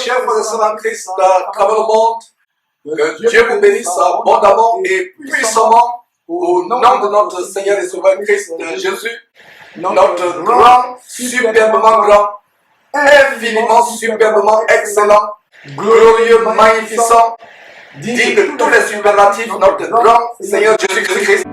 chers frères et sœurs en Christ à travers le monde, que Dieu vous bénisse abondamment et puissamment au nom de notre Seigneur et Sauveur Christ Jésus, notre grand, superbement grand, infiniment, superbement excellent, glorieux, magnificent, digne de tous les superlatifs, notre grand Seigneur Jésus-Christ.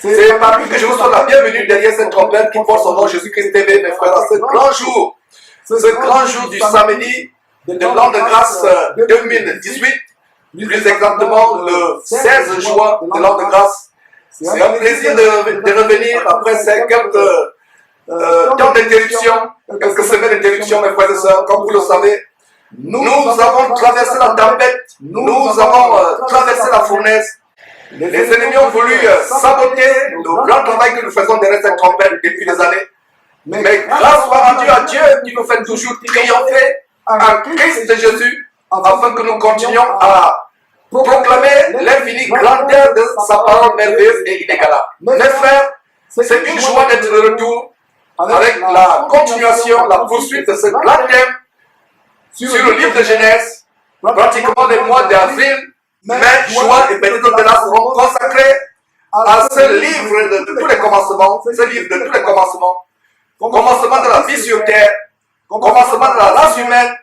C'est par lui que je vous souhaite la bienvenue derrière cette trompette qui porte son nom Jésus-Christ TV, mes frères, à ce grand jour du samedi de l'an de grâce 2018, plus exactement le 16 juin de l'an de grâce. C'est un plaisir de revenir après ces quelques temps d'interruption, quelques semaines d'interruption, mes frères et sœurs. Comme vous le savez, nous avons traversé la tempête, nous avons traversé la fournaise. Les ennemis ont voulu saboter le grand travail que nous faisons derrière cette trompette depuis des années. Mais grâce soit rendue à Dieu qui nous fait toujours triompher en Christ Jésus, afin que nous continuions à proclamer l'infinie grandeur de sa parole merveilleuse et inégalable. Mes frères, c'est une joie d'être de retour avec la continuation, la poursuite de ce grand thème sur le livre de Genèse, pratiquement les mois d'avril, mai, juin et peut-être au-delà seront consacrés à ce livre de tous les commencements, commencement de la vie sur terre, commencement de la race humaine,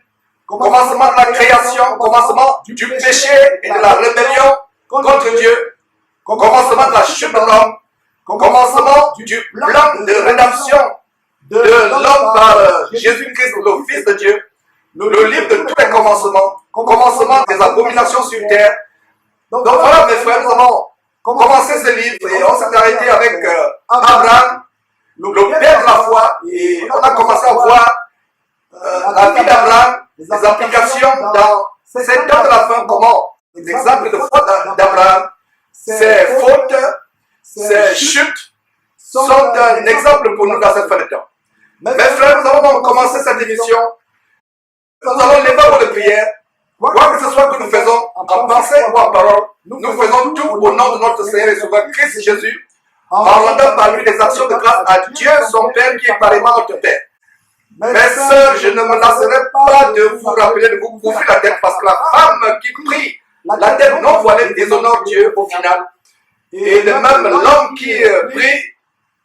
commencement de la création, commencement du péché et de la rébellion contre Dieu, commencement de la chute de l'homme, commencement du plan de rédemption de l'homme par Jésus-Christ, le Fils de Dieu, le livre de tous les commencements, commencement des abominations sur terre. Donc voilà mes frères, nous avons commencé ce livre et on s'est arrêté avec Abraham, le père de la foi, et on a commencé à voir la vie d'Abraham, les applications dans ces temps de la fin, comment les exemples de foi d'Abraham, ses fautes, ses chutes sont un exemple pour nous dans cette fin de temps. Mes frères, nous avons commencé cette émission, nous allons lever vos de prière. Quoi que ce soit que nous faisons, en pensée ou en parole, nous faisons tout au nom de notre Seigneur et Sauveur Christ Jésus, en rendant par lui des actions de grâce à Dieu, son Père, qui est pareillement notre Père. Mes sœurs, je ne me lasserai pas de vous rappeler de vous couvrir la tête, parce que la femme qui prie la tête non voilée déshonore Dieu au final. Et de même, l'homme qui prie,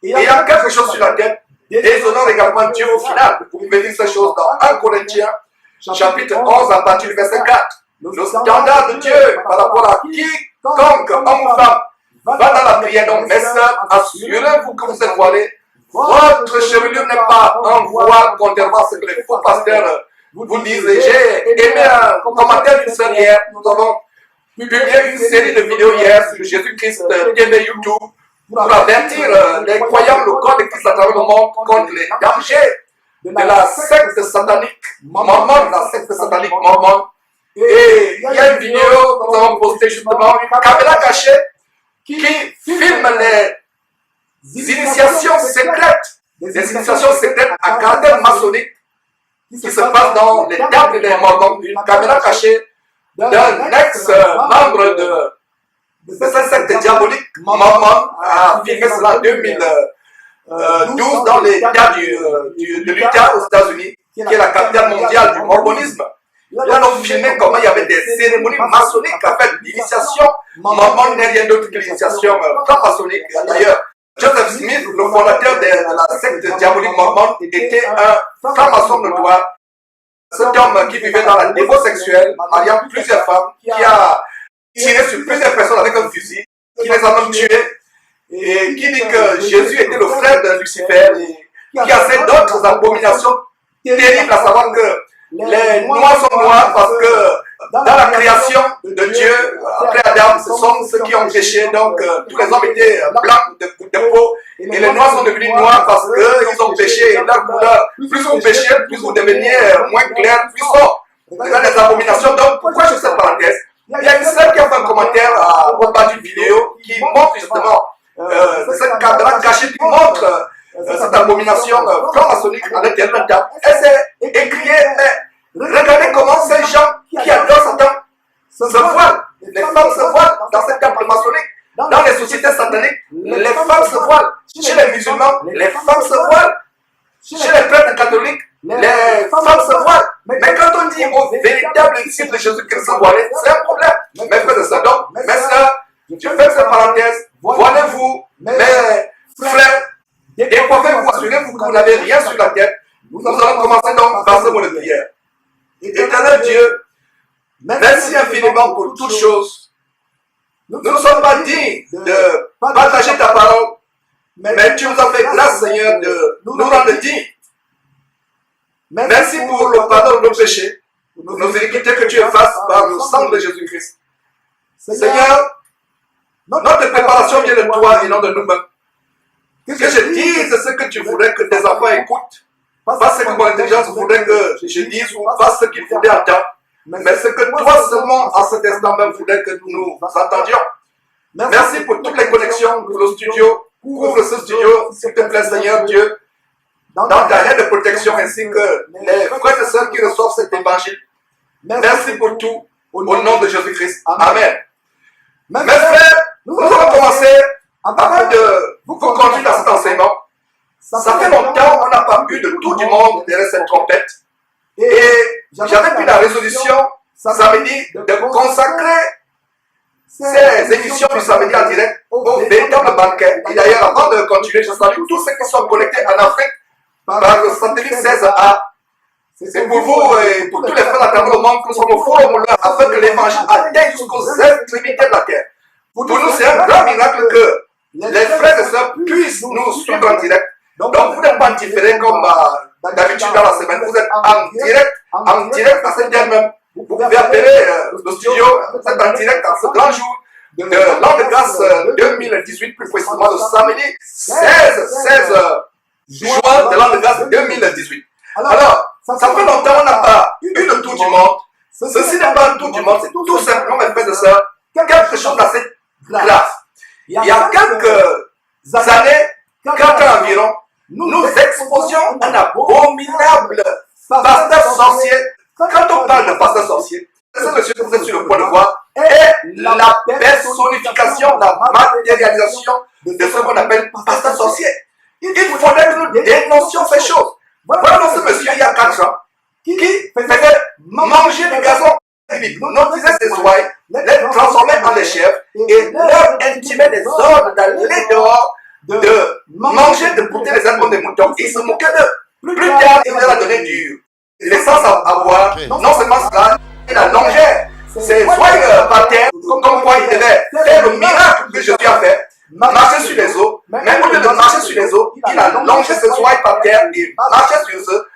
il y a quelque chose sur la tête, déshonore également Dieu au final. Vous pouvez lire ces choses dans 1 Corinthiens, chapitre 11, à partir du verset 4. Le standard de Dieu par rapport à quiconque, homme ou femme, va dans la prière. Donc, mes sœurs, assurez-vous que vous êtes voilés. Votre chevelure n'est pas un voile, contrairement à ce que les faux pasteurs vous disent. J'ai aimé un commentaire d'une sœur hier. Nous avons publié une série de vidéos hier sur Jésus-Christ TV YouTube pour avertir les croyants locaux de Christ à travers le monde contre les dangers de la secte satanique mormone, Et il y a une vidéo que nous avons postée justement, une caméra cachée qui filme les initiations secrètes, des initiations secrètes à caractère maçonnique qui se passent dans les temples des Mormons. Une caméra cachée d'un ex-membre de cette secte diabolique mormone a filmé cela en 2012 dans l'État de l'Utah aux États-Unis, qui est la capitale mondiale du mormonisme. Ils ont filmé comment il y avait des cérémonies maçonniques avec l'initiation mormone n'est rien d'autre que l'initiation franc-maçonnique. D'ailleurs, Joseph Smith, le fondateur de la secte diabolique mormone, était un franc-maçon notoire. Cet homme qui vivait dans la dévotion sexuelle, mariant plusieurs femmes, qui a tiré sur plusieurs personnes avec un fusil, qui les a même tuées, et qui dit que Jésus était le frère de Lucifer, et qui a fait d'autres abominations terribles, à savoir que les noirs sont noirs parce que dans la création de Dieu, après Adam, ce sont ceux qui ont péché, donc tous les hommes étaient blancs de peau, et les noirs sont devenus noirs parce qu'ils ont péché, et leur couleur, plus vous péchez, plus vous deveniez moins clair, plus fort. Dans les abominations, donc pourquoi je fais cette parenthèse? Il y a une sœur qui a fait un commentaire au bas d'une vidéo qui montre justement cette caméra cachée, qui montre cette abomination franc-maçonnique à l'intérieur de la table. Elle s'est écriée, mais regardez comment ces gens qui adorent Satan se voilent. Les femmes se voilent dans cette temple maçonnique. Dans les sociétés sataniques, les femmes se voilent. Chez les musulmans, les femmes se voilent. Chez les prêtres catholiques, les femmes se voilent. Mais quand on dit aux véritables disciples de Jésus-Christ se voiler, c'est un problème. Mes frères de ça. Donc, mes sœurs, je fais cette parenthèse. Voilez-vous, mes frères. Décoiffez-vous, assurez-vous que vous n'avez rien sur la tête. Nous allons commencer donc par ce mot de prière. Éternel Dieu, merci infiniment pour toutes choses. Nous ne sommes pas dignes de partager ta parole, mais tu nous as fait grâce, Seigneur, de nous rendre dignes. Merci pour le pardon de nos péchés, pour nos iniquités que tu effaces par le sang de Jésus-Christ. Seigneur, notre préparation vient de toi et non de nous-mêmes. Que je dise ce que tu voudrais que tes enfants écoutent, pas ce que mon intelligence voudrait que je dise ou pas ce qu'ils voulaient entendre. Mais ce que toi seulement, en cet instant même, voudrais que nous entendions. Merci pour toutes les connexions, pour le studio. Couvre ce studio, s'il te plaît, Seigneur Dieu, dans ta haie de protection, ainsi que les frères et sœurs qui reçoivent cet évangile. Merci pour tout, au nom de Jésus-Christ. Amen. Mes frères, nous allons commencer avant de vous conduire dans cet enseignement. Ça fait longtemps qu'on n'a pas eu de tout du monde derrière cette trompette. Et j'avais pris la résolution samedi de consacrer ces émissions du samedi en direct au véritable banquet. Et d'ailleurs, avant de continuer, je salue tous ceux qui sont connectés en Afrique par le satellite 16A. C'est pour vous et pour tous les frères à travers le monde que nous sommes au forum afin que l'évangile atteigne jusqu'aux extrémités de la terre. Pour nous, c'est un grand miracle que les frères et sœurs puissent nous suivre en direct. Donc, vous n'êtes pas différés comme d'habitude dans la semaine. Vous êtes en direct à cette heure même. Vous pouvez appeler le studio, vous êtes en direct dans ce grand jour de l'an de grâce 2018, plus précisément le samedi 16 juin de l'an de grâce 2018. Alors, ça fait longtemps qu'on n'a pas eu le tour du monde. Ceci n'est pas un tour du monde, c'est tout simplement, mes frères et sœurs, quelque chose d'assez grave. Il y a quelques années, 4 ans environ, nous exposions un abominable pasteur sorcier. Quand on parle de pasteur sorcier, ce monsieur que vous êtes sur le point de voir est la personnification, la matérialisation de ce qu'on appelle pasteur sorcier. Il faudrait que nous dénoncions ces choses. Voilà ce monsieur il y a 4 ans qui faisait manger du gazon. Nous disait ses ouailles, les transformait en des chèvres et leur intimait des ordres d'aller dehors, de manger, de bouter les ailes comme des moutons. Il se moquait d'eux. Plus tard, il leur a donné du l'essence à boire. Non seulement cela, il a longé ses ouailles par terre, comme quoi il devait faire le miracle que Jésus a fait, marcher sur les eaux. Mais au lieu de marcher sur les eaux, il a longé ses ouailles par terre et marché sur eux.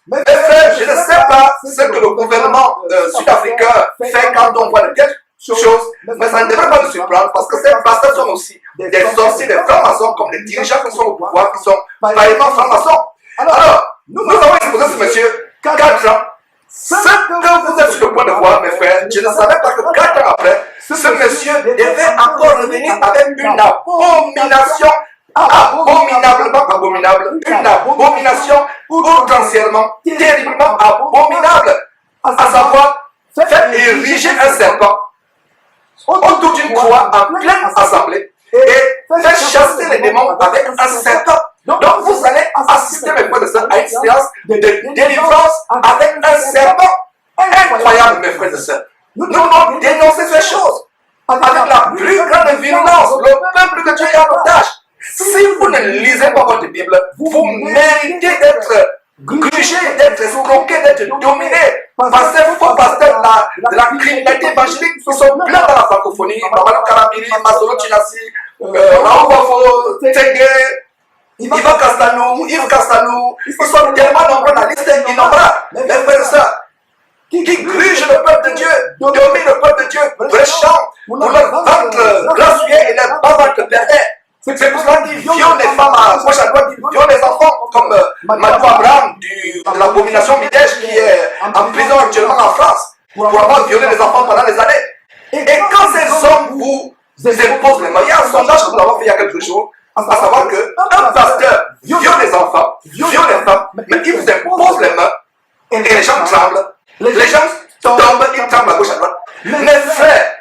Mes frères, je ne sais pas ce que le gouvernement sud-africain fait quand on voit de telles choses, mais ça ne devrait pas nous surprendre parce que ces pasteurs sont aussi des sorciers, des francs-maçons, comme des dirigeants qui sont au pouvoir, qui sont pareillement francs-maçons. Alors, nous avons exposé ce monsieur 4 ans. Ce que vous êtes sur le point de voir, mes frères, je ne savais pas que 4 ans après, ce monsieur devait encore revenir avec une abomination abominablement abominable, une abomination potentiellement, terriblement abominable, à savoir faire ériger un serpent autour d'une croix en pleine assemblée et faire chasser les démons avec un serpent. Donc vous allez assister, mes frères et sœurs, à une séance de délivrance avec un serpent. Incroyable, mes frères et sœurs. Nous devons dénoncer ces choses avec la plus grande virulence. Le peuple de Dieu est en otage. Si vous ne lisez pas votre Bible, vous méritez d'être grugé, d'être escroqué, d'être dominé par ces faux pasteurs de la criminalité évangélique qui sont pleins dans la francophonie. Babalou Karabiri, Masolo Chinasi, Raoul Bafo, Tengue, Ivan Castanou, Yves Castanou. Ils sont tellement nombreux, la liste est innombrable. Les frères et sœurs qui grugent le peuple de Dieu, dominent le peuple de Dieu, prêchant pour leur ventre gracieux et leur bas ventre pervers. C'est pour cela qu'ils violent les femmes à gauche à droite, ils violent les enfants, comme Madou Abraham de l'abomination Midèche qui est en prison actuellement en France pour avoir violé les enfants pendant des années. Et quand ces hommes vous imposent les mains, il y a un sondage que nous avons fait il y a quelques jours, à savoir qu'un pasteur violent les enfants, violent les femmes, mais ils vous imposent les mains et les gens tremblent. Les gens tombent, ils tremblent à gauche à droite. Mes frères,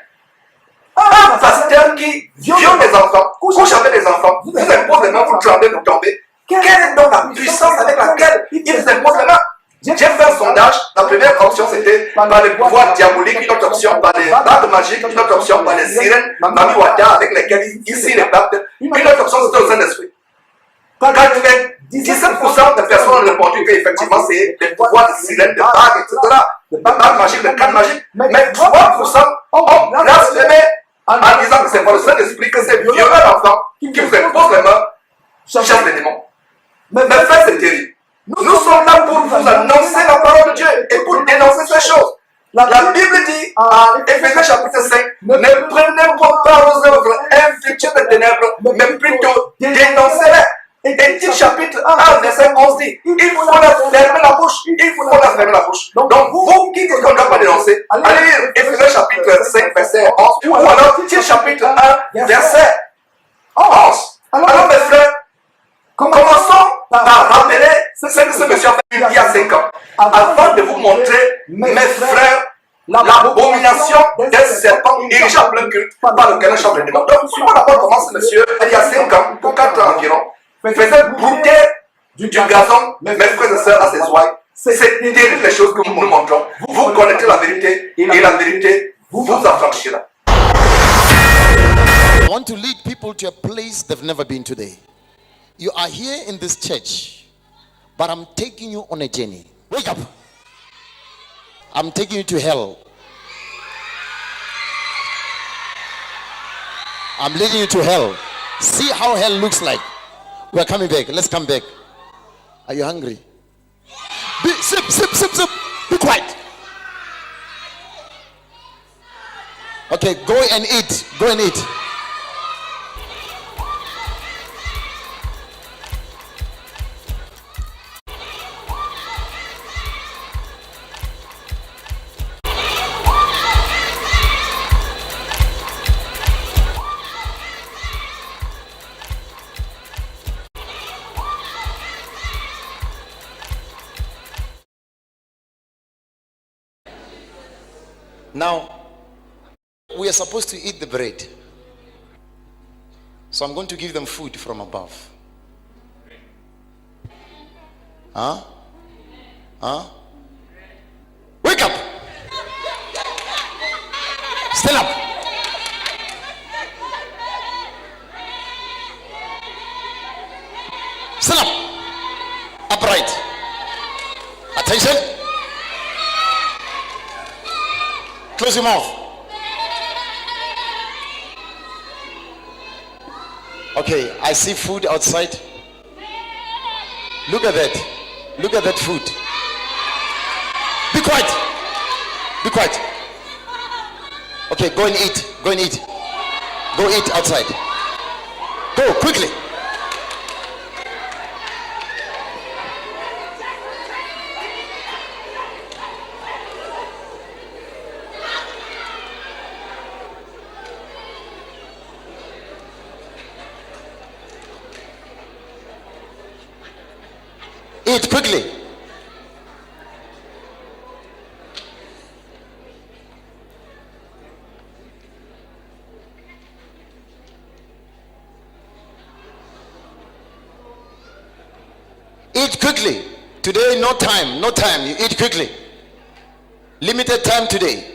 un pasteur qui viole les enfants, couche avec les enfants, vous impose les mains, vous tremblez, vous tombez. Quelle est donc la puissance avec laquelle il vous impose les mains? J'ai fait un sondage. La première option, c'était par les pouvoirs diaboliques, une autre option par les bagues magiques, une autre option par les sirènes, Mami Wata, avec lesquelles ici les bagues, une autre option, c'était au Saint-Esprit. 97% des personnes ont répondu qu'effectivement, c'est les pouvoirs de sirènes, de bagues, etc., de bagues magiques, de cannes magiques. Mais 3% ont blasphémé en disant que c'est par le Saint-Esprit, que c'est violent l'enfant qui vous impose les mains, chasse les démons. Mais frère, c'est terrible. Nous sommes là pour vous annoncer la parole de Dieu et pour dénoncer ces choses. La Bible dit en Éphésiens chapitre 5, ne prenez pas part aux œuvres infructueuses des ténèbres, mais plutôt dénoncez-les. Et Tite chapitre 1, verset 11 dit, il faut la fermer la bouche, il faut la fermer la bouche. Donc vous qui dites qu'on ne doit pas dénoncer, allez lire Éphésiens chapitre 5, verset 11, ou alors Tite chapitre 1, verset 11. Alors mes frères, commençons par rappeler ce que ce monsieur a fait il y a 5 ans, avant de vous montrer, mes frères, l'abomination d'un serpent érigé en plein culte par lequel on chante les démons. Donc, suivons d'abord comment ce monsieur, il y a 5 ans, pour 4 ans environ, faisait brouter du gazon, mes frères et sœurs, à ses ouailles. C'est terrible les choses que nous nous montrons. Vous connaissez la vérité, et la vérité vous affranchira. I want to lead people to a place they've never been today. You are here in this church, but I'm taking you on a journey. Wake up. I'm taking you to hell. I'm leading you to hell. See how hell looks like. We're coming back. Let's come back. Are you hungry? Sip. Be quiet. Okay, go and eat. Go and eat. Now, we are supposed to eat the bread. So I'm going to give them food from above. Huh? Wake up! Stand up! Stand up! Upright. Attention! Close your mouth. Okay, I see food outside. Look at that. Look at that food. Be quiet. Be quiet. Okay, go and eat. Go and eat. Go eat outside. Go quickly. Eat quickly. Eat quickly. Today, no time. No time. You eat quickly. Limited time today.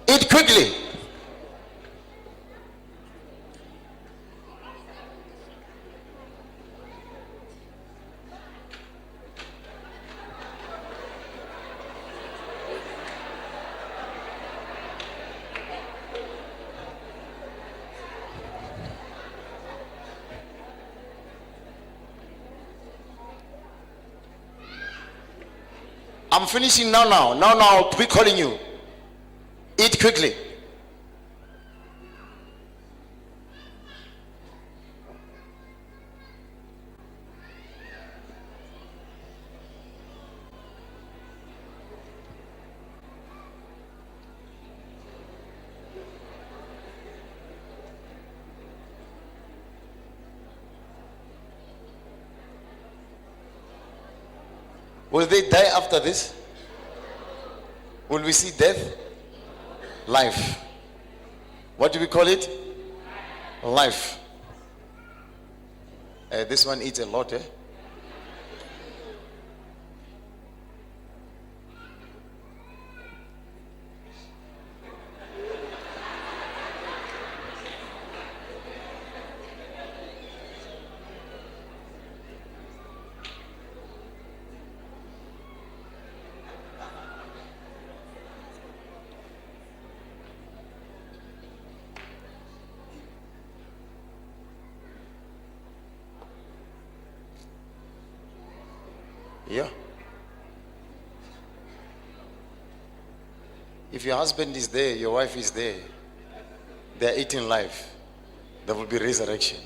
Eat quickly. I'm finishing now. Now I'll be calling you. Eat quickly. Will they die after this? Will we see death? Life. What do we call it? Life. This one eats a lot, eh? Yeah. If your husband is there, your wife is there, they're eating life, there will be resurrection.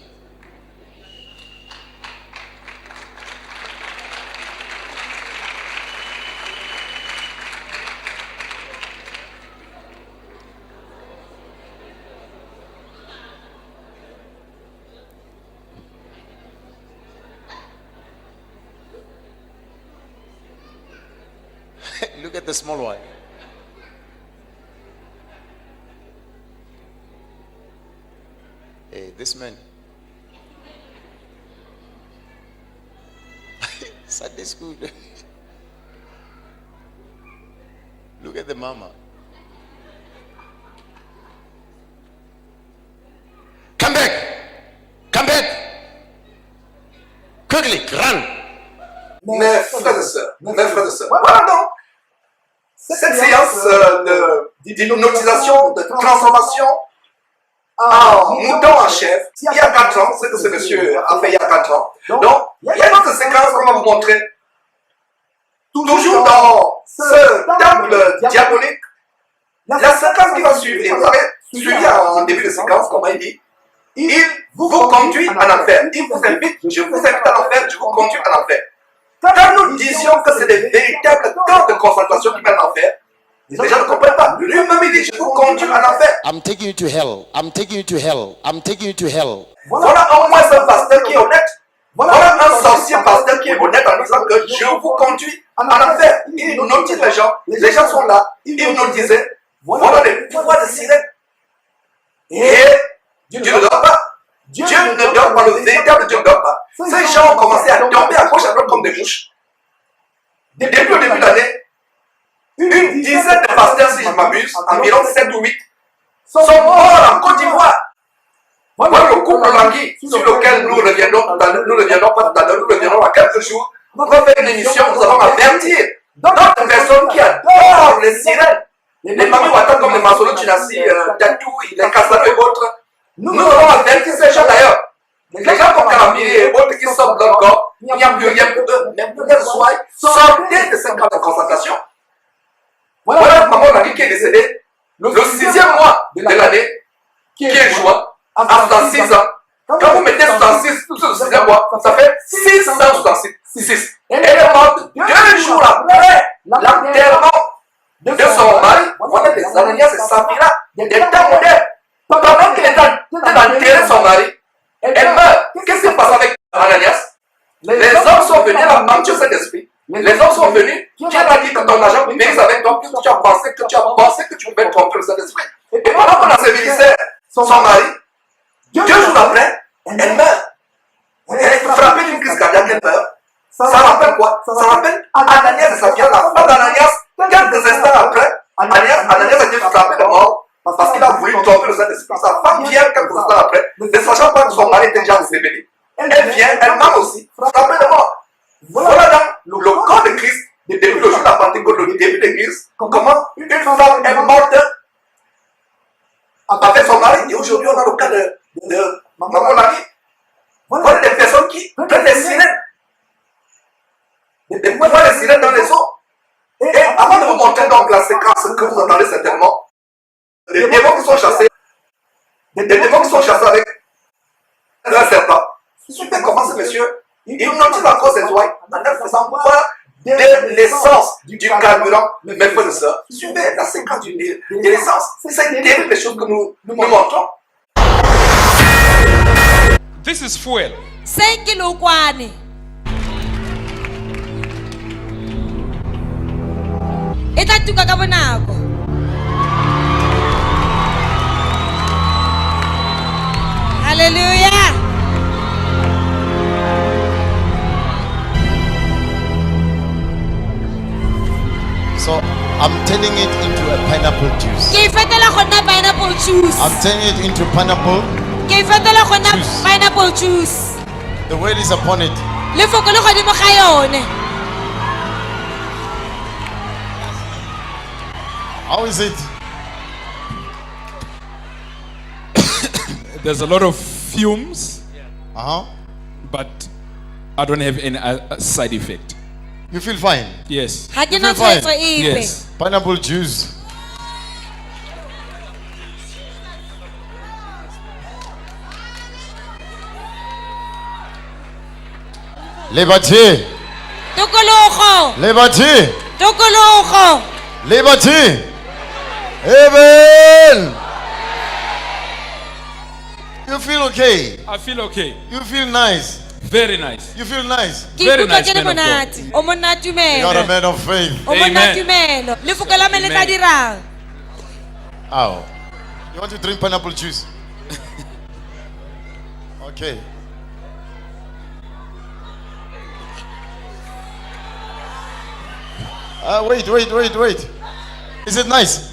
Look at the small one. Hey, this man. Sunday school. Look at the mama. Come back. Come back. Quickly, run. Mes frères et sœurs, voilà donc cette séance d'hypnotisation, de transformation en mouton en chef, il y a 4 ans, ce que ce monsieur a fait il y a 4 ans. Donc, il y a une autre séquence qu'on va vous montrer. Toujours dans ce temple diabolique, la séquence qui va suivre, et vous avez suivi en début de séquence, comme il dit, il vous conduit en enfer. Il vous invite, je vous invite en enfer, je vous conduis en enfer. Quand nous disions que c'est des véritables temps de concentration qui mènent en enfer, les gens ne comprennent pas. Lui-même il dit, je vous conduis en enfer. I'm taking you to hell. I'm taking you to hell. I'm taking you to hell. Voilà au moins un pasteur qui est honnête. Voilà un sorcier pasteur qui est honnête en disant que je vous conduis en enfer. Il hypnotise les gens sont là, il nous disait, voilà les pouvoirs de sirène. Et Dieu ne dort pas. Dieu ne dort pas, le véritable Dieu ne dort pas. Ces gens ont commencé à tomber à gauche à droite comme des mouches. Depuis le début de l'année, une dizaine de pasteurs, si je m'abuse, environ 7 ou 8, sont morts en Côte d'Ivoire. Voilà le couple Langui, sur lequel nous reviendrons pas tout à l'heure, nous reviendrons dans quelques jours. Nous allons faire une émission, nous allons avertir d'autres personnes qui adorent les sirènes. Les mamies Ouattara comme les Masolo Tunasi, Tatou, les Kassano et autres. Nous allons avertir ces gens d'ailleurs. Les gens comme Kalambiri et autres qui sortent de leur corps, il n'y a plus rien pour eux, même pour qu'elles soient, sortez de cette camp de concentration. Voilà maman Langui qui est décédée le 6e mois de l'année, qui est juin, à 66 ans. Quand vous mettez 66 tout le 6e mois, ça fait 666. Elle est morte 2 jours après l'enterrement de son mari. Voilà les Ananias et Saphira, des temps modernes. Pendant qu'il est en train d'enterrer son mari, elle meurt. Qu'est-ce qui se passe avec Ananias? Les hommes sont venus à mentir au Saint-Esprit. Les hommes sont venus. Qui a dit que ton argent périsse avec toi, puisque tu as pensé que tu pouvais tromper le Saint-Esprit. Et pendant qu'on a sévilisé son mari, 2 jours après, elle meurt. Elle est frappée d'une crise cardiaque, elle meurt. Ça rappelle quoi? Ça rappelle Ananias et Saphira, la femme d'Ananias. Quelques instants après, Ananias a été frappé de mort. Parce qu'il a voulu tromper le Saint-Esprit. Sa femme vient quelques instants après, ne sachant pas que son mari était déjà décédé. Elle vient, elle meurt aussi, frappée de mort. Voilà dans le corps de Christ, depuis le jour de la Pentecôte, le début de l'Église, comment une femme est morte avec son mari. Et aujourd'hui, on a le cas de Maman Langui. Voilà des personnes qui prennent des sirènes. Des pouvoirs de sirènes dans les eaux. Et Imaginez donc la séquence que vous entendez certainement. Des démons qui sont chassés. Des démons qui sont chassés avec un serpent. Suivez comment ce monsieur hypnotise encore ses oreilles en ne faisant pas de l'essence du carburant. Mes frères et sœurs, suivez la séquence de l'essence. C'est terrible les choses que nous montrons. This is fuel. Sengilukwani. Ita tuka ka bonako. Hallelujah. So I'm turning it into a pineapple juice. Ke fetela go nna pineapple juice. I'm turning it into pineapple. Ke fetela go nna Juice. pineapple juice. The word is upon it. Lefoko le godimo ga yone. How is it? There's a lot of fumes, Uh-huh. but I don't have any side effect. You feel fine? Yes. Ga ke You na feel fine? tshwaetso epe. Yes. Pineapple juice. Liberty. Tokologo. Liberty. Tokologo. Liberty. Heaven. You feel okay. I feel okay. You feel nice. Very nice. You feel nice. Ke Very ikutlwa nice ke le man of God. monate. O monna You are a tumelo. man of faith. O monna Amen. tumelo. Lefoko la me le tla Amen. dirang. Ow. You want to drink pineapple juice? Okay. Wait. Is it nice?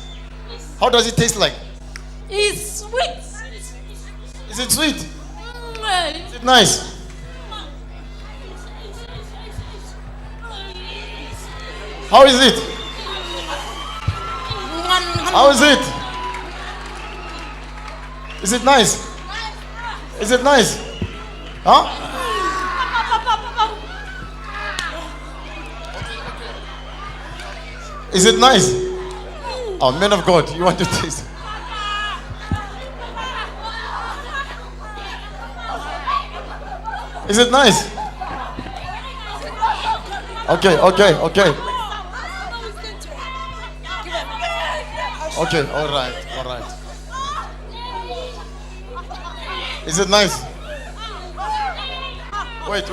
How does it taste like? It's sweet. Is it sweet? Is it nice? How is it? How is it? Is it nice? Is it nice? Huh? Is it nice? Oh, man of God, you want to taste? Is it nice? Okay. Okay, all right. Is it nice? Wait.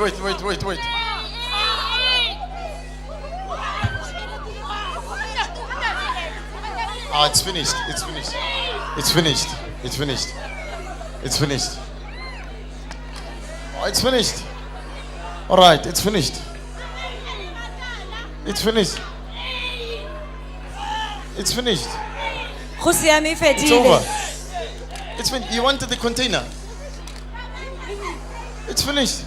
Ah, it's finished. Oh, it's finished. All right, it's finished. Go siame It's over. fedile. It's finished. You wanted the container. It's finished.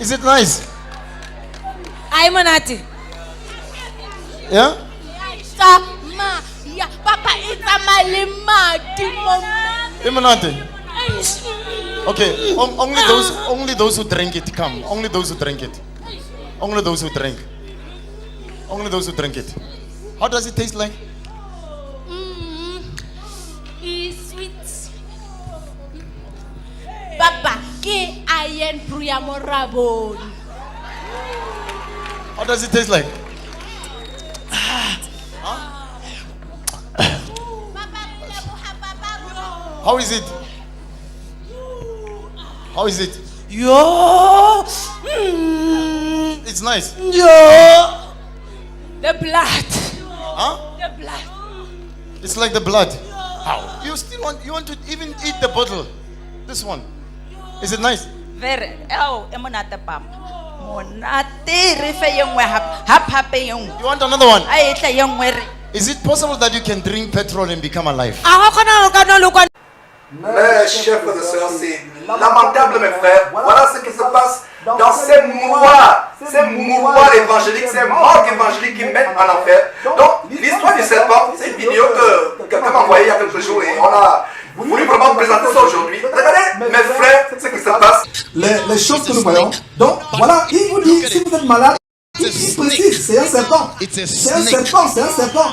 Is it nice? Ai monate. Yeah? Ma, yeah, Papa, it's a malimati, Limonade. Okay, only those who drink it come. Only those who drink it. Only those who drink it. How does it taste like? It's sweet. Papa, ke ayen pruya morabon. How does it taste like? How is it? Yo. It's nice. Yo. The blood. Huh? The blood. It's like the blood. How? You want to even eat the bottle? This one. Is it nice? Very. Oh, e monate papa. Monate re fe yengwe hap yengwe. You want another one? A etla yengwe re. Is it possible that you can drink petrol and become alive? A go kgona go ka no lokwa. Mes chers frères et sœurs, c'est lamentable mes frères. Voilà ce qui se passe dans ces mouroirs évangéliques, ces morgues évangéliques qui mettent en enfer. Donc l'histoire du serpent, c'est une vidéo que quelqu'un m'a envoyée il y a quelques jours et on a voulu vraiment présenter ça aujourd'hui. Regardez mes frères ce qui se passe. Les choses que nous voyons. Donc voilà, il vous dit, si vous êtes malade, il précise. c'est un serpent. It's a C'est un snake. serpent, c'est un serpent.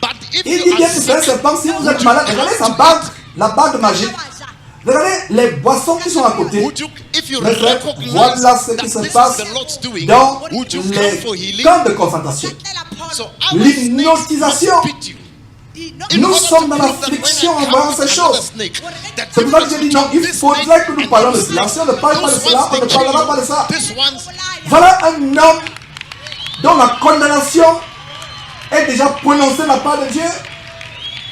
But if Il you dit bien are que c'est un sick, serpent si vous êtes malade. Regardez sa bague, la bague magique. Regardez les boissons qui sont à côté. would you, if you Mes frères, recognize voilà ce that qui se this passe is the Lord's doing, dans would you come for les healing? camps de concentration. So our L'hypnotisation. snakes must beat you. Nous sommes dans l'affliction en voyant ces choses. C'est pour ça que je dis non, il faudrait que nous parlions de cela. Si on ne parle pas de cela, on ne parlera pas de ça. Voilà un homme dont la condamnation est déjà prononcée de la part de Dieu.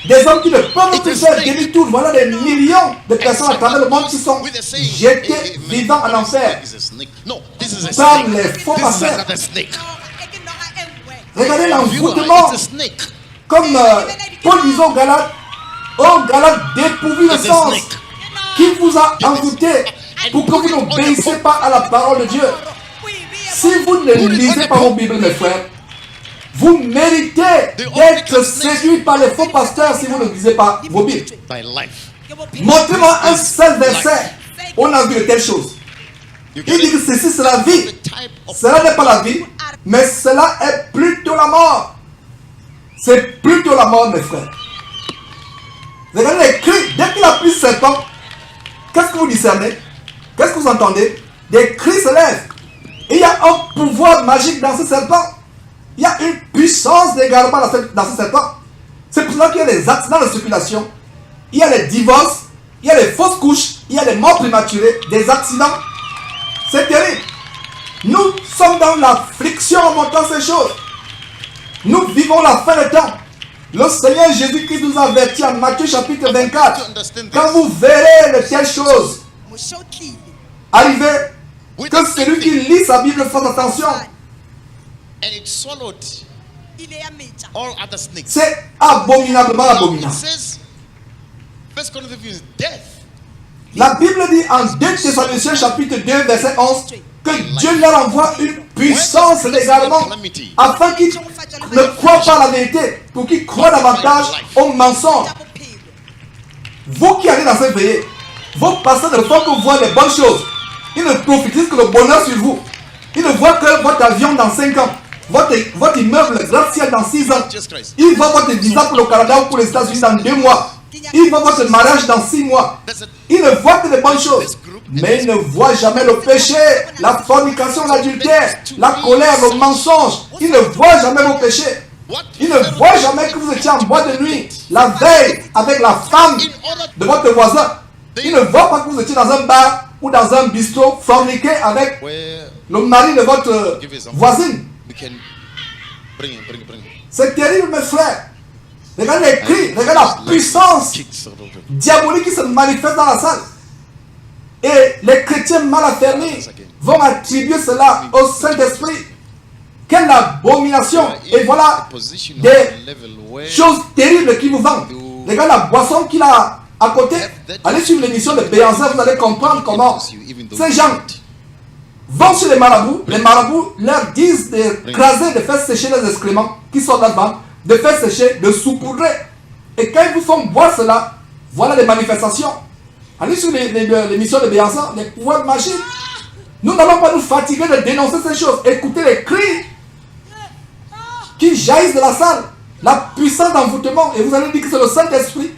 Des hommes qui ne peuvent plus faire demi-tour. Voilà des millions de personnes à travers le monde qui sont jetées vivants en enfer par les faux pasteurs. Regardez l'envoûtement. Comme Paul disait aux Galates dépourvu de sens, qui vous a envoûté pour que vous n'obéissiez pas à la parole de Dieu. Si vous ne lisez pas vos Bibles, mes frères, vous méritez d'être séduits par les faux pasteurs si vous ne lisez pas vos Bibles. Montrez-moi un seul verset. On a vu de telles choses. Il dit que ceci c'est la vie. Cela n'est pas la vie, mais cela est plutôt la mort. C'est plutôt la mort, mes frères. Regardez les cris. Dès qu'il a pris serpent, qu'est-ce que vous discernez? Qu'est-ce que vous entendez? Des cris se lèvent. Et il y a un pouvoir magique dans ce serpent. Il y a une puissance d'égarement dans ce serpent. C'est pour ça qu'il y a des accidents de circulation. Il y a les divorces. Il y a les fausses couches. Il y a les morts prématurées. Des accidents. C'est terrible. Nous sommes dans l'affliction en montant ces choses. Nous vivons la fin des temps. Le Seigneur Jésus-Christ nous avertit en Matthieu chapitre 24. Quand vous verrez de telles choses arriver, que celui qui lit sa Bible fasse attention. C'est abominablement abominable. La Bible dit en 2 Thessaloniciens chapitre 2 verset 11 que Dieu leur envoie une puissance légalement afin qu'ils ne croient pas à la vérité, pour qu'ils croient davantage au mensonge. Vous qui allez dans cette veillée, vos pasteurs ne font que voir les bonnes choses. Ils ne profitent que le bonheur sur vous. Ils ne voient que votre avion dans 5 ans, votre immeuble gratte-ciel dans 6 ans. Ils voient votre visa pour le Canada ou pour les États-Unis dans 2 mois. Ils voient votre mariage dans 6 mois. Ils ne voient que les bonnes choses. Mais ils ne voient jamais le péché, la fornication, l'adultère, la colère, le mensonge. Ils ne voient jamais vos péchés. Ils ne voient jamais que vous étiez en boîte de nuit, la veille, avec la femme de votre voisin. Ils ne voient pas que vous étiez dans un bar ou dans un bistrot forniqué avec le mari de votre voisine. C'est terrible, mes frères. Regardez les cris, regardez la puissance diabolique qui se manifeste dans la salle. Et les chrétiens mal affermis vont attribuer cela au Saint-Esprit. Quelle abomination! Et voilà des choses terribles qui vous vendent. Regardez la boisson qu'il a à côté. Allez suivre l'émission de Béanzin, vous allez comprendre comment ces gens vont chez les marabouts leur disent d'écraser, de faire sécher les excréments qui sont là-dedans, de faire sécher, de saupoudrer. Et quand ils vous font boire cela, voilà les manifestations. Allez sur l'émission de Béanzin, les pouvoirs magiques. Nous n'allons pas nous fatiguer de dénoncer ces choses. Écoutez les cris qui jaillissent de la salle, la puissance d'envoûtement. Et vous allez dire que c'est le Saint-Esprit.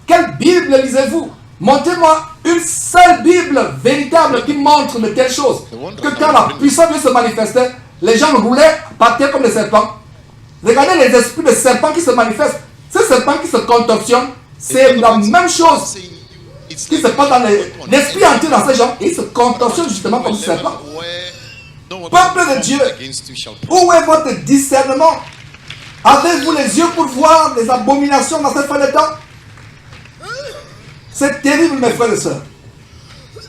Quelle Bible lisez-vous? Montrez-moi une seule Bible véritable qui montre de telles choses. Que quand la puissance vient se manifester, les gens roulaient par terre comme des serpents. Regardez les esprits de serpents qui se manifestent. Ces serpents qui se contorsionnent, c'est la même chose qui se passe dans l'esprit entier dans ces gens. Et ils se contorsionnent justement comme des serpents. Peuple de Dieu, où est votre discernement? Avez-vous les yeux pour voir les abominations dans cette fin de temps? C'est terrible, mes frères et sœurs.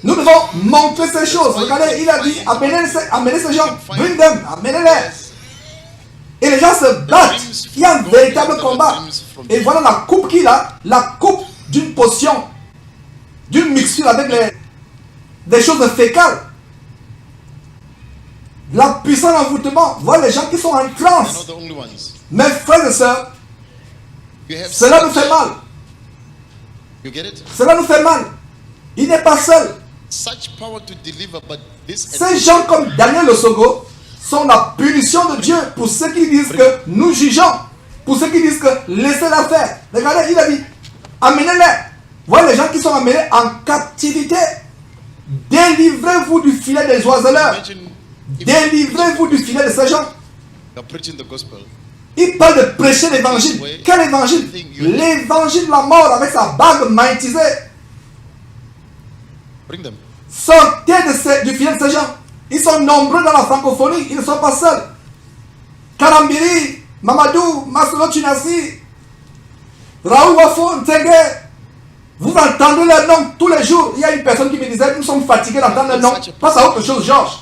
Nous devons montrer ces choses. Regardez, il a dit, amenez ces gens, bring them, amenez-les. Et les gens se battent. Il y a un véritable combat. Et voilà la coupe qu'il a, la coupe d'une potion, d'une mixture avec des choses fécales. La puissance d'envoûtement. Voilà les gens qui sont en transe. Mes frères et sœurs, cela nous fait mal. Cela nous fait mal. Il n'est pas seul. Ces gens comme Daniel Osogo sont la punition de Dieu pour ceux qui disent que nous jugeons, pour ceux qui disent que laissez-la faire. Regardez, il a dit, amenez-les. Voilà les gens qui sont amenés en captivité. Délivrez-vous du filet des oiseleurs. Imagine if Délivrez-vous du filet de ces gens. you're preaching the gospel. Il parle de prêcher l'évangile. Quel évangile? L'évangile de la mort avec sa bague magnétisée. Bring them. Sortez du filet de ces gens. Ils sont nombreux dans la francophonie. Ils ne sont pas seuls. Karambiri, Mamadou, Masolo Tunasi, Raoul Wafo, Ntenge. Vous entendez leur nom tous les jours. Il y a une personne qui me disait, nous sommes fatigués d'entendre leur nom. Passe à autre chose, Georges.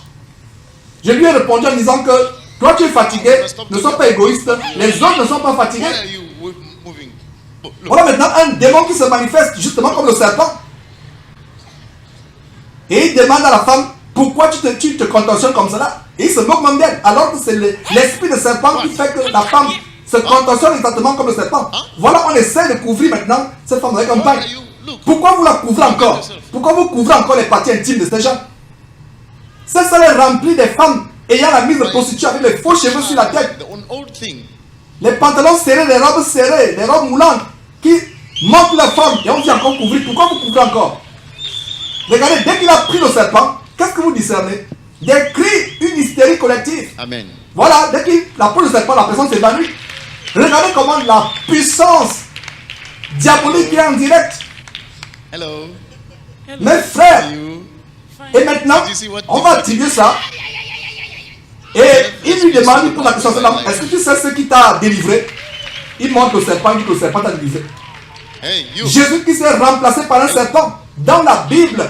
Je lui ai répondu en disant que toi tu es fatigué, ne sois pas égoïste. Les autres ne sont pas fatigués. Why are you moving? Oh, look. Voilà maintenant un démon qui se manifeste justement comme le serpent. Et il demande à la femme, pourquoi tu te contorsionnes comme cela? Et il se moque même d'elle, alors que c'est l'esprit de serpent qui fait que la femme se contorsionne exactement comme le serpent. Voilà, on essaie de couvrir maintenant cette femme avec un pain. Pourquoi vous la couvrez encore? Pourquoi vous couvrez encore les parties intimes de ces gens? C'est ça les rempli des femmes ayant la mise de prostituée avec les faux cheveux sur la tête. The old thing. Les pantalons serrés, les robes serrées, les robes moulantes qui montrent la femme. Et on dit encore couvrir. Pourquoi vous couvrez encore? Regardez, dès qu'il a pris le serpent, qu'est-ce que vous discernez? Des cris, une hystérie collective. Amen. Voilà, dès qu'il a pris le serpent, la personne s'évanouit. Regardez comment la puissance diabolique est en direct. Hello. Mes frères, You. et maintenant, on va attribuer ça. Et il lui demande, il pose la question à cet homme, est-ce que tu sais ce qui t'a délivré? Il montre le serpent, il dit que le serpent t'a délivré. Hey, you. Jésus qui s'est remplacé par un serpent dans la Bible.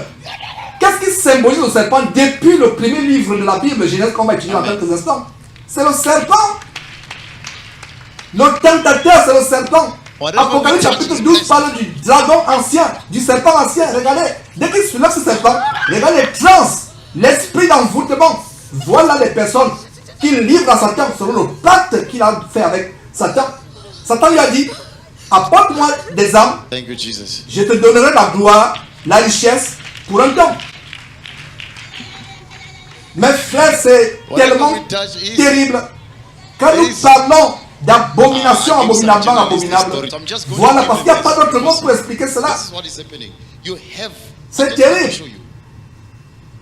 Qu'est-ce qui symbolise le serpent depuis le premier livre de la Bible, Genèse, qu'on va étudier dans quelques instants? C'est le serpent. Le tentateur, c'est le serpent. Apocalypse chapitre 12 parle du dragon ancien, du serpent ancien. Regardez, dès qu'il soulève ce serpent, regardez les trans, l'esprit d'envoûtement. Voilà les personnes qui livrent à Satan selon le pacte qu'il a fait avec Satan. Satan lui a dit, apporte-moi des âmes, Thank you, Jesus. je te donnerai la gloire, la richesse pour un temps. Mes frères, c'est tellement terrible. Quand nous parlons d'abomination, abominablement abominable, voilà, parce qu'il n'y a pas d'autre mot pour expliquer cela. This is what is happening. You have. C'est Let me terrible. show you.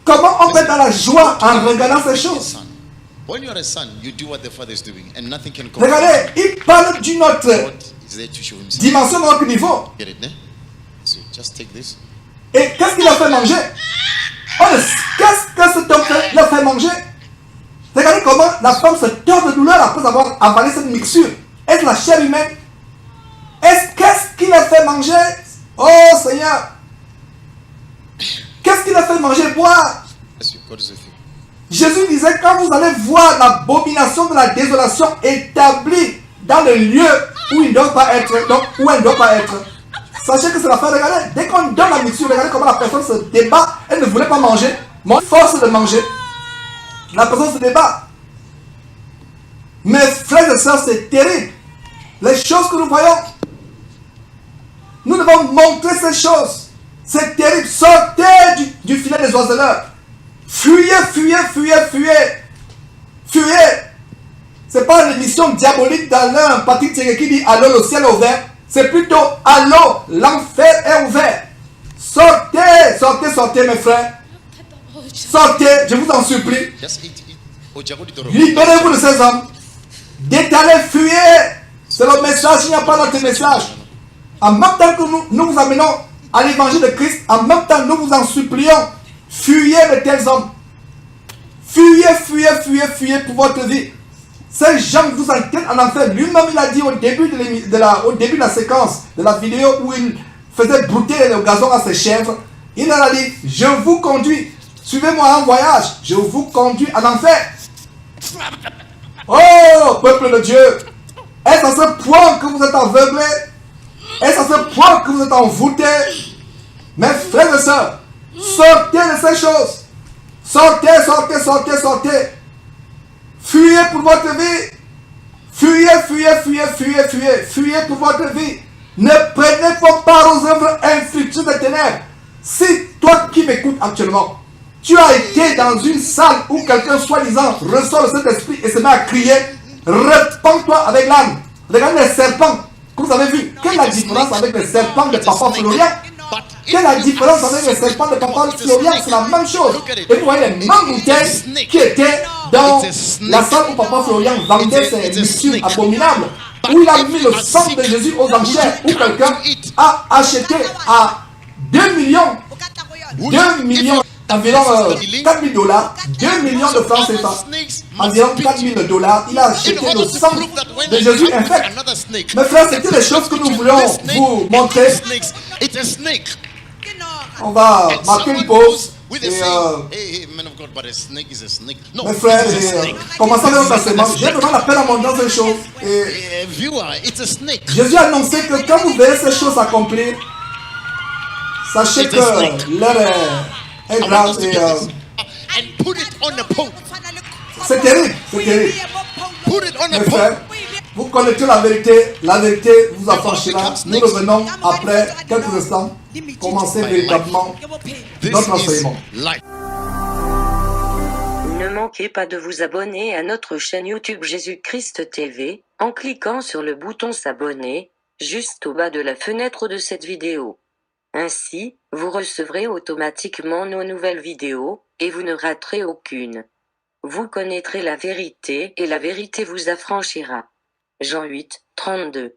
Comment on peut être dans la joie en regardant ces choses? Son. When you are a son, you do what the father is doing, and nothing can come. Regardez, il parle d'une autre God is there to show himself. dimension, de notre niveau. Get it, ne? So just take this. Et qu'est-ce qu'il a fait manger? Qu'est-ce que cet homme fait? Il a fait manger. Regardez comment la femme se tord de douleur après avoir avalé cette mixture. Est-ce la chair humaine? Qu'est-ce qu'il a fait manger? Oh Seigneur! Qu'est-ce qu'il a fait manger, boire? Yes, God is with you. Jésus disait, quand vous allez voir l'abomination de la désolation établie dans le lieu où il ne doit pas être, donc où elle ne doit pas être, sachez que c'est la fin. Regardez, dès qu'on donne la mixture, regardez comment la personne se débat. Elle ne voulait pas manger, mais on force de manger. La personne se débat. Mes frères et sœurs, c'est terrible. Les choses que nous voyons, nous devons montrer ces choses. C'est terrible. Sortez du filet des oiseleurs. Fuyez, fuyez, fuyez, fuyez. Fuyez. C'est pas une mission diabolique d'Alain Patrick Thierry qui dit allô, le ciel est ouvert. C'est plutôt allô, l'enfer est ouvert. Sortez, sortez, sortez, mes frères. Sortez, je vous en supplie. Just eat. Oh, Jago dit Libérez-vous de ces hommes. Détalez, fuyez. C'est le message, il n'y a pas d'autre message. En même temps que nous vous amenons à l'évangile de Christ, en même temps nous vous en supplions, fuyez de tels hommes. Fuyez, fuyez, fuyez, fuyez pour votre vie. Ces gens vous entraînent en enfer. Lui-même, il a dit au début de la séquence, de la vidéo où il faisait brouter le gazon à ses chèvres, il a dit, je vous conduis, suivez-moi en voyage, je vous conduis en enfer. Oh, peuple de Dieu, est-ce à ce point que vous êtes aveuglés? Est-ce à ce point que vous êtes envoûtés? Mes frères et sœurs, sortez de ces choses. Sortez, sortez, sortez, sortez. Fuyez pour votre vie. Fuyez, fuyez, fuyez, fuyez, fuyez. Fuyez pour votre vie. Ne prenez pas part aux œuvres infructueuses des ténèbres. Si toi qui m'écoutes actuellement, tu as été dans une salle où quelqu'un soi-disant reçoit le Saint-Esprit et se met à crier, répands-toi avec l'âne. Regardez les serpents que vous avez vus. Quelle est la différence avec les serpents de Papa Florian? Quelle est la différence avec les serpents de Papa Florian? C'est la même chose. Et vous voyez les mêmes bouteilles qui étaient dans la salle où Papa Florian vendait ses mixtures abominables, où il a mis le sang de Jésus aux enchères, où quelqu'un a acheté à 2 millions, environ 4 000 dollars, 2 millions de francs CFA, environ 4 000 dollars, il a acheté le sang de Jésus infect. Mes frères, c'était les choses que nous voulions vous montrer. On va marquer une pause. Et, mes frères, commençons avec notre enseignement. J'ai vraiment l'appel à mon dans ces choses. Et Jésus a annoncé que quand vous verrez ces choses accomplir, sachez que l'heure est grande et c'est terrible, c'est terrible. Mes frères, vous connaissez la vérité vous affranchira. Nous revenons après quelques instants, commencer véritablement notre enseignement. Ne manquez pas de vous abonner à notre chaîne YouTube Jésus-Christ TV, en cliquant sur le bouton s'abonner, juste au bas de la fenêtre de cette vidéo. Ainsi, vous recevrez automatiquement nos nouvelles vidéos, et vous ne raterez aucune. Vous connaîtrez la vérité et la vérité vous affranchira. Jean 8, 32.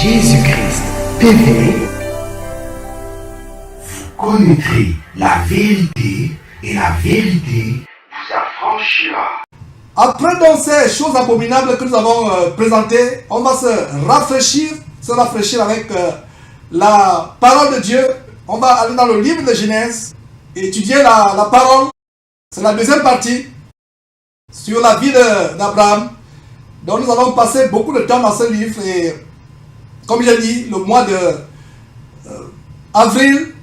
Jésus-Christ TV, vous connaîtrez la vérité et la vérité vous affranchira. Après donc ces choses abominables que nous avons présentées, on va se rafraîchir avec la parole de Dieu. On va aller dans le livre de Genèse, étudier la parole. C'est la deuxième partie sur la vie d'Abraham. Donc nous allons passer beaucoup de temps dans ce livre. Et comme j'ai dit, le mois de avril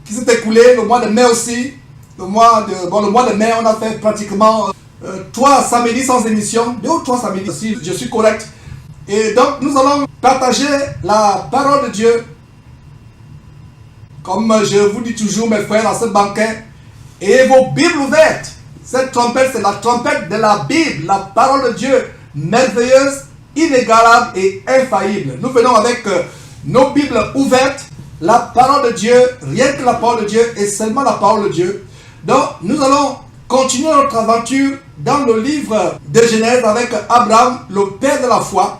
qui s'est écoulé, le mois de mai aussi. Le mois de mai, on a fait pratiquement 3 samedis sans émission, 2 ou 3 samedis aussi, je suis correct. Et donc nous allons partager la parole de Dieu. Comme je vous dis toujours, mes frères, dans ce banquet, ayez vos Bibles ouvertes. Cette trompette, c'est la trompette de la Bible, la parole de Dieu, merveilleuse, inégalable et infaillible. Nous venons avec nos Bibles ouvertes, la parole de Dieu, rien que la parole de Dieu et seulement la parole de Dieu. Donc, nous allons continuer notre aventure dans le livre de Genèse avec Abraham, le père de la foi.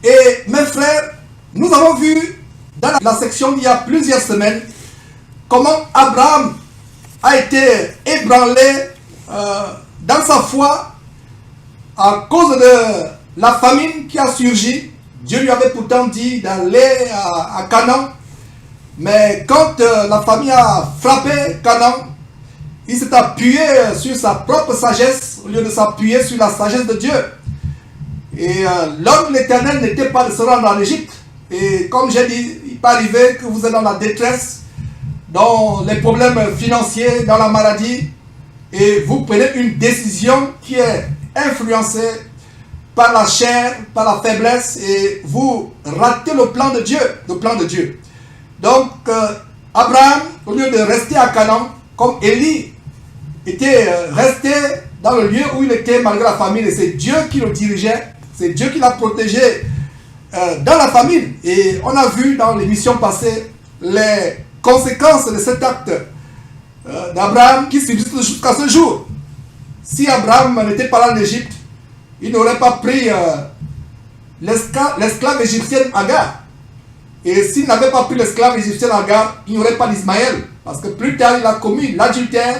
Et mes frères, nous avons vu dans la section il y a plusieurs semaines comment Abraham a été ébranlé dans sa foi à cause de la famine qui a surgi. Dieu lui avait pourtant dit d'aller à Canaan. Mais quand la famine a frappé Canaan, il s'est appuyé sur sa propre sagesse au lieu de s'appuyer sur la sagesse de Dieu. Et l'homme de l'Éternel n'était pas de se rendre en Égypte. Et comme j'ai dit, il peut arriver que vous êtes dans la détresse, dans les problèmes financiers, dans la maladie, et vous prenez une décision qui est influencée par la chair, par la faiblesse, et vous ratez le plan de Dieu, Donc, Abraham, au lieu de rester à Canaan, comme Élie était resté dans le lieu où il était malgré la famine, et c'est Dieu qui le dirigeait, c'est Dieu qui l'a protégé dans la famine. Et on a vu dans l'émission passée les conséquences de cet acte d'Abraham qui subsiste jusqu'à ce jour. Si Abraham n'était pas là en Égypte, il n'aurait pas pris l'esclave égyptienne Agar. Et s'il n'avait pas pris l'esclave égyptienne Agar, il n'y aurait pas d'Ismaël. Parce que plus tard, il a commis l'adultère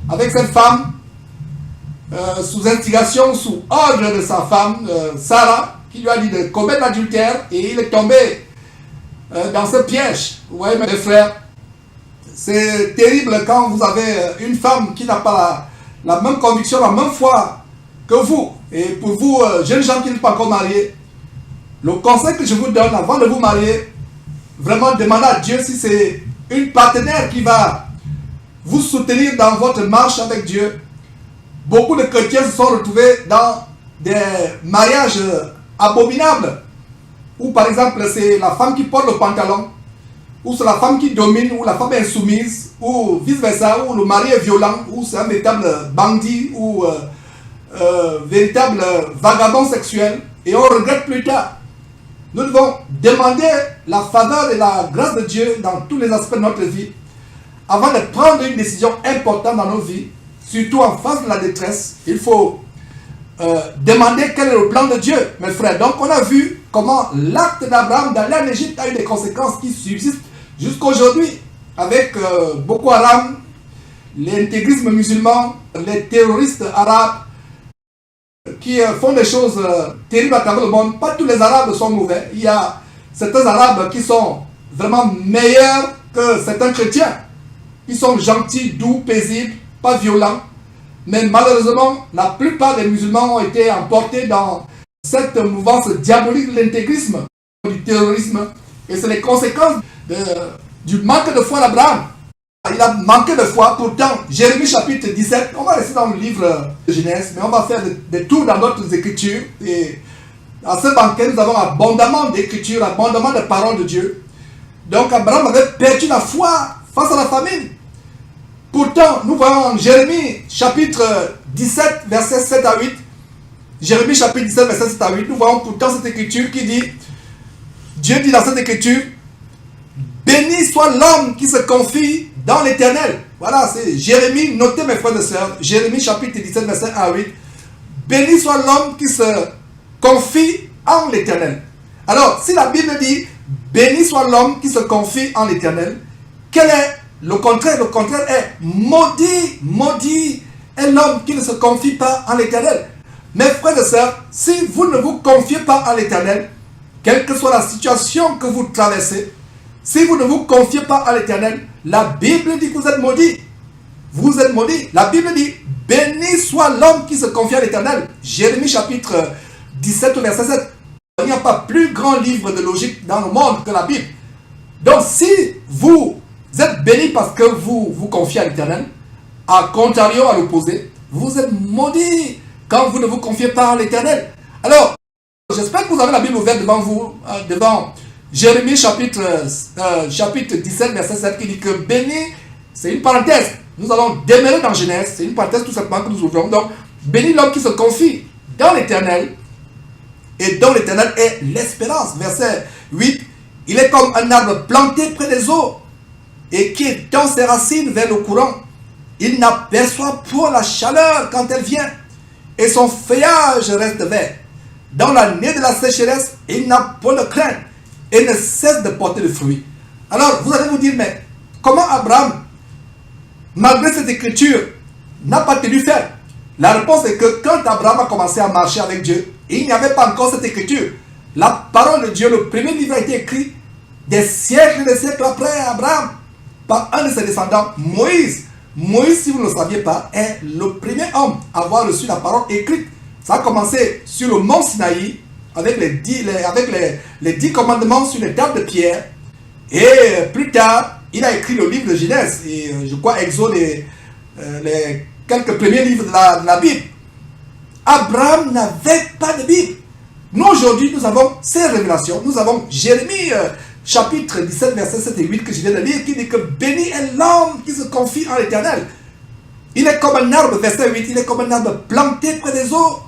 avec cette femme sous instigation, sous ordre de sa femme, Sarah, qui lui a dit de commettre l'adultère, et il est tombé dans ce piège. Vous voyez, mes frères, c'est terrible quand vous avez une femme qui n'a pas la même conviction, la même foi que vous. Et pour vous, jeunes gens qui ne sont pas encore mariés, le conseil que je vous donne avant de vous marier, vraiment demandez à Dieu si c'est une partenaire qui va vous soutenir dans votre marche avec Dieu. Beaucoup de chrétiens se sont retrouvés dans des mariages abominables, où par exemple c'est la femme qui porte le pantalon, ou c'est la femme qui domine, ou la femme est insoumise, ou vice-versa, ou le mari est violent, ou c'est un véritable bandit, ou véritable vagabond sexuel, et on regrette plus tard. Nous devons demander la faveur et la grâce de Dieu dans tous les aspects de notre vie, avant de prendre une décision importante dans nos vies, surtout en face de la détresse. Il faut demander quel est le plan de Dieu, mes frères. Donc on a vu comment l'acte d'Abraham d'aller en Égypte a eu des conséquences qui subsistent jusqu'à aujourd'hui, avec Boko Haram, l'intégrisme musulman, les terroristes arabes qui font des choses terribles à travers le monde. Pas tous les Arabes sont mauvais. Il y a certains Arabes qui sont vraiment meilleurs que certains chrétiens. Ils sont gentils, doux, paisibles, pas violents. Mais malheureusement, la plupart des musulmans ont été emportés dans cette mouvance diabolique de l'intégrisme, du terrorisme. Et c'est les conséquences du manque de foi d'Abraham. Il a manqué de foi. Pourtant, Jérémie chapitre 17, on va rester dans le livre de Genèse, mais on va faire des tours dans d'autres écritures. Et à ce banquet, nous avons abondamment d'écritures, abondamment de paroles de Dieu. Donc Abraham avait perdu la foi face à la famine. Pourtant, nous voyons en Jérémie chapitre 17, versets 7 à 8. Jérémie chapitre 17, verset 7 à 8. Nous voyons pourtant cette écriture qui dit, Dieu dit dans cette écriture, béni soit l'homme qui se confie dans l'Éternel. Voilà, c'est Jérémie, notez mes frères et sœurs, Jérémie chapitre 17, verset 1 à 8. Béni soit l'homme qui se confie en l'Éternel. Alors, si la Bible dit, béni soit l'homme qui se confie en l'Éternel, quel est le contraire? Le contraire est maudit, maudit est l'homme qui ne se confie pas en l'Éternel. Mes frères et sœurs, si vous ne vous confiez pas en l'Éternel, quelle que soit la situation que vous traversez, si vous ne vous confiez pas en l'Éternel, la Bible dit que vous êtes maudit. Vous êtes maudit. La Bible dit, béni soit l'homme qui se confie à l'Éternel. Jérémie chapitre 17, verset 7. Il n'y a pas plus grand livre de logique dans le monde que la Bible. Donc si vous êtes béni parce que vous vous confiez à l'Éternel, à contrario, à l'opposé, vous êtes maudit quand vous ne vous confiez pas à l'Éternel. Alors, j'espère que vous avez la Bible ouverte devant vous, devant Jérémie chapitre 17, verset 7, qui dit que béni, c'est une parenthèse. Nous allons démarrer dans Genèse, c'est une parenthèse tout simplement que nous ouvrons. Donc, béni l'homme qui se confie dans l'Éternel, et dont l'Éternel est l'espérance. Verset 8, il est comme un arbre planté près des eaux, et qui étend ses racines vers le courant. Il n'aperçoit point la chaleur quand elle vient, et son feuillage reste vert. Dans l'année de la sécheresse, il n'a point de crainte, et ne cesse de porter le fruit. Alors, vous allez vous dire, mais comment Abraham, malgré cette écriture, n'a pas tenu faire? La réponse est que quand Abraham a commencé à marcher avec Dieu, il n'y avait pas encore cette écriture. La parole de Dieu, le premier livre a été écrit des siècles et des siècles après Abraham, par un de ses descendants, Moïse. Moïse, si vous ne le saviez pas, est le premier homme à avoir reçu la parole écrite. Ça a commencé sur le mont Sinaï, avec les 10 commandements sur les tables de pierre. Et plus tard, il a écrit le livre de Genèse, et je crois Exode et les quelques premiers livres de la Bible. Abraham n'avait pas de Bible. Nous, aujourd'hui, nous avons ces révélations. Nous avons Jérémie chapitre 17, verset 7 et 8 que je viens de lire, qui dit que béni est l'homme qui se confie en l'Éternel. Il est comme un arbre, verset 8, il est comme un arbre planté près des eaux,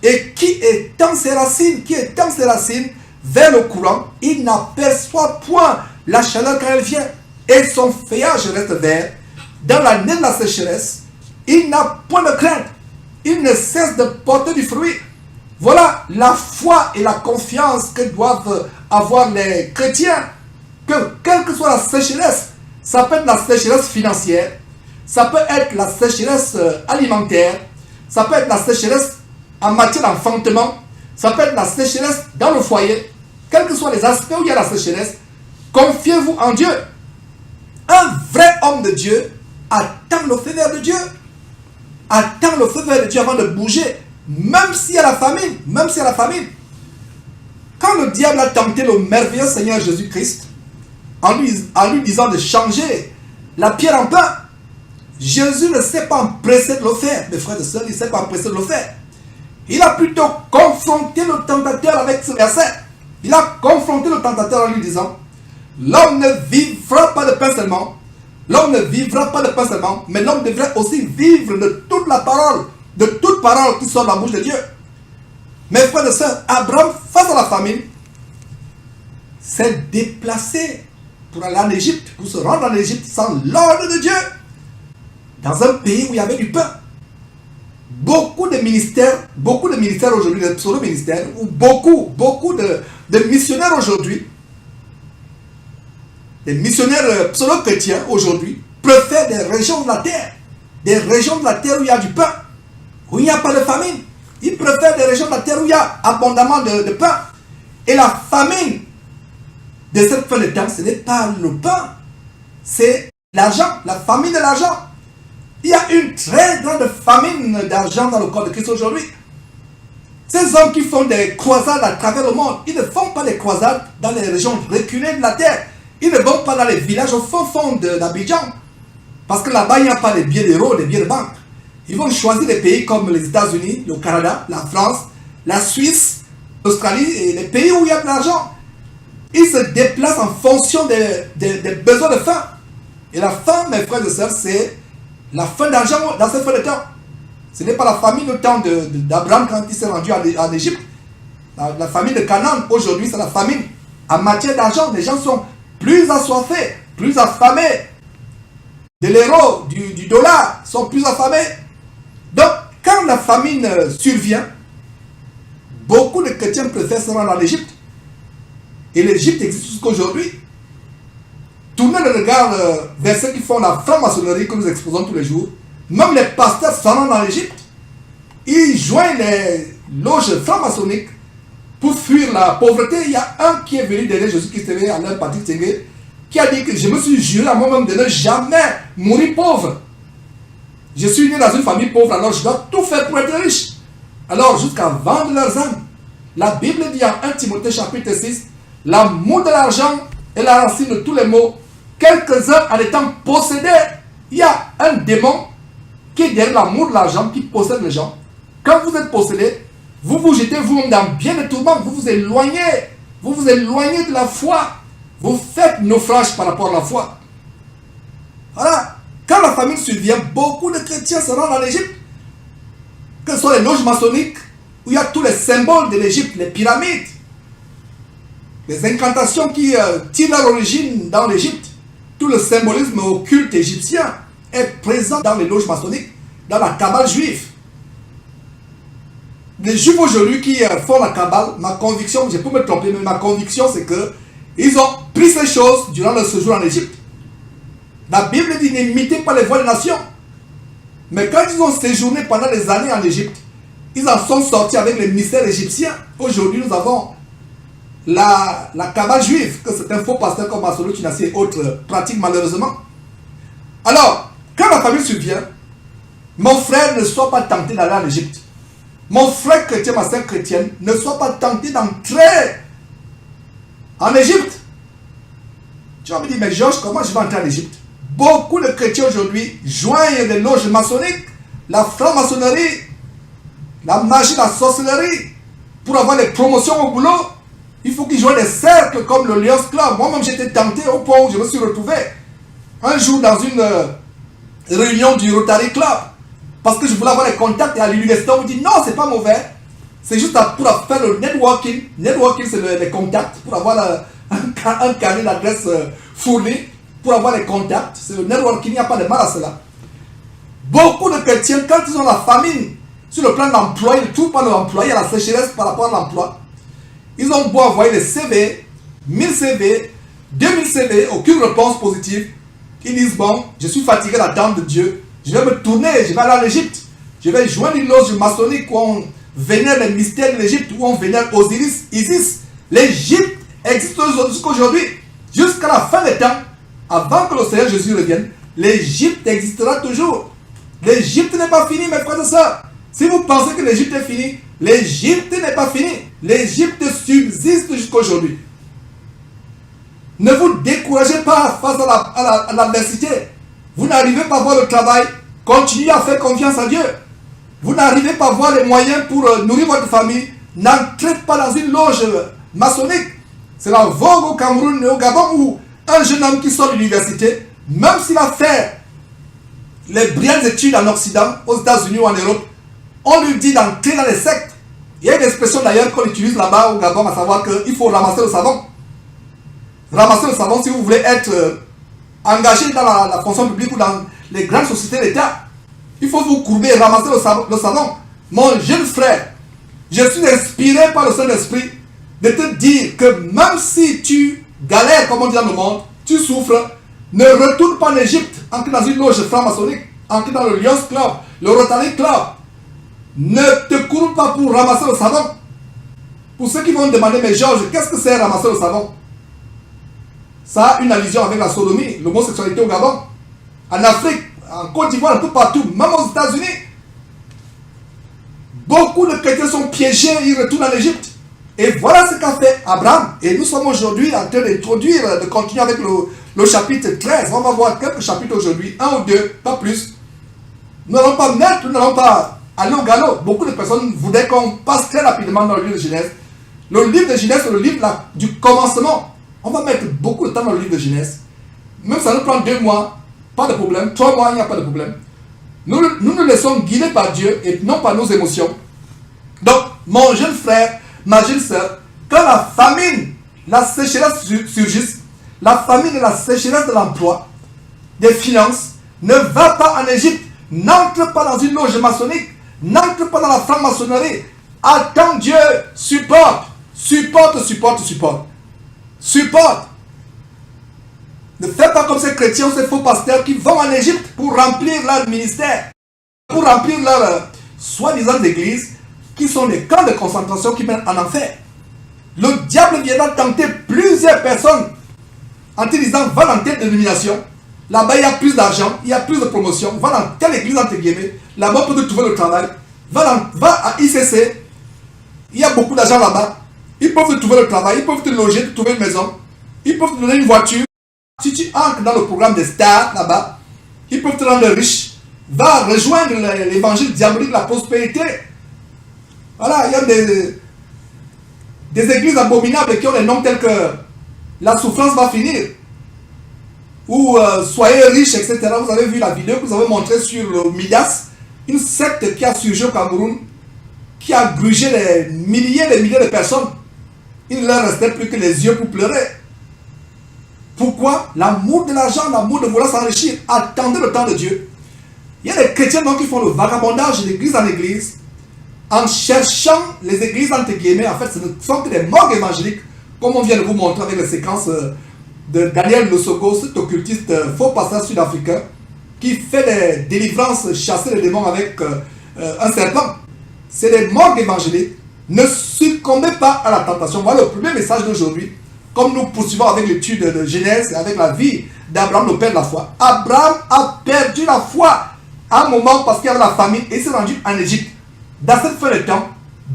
et qui étend ses racines, vers le courant. Il n'aperçoit point la chaleur quand elle vient, et son feuillage reste vert. Dans l'année de la sécheresse, il n'a point de crainte, il ne cesse de porter du fruit. Voilà la foi et la confiance que doivent avoir les chrétiens, que quelle que soit la sécheresse, ça peut être la sécheresse financière, ça peut être la sécheresse alimentaire, ça peut être la sécheresse en matière d'enfantement, ça peut être la sécheresse dans le foyer, quels que soient les aspects où il y a la sécheresse, confiez-vous en Dieu. Un vrai homme de Dieu attend le feu vert de Dieu, attend le feu vert de Dieu avant de bouger, même s'il y a la famine, Quand le diable a tenté le merveilleux Seigneur Jésus-Christ, en lui disant de changer la pierre en pain, Jésus ne s'est pas empressé de le faire, mes frères et sœurs, il ne s'est pas empressé de le faire. Il a plutôt confronté le tentateur avec ce verset. Il a confronté le tentateur en lui disant, l'homme ne vivra pas de pain seulement, l'homme ne vivra pas de pain seulement, mais l'homme devrait aussi vivre de toute la parole, de toute parole qui sort de la bouche de Dieu. Mes frères et sœurs, Abraham, face à la famine, s'est déplacé pour aller en Égypte, pour se rendre en Égypte sans l'ordre de Dieu, dans un pays où il y avait du pain. Beaucoup de ministères aujourd'hui, de pseudo-ministères, ou beaucoup de missionnaires aujourd'hui, des missionnaires pseudo-chrétiens aujourd'hui, préfèrent des régions de la terre où il y a du pain, où il n'y a pas de famine. Ils préfèrent des régions de la terre où il y a abondamment de pain. Et la famine de cette fin de temps, ce n'est pas le pain, c'est l'argent, la famine de l'argent. Il y a une très grande famine d'argent dans le corps de Christ aujourd'hui. Ces hommes qui font des croisades à travers le monde, ils ne font pas des croisades dans les régions reculées de la terre. Ils ne vont pas dans les villages au fond d'Abidjan. Parce que là-bas, il n'y a pas de billets d'euros, des billets de banque. Ils vont choisir des pays comme les États-Unis, le Canada, la France, la Suisse, l'Australie et les pays où il y a de l'argent. Ils se déplacent en fonction des besoins de faim. Et la faim, mes frères et sœurs, c'est la faim d'argent dans cette fin de temps. Ce n'est pas la famine au temps d'Abraham quand il s'est rendu en Égypte. La famine de Canaan, aujourd'hui, c'est la famine en matière d'argent. Les gens sont plus assoiffés, plus affamés. De l'euro, du dollar, sont plus affamés. Donc, quand la famine survient, beaucoup de chrétiens préfèrent se rendre en Égypte. Et l'Égypte existe jusqu'aujourd'hui. Tournez le regard vers ceux qui font la franc-maçonnerie que nous exposons tous les jours. Même les pasteurs s'en rendent en Égypte. Ils joignent les loges franc-maçonniques pour fuir la pauvreté. Il y a un qui est venu derrière Jésus-Christ, Alain Patrick Tsengue, qui a dit que je me suis juré à moi-même de ne jamais mourir pauvre. Je suis né dans une famille pauvre, alors je dois tout faire pour être riche. Alors, jusqu'à vendre leurs âmes. La Bible dit en 1 Timothée chapitre 6, l'amour de l'argent est la racine de tous les maux. Quelques-uns en étant possédés, il y a un démon qui est derrière l'amour de l'argent, qui possède les gens. Quand vous êtes possédé, vous vous jetez vous-même dans bien des tourments, vous vous éloignez de la foi. Vous faites naufrage par rapport à la foi. Voilà. Quand la famine survient, beaucoup de chrétiens se rendent en Égypte. Que ce soit les loges maçonniques, où il y a tous les symboles de l'Égypte, les pyramides, les incantations qui tirent leur origine dans l'Égypte. Tout le symbolisme occulte égyptien est présent dans les loges maçonniques, dans la Kabbale juive. Les juifs aujourd'hui qui font la Kabbale, ma conviction, je peux me tromper, mais ma conviction c'est que ils ont pris ces choses durant leur séjour en Égypte. La Bible dit n'imitez pas les voies des nations. Mais quand ils ont séjourné pendant des années en Égypte, ils en sont sortis avec les mystères égyptiens. Aujourd'hui, nous avons la Kabbale juive, que c'est un faux pasteur comme Masolo Kinassi et autres pratiquent malheureusement. Alors, quand la famille survient, mon frère ne soit pas tenté d'aller en Égypte. Mon frère chrétien, ma sœur chrétienne, ne soit pas tenté d'entrer en Égypte. Tu vas me dire, mais Georges, comment je vais entrer en Égypte? Beaucoup de chrétiens aujourd'hui joignent les loges maçonniques, la franc-maçonnerie, la magie, la sorcellerie, pour avoir des promotions au boulot. Il faut qu'ils joignent des cercles comme le Lions Club. Moi-même, j'étais tenté au point où je me suis retrouvé un jour dans une réunion du Rotary Club, parce que je voulais avoir des contacts, et à l'université, on me dit non, c'est pas mauvais. C'est juste pour faire le networking. Networking, c'est les contacts, pour avoir un carnet d'adresse fourni, pour avoir les contacts. C'est le networking, il n'y a pas de mal à cela. Beaucoup de chrétiens, quand ils ont la famine, sur le plan de l'emploi, ils ne trouvent pas l'emploi, il y a la sécheresse par rapport à l'emploi. Ils ont beau envoyer des CV, 1000 CV, 2000 CV, aucune réponse positive. Ils disent, bon, je suis fatigué d'attendre de Dieu. Je vais me tourner, je vais aller en Égypte. Je vais joindre une loge maçonnique où on vénère les mystères de l'Égypte, où on vénère Osiris, Isis. L'Égypte existe jusqu'aujourd'hui, jusqu'à la fin des temps. Avant que le Seigneur Jésus revienne, l'Égypte existera toujours. L'Égypte n'est pas finie, mes frères et sœurs. Si vous pensez que l'Égypte est finie, l'Égypte n'est pas finie. L'Égypte subsiste jusqu'à aujourd'hui. Ne vous découragez pas face à l'adversité. Vous n'arrivez pas à voir le travail. Continuez à faire confiance à Dieu. vous n'arrivez pas à avoir les moyens pour nourrir votre famille, n'entrez pas dans une loge maçonnique. C'est la vogue au Cameroun et au Gabon où un jeune homme qui sort de l'université, même s'il a fait les brillantes études en Occident, aux États-Unis ou en Europe, on lui dit d'entrer dans les sectes. Il y a une expression d'ailleurs qu'on utilise là-bas au Gabon, à savoir qu'il faut ramasser le savon. Ramasser le savon si vous voulez être engagé dans la fonction publique ou dans les grandes sociétés d'État. Il faut vous courber et ramasser le savon. Mon jeune frère, je suis inspiré par le Saint-Esprit de te dire que même si tu galères, comme on dit dans le monde, tu souffres, ne retourne pas en Égypte, entre dans une loge franc-maçonnique, entre dans le Lions Club, le Rotary Club. Ne te cours pas pour ramasser le savon. Pour ceux qui vont me demander, mais Georges, qu'est-ce que c'est ramasser le savon? Ça a une allusion avec la sodomie, l'homosexualité au Gabon, en Afrique, en Côte d'Ivoire, un peu partout, même aux États-Unis. Beaucoup de chrétiens sont piégés, ils retournent en Égypte. Et voilà ce qu'a fait Abraham. Et nous sommes aujourd'hui en train d'introduire, de continuer avec le chapitre 13. On va voir quelques chapitres aujourd'hui, un ou deux, pas plus. Nous n'allons pas mettre, nous n'allons pas aller au galop. Beaucoup de personnes voudraient qu'on passe très rapidement dans le livre de Genèse. Le livre de Genèse, c'est le livre du commencement. On va mettre beaucoup de temps dans le livre de Genèse. Même ça nous prend 2 mois, pas de problème. 3 mois, il n'y a pas de problème. Nous nous laissons guider par Dieu et non par nos émotions. Donc, mon jeune frère, ma jeune soeur, quand la famine, la sécheresse surgissent, la famine et la sécheresse de l'emploi, des finances, ne va pas en Égypte, n'entre pas dans une loge maçonnique, n'entre pas dans la franc-maçonnerie. Attends Dieu, supporte. Ne fais pas comme ces chrétiens ou ces faux pasteurs qui vont en Égypte pour remplir leur ministère, pour remplir leur soi-disant église, qui sont des camps de concentration qui mènent en enfer. Le diable viendra tenter plusieurs personnes en te disant, va dans telle dénomination, là-bas il y a plus d'argent, il y a plus de promotion, va dans telle église entre guillemets, là-bas pour te trouver le travail, va à ICC, il y a beaucoup d'argent là-bas, ils peuvent te trouver le travail, ils peuvent te loger, te trouver une maison, ils peuvent te donner une voiture. Si tu entres dans le programme des stars là-bas, ils peuvent te rendre riche. Va rejoindre l'évangile diabolique, la prospérité. Voilà, il y a des églises abominables qui ont des noms tels que la souffrance va finir, ou soyez riches, etc. Vous avez vu la vidéo que vous avez montrée sur le Midas, une secte qui a surgi au Cameroun, qui a grugé les milliers de personnes. Il ne leur restait plus que les yeux pour pleurer. Pourquoi? L'amour de l'argent, l'amour de vouloir s'enrichir. Attendez le temps de Dieu. Il y a des chrétiens donc qui font le vagabondage d'église en église, en cherchant les églises entre guillemets. En fait, ce ne sont que des morgues évangéliques, comme on vient de vous montrer avec les séquences de Daniel Losogo, cet occultiste faux pasteur sud-africain, qui fait des délivrances, chasser les démons avec un serpent. C'est des morgues évangéliques. Ne succombez pas à la tentation. Voilà le premier message d'aujourd'hui. Comme nous poursuivons avec l'étude de Genèse et avec la vie d'Abraham, le père de la foi. Abraham a perdu la foi à un moment parce qu'il y avait la famine et il s'est rendu en Égypte. Dans cette fin de temps,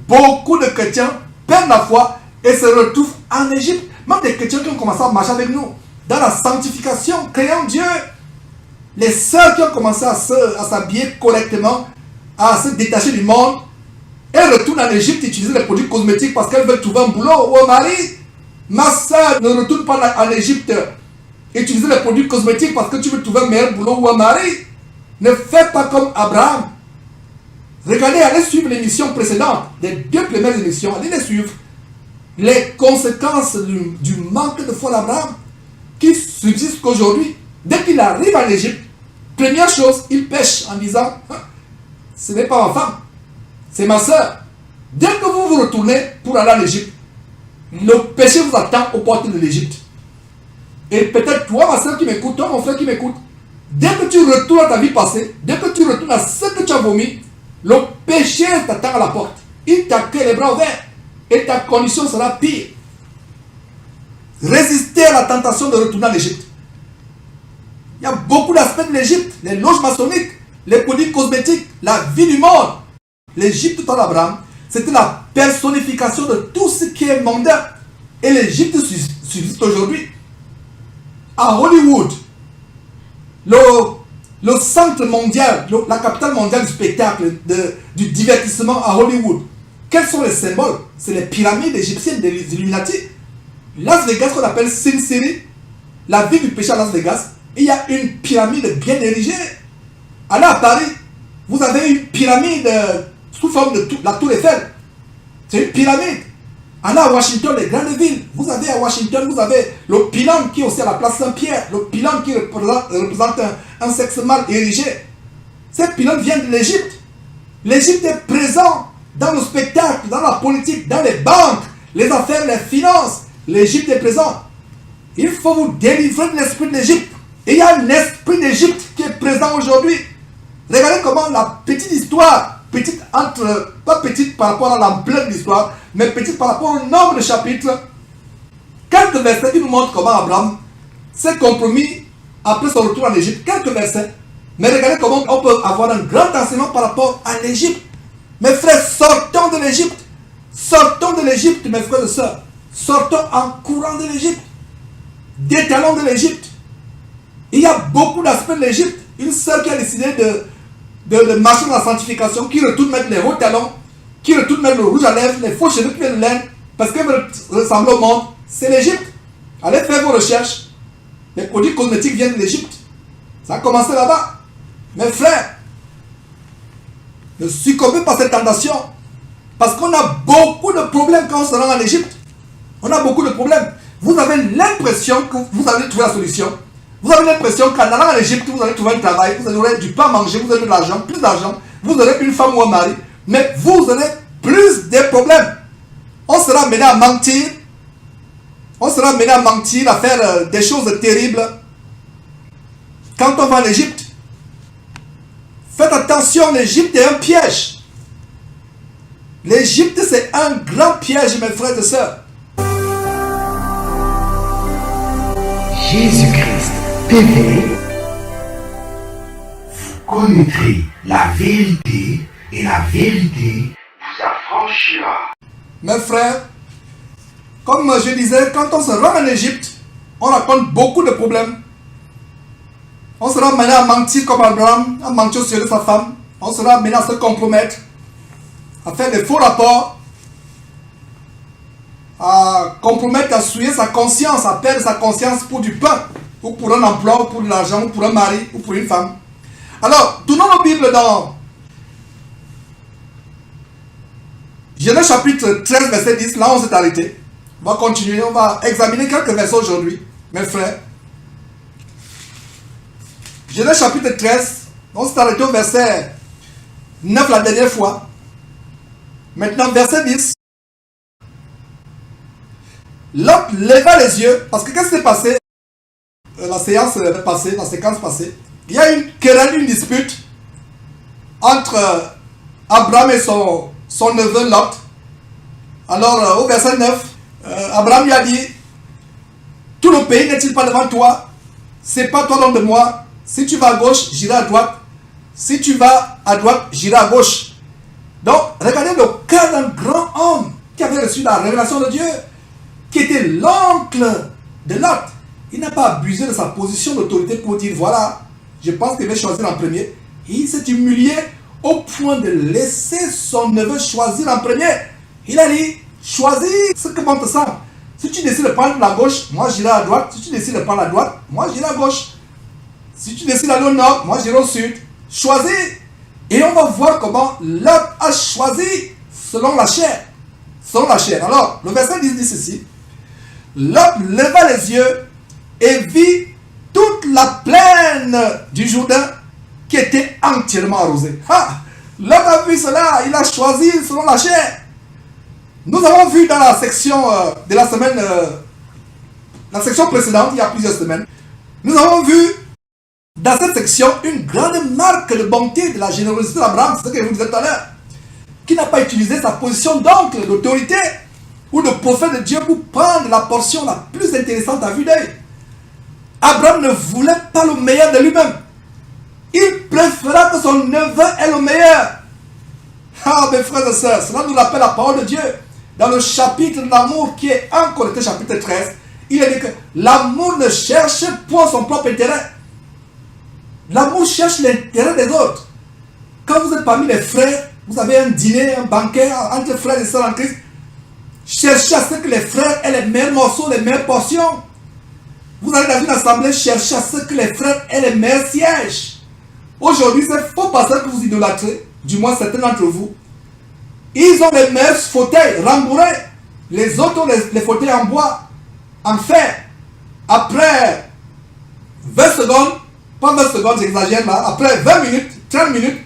beaucoup de chrétiens perdent la foi et se retrouvent en Égypte. Même des chrétiens qui ont commencé à marcher avec nous dans la sanctification, créant Dieu. Les sœurs qui ont commencé à s'habiller correctement, à se détacher du monde, elles retournent en Égypte utiliser les produits cosmétiques parce qu'elles veulent trouver un boulot ou un mari. Ma soeur, ne retourne pas en Égypte utiliser les produits cosmétiques parce que tu veux trouver un meilleur boulot ou un mari. Ne fais pas comme Abraham. Regardez, allez suivre l'émission précédente, les 2 premières émissions, allez les suivre. Les conséquences du manque de foi d'Abraham qui subsiste qu'aujourd'hui. Dès qu'il arrive en Égypte, première chose, il pêche en disant, ce n'est pas ma femme, c'est ma soeur. Dès que vous vous retournez pour aller en Égypte, le péché vous attend aux portes de l'Égypte. Et peut-être toi, ma soeur qui m'écoute, toi, mon frère qui m'écoute, dès que tu retournes à ta vie passée, dès que tu retournes à ce que tu as vomi, le péché t'attend à la porte. Il t'accueille les bras ouverts. Et ta condition sera pire. Résister à la tentation de retourner en Égypte. Il y a beaucoup d'aspects de l'Égypte. Les loges maçonniques, les produits cosmétiques, la vie du monde. L'Égypte, tout en Abraham, c'était la personnification de tout ce qui est mondain. Et l'Égypte subsiste aujourd'hui. À Hollywood, le le centre mondial, la capitale mondiale du spectacle, du divertissement à Hollywood. Quels sont les symboles? C'est les pyramides égyptiennes des Illuminati. Las Vegas, qu'on appelle Sin City, la ville du péché à Las Vegas, il y a une pyramide bien érigée. Allez à Paris, vous avez une pyramide sous forme de la tour Eiffel. C'est une pyramide. Allez à Washington, les grandes villes. Vous avez à Washington, vous avez le pylône qui est aussi à la place Saint-Pierre. Le pylône qui représente un sexe mâle érigé. Ces pylônes viennent de l'Égypte. L'Égypte est présent dans le spectacle, dans la politique, dans les banques, les affaires, les finances. L'Égypte est présent. Il faut vous délivrer de l'esprit de l'Égypte. Et il y a un esprit d'Égypte qui est présent aujourd'hui. Regardez comment la petite histoire, petite entre, pas petite par rapport à l'ampleur de l'histoire, mais petite par rapport au nombre de chapitres. Quelques versets qui nous montrent comment Abraham s'est compromis après son retour en Égypte. Quelques versets. Mais regardez comment on peut avoir un grand enseignement par rapport à l'Égypte. Mes frères, sortons de l'Égypte. Sortons de l'Égypte, mes frères et sœurs. Sortons en courant de l'Égypte. Détalons de l'Égypte. Il y a beaucoup d'aspects de l'Égypte. Une sœur qui a décidé de marcher dans la sanctification, qui retourne mettre les hauts talons, qui retourne mettre le rouge à lèvres, les faux cheveux qui viennent de l'Inde, parce qu'elle veut ressembler au monde. C'est l'Égypte. Allez faire vos recherches. Les produits cosmétiques viennent de l'Égypte. Ça a commencé là-bas. Mes frères, ne succombez pas à cette tentation. Parce qu'on a beaucoup de problèmes quand on se rend en Égypte. On a beaucoup de problèmes. Vous avez l'impression que vous allez trouver la solution. Vous avez l'impression qu'en allant en Égypte, vous allez trouver un travail, vous aurez du pain à manger, vous aurez de l'argent, plus d'argent, vous aurez une femme ou un mari, mais vous aurez plus de problèmes. On sera amené à mentir. On sera amené à mentir, à faire des choses terribles. Quand on va en Égypte, faites attention, l'Égypte est un piège. L'Égypte, c'est un grand piège, mes frères et sœurs. Jésus-Christ TV, vous connaîtrez la vérité et la vérité vous affranchira. Mes frères, comme je disais, quand on se rend en Égypte, on rencontre beaucoup de problèmes. On sera amené à mentir comme Abraham, à mentir sur sa femme. On sera amené à se compromettre, à faire des faux rapports, à compromettre, à souiller sa conscience, à perdre sa conscience pour du pain, ou pour un emploi, ou pour de l'argent, ou pour un mari, ou pour une femme. Alors, tournons nos Bibles dans Genèse chapitre 13, verset 10. Là, on s'est arrêté. On va continuer, on va examiner quelques versets aujourd'hui, mes frères. Genèse chapitre 13, on s'est arrêté au verset 9 la dernière fois. Maintenant, verset 10. Lot leva les yeux, parce que qu'est-ce qui s'est passé? La séance passée, la séquence passée, il y a une querelle, une dispute entre Abraham et son neveu Lot. Alors, au verset 9, Abraham lui a dit: tout le pays n'est-il pas devant toi? C'est pas toi l'homme de moi. Si tu vas à gauche, j'irai à droite. Si tu vas à droite, j'irai à gauche. Donc, regardez le cas d'un grand homme qui avait reçu la révélation de Dieu, qui était l'oncle de Lot. Il n'a pas abusé de sa position d'autorité pour dire: voilà, je pense qu'il va choisir en premier. Et il s'est humilié au point de laisser son neveu choisir en premier. Il a dit: choisis ce que bon te semble. Si tu décides de prendre la gauche, moi j'irai à droite. Si tu décides de prendre la droite, moi j'irai à gauche. Si tu décides d'aller au nord, moi j'irai au sud. Choisis. Et on va voir comment Lot a choisi selon la chair. Selon la chair. Alors, le verset 10 dit ceci: Lot leva les yeux et vit toute la plaine du Jourdain qui était entièrement arrosée. Lot a vu cela, il a choisi selon la chair. Nous avons vu dans la section de la semaine, la section précédente, il y a plusieurs semaines, nous avons vu dans cette section une grande marque de bonté, de la générosité d'Abraham, c'est ce que je vous disais tout à l'heure, qui n'a pas utilisé sa position d'oncle, d'autorité ou de prophète de Dieu pour prendre la portion la plus intéressante à vue d'œil. Abraham ne voulait pas le meilleur de lui-même. Il préféra que son neveu ait le meilleur. Ah, mes frères et sœurs, cela nous rappelle la parole de Dieu. Dans le chapitre de l'amour qui est 1 Corinthiens chapitre 13, il est dit que l'amour ne cherche point son propre intérêt. L'amour cherche l'intérêt des autres. Quand vous êtes parmi les frères, vous avez un dîner, un banquet entre frères et sœurs en Christ, cherchez à ce que les frères aient les meilleurs morceaux, les meilleures portions. Vous allez dans une assemblée, cherchez à ce que les frères aient les meilleurs sièges. Aujourd'hui, ces faux pasteurs que vous idolâtrez, du moins certains d'entre vous, ils ont les meilleurs fauteuils rembourrés. Les autres ont les fauteuils en bois, en fer. Après 20 secondes, pas 20 secondes, j'exagère là, après 20 minutes, 30 minutes,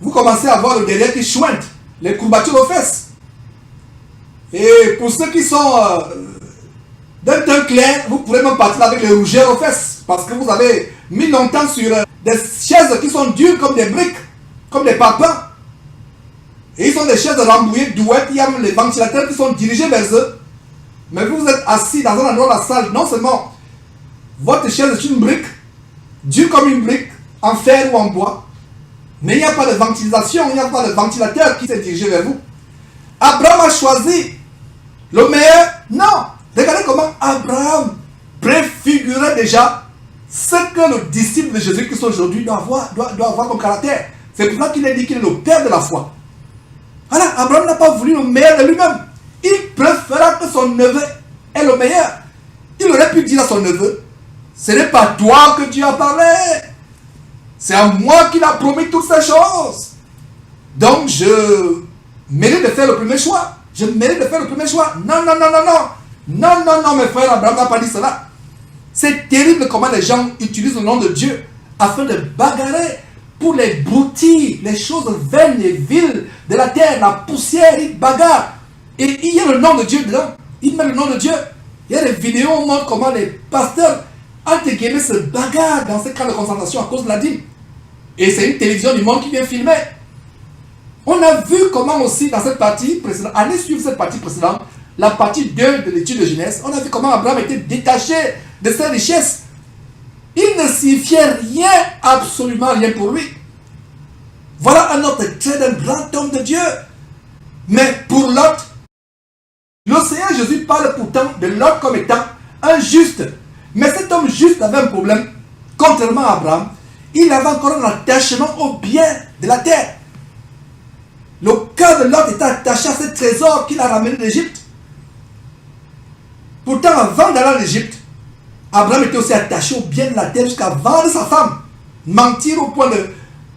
vous commencez à voir le derrière qui chouinte, les courbatures aux fesses. Et pour ceux qui sont d'un teint clair, vous pourrez même partir avec les rougeurs aux fesses, parce que vous avez mis longtemps sur des chaises qui sont dures comme des briques, comme des parpaings. Et ils sont des chaises rembouillées, douettes, il y a même les ventilateurs qui sont dirigés vers eux. Mais vous êtes assis dans un endroit de la salle, non seulement votre chaise est une brique, dure comme une brique, en fer ou en bois, mais il n'y a pas de ventilation, il n'y a pas de ventilateur qui s'est dirigé vers vous. Abraham a choisi le meilleur. Non. Regardez comment Abraham préfigurait déjà ce que le disciple de Jésus-Christ aujourd'hui doit avoir comme caractère. C'est pour ça qu'il a dit qu'il est le père de la foi. Voilà, Abraham n'a pas voulu le meilleur de lui-même. Il préféra que son neveu est le meilleur. Il aurait pu dire à son neveu, ce n'est pas toi que Dieu a parlé. C'est à moi qu'il a promis toutes ces choses. Donc je mérite de faire le premier choix. Je mérite de faire le premier choix. Non, non, non, non, non. Non, non, non, mes frères, Abraham n'a pas dit cela. C'est terrible comment les gens utilisent le nom de Dieu afin de bagarrer pour les broutilles, les choses vaines et viles de la terre, la poussière, ils bagarrent. Et il y a le nom de Dieu dedans. Il met le nom de Dieu. Il y a des vidéos où on montre comment les pasteurs, entre guillemets, se bagarrent dans ces camps de concentration à cause de la dîme. Et c'est une télévision du monde qui vient filmer. On a vu comment aussi dans cette partie précédente, allez suivre cette partie précédente, la partie 2 de l'étude de Genèse, on a vu comment Abraham était détaché de ses richesses. Il ne signifiait rien, absolument rien pour lui. Voilà un autre trait d'un grand homme de Dieu. Mais pour Lot, le Seigneur Jésus parle pourtant de Lot comme étant un juste. Mais cet homme juste avait un problème. Contrairement à Abraham, il avait encore un attachement au bien de la terre. Le cœur de Lot était attaché à ce trésor qu'il a ramené d'Égypte. Pourtant, avant d'aller en Égypte, Abraham était aussi attaché au bien de la terre jusqu'à vendre sa femme. Mentir au point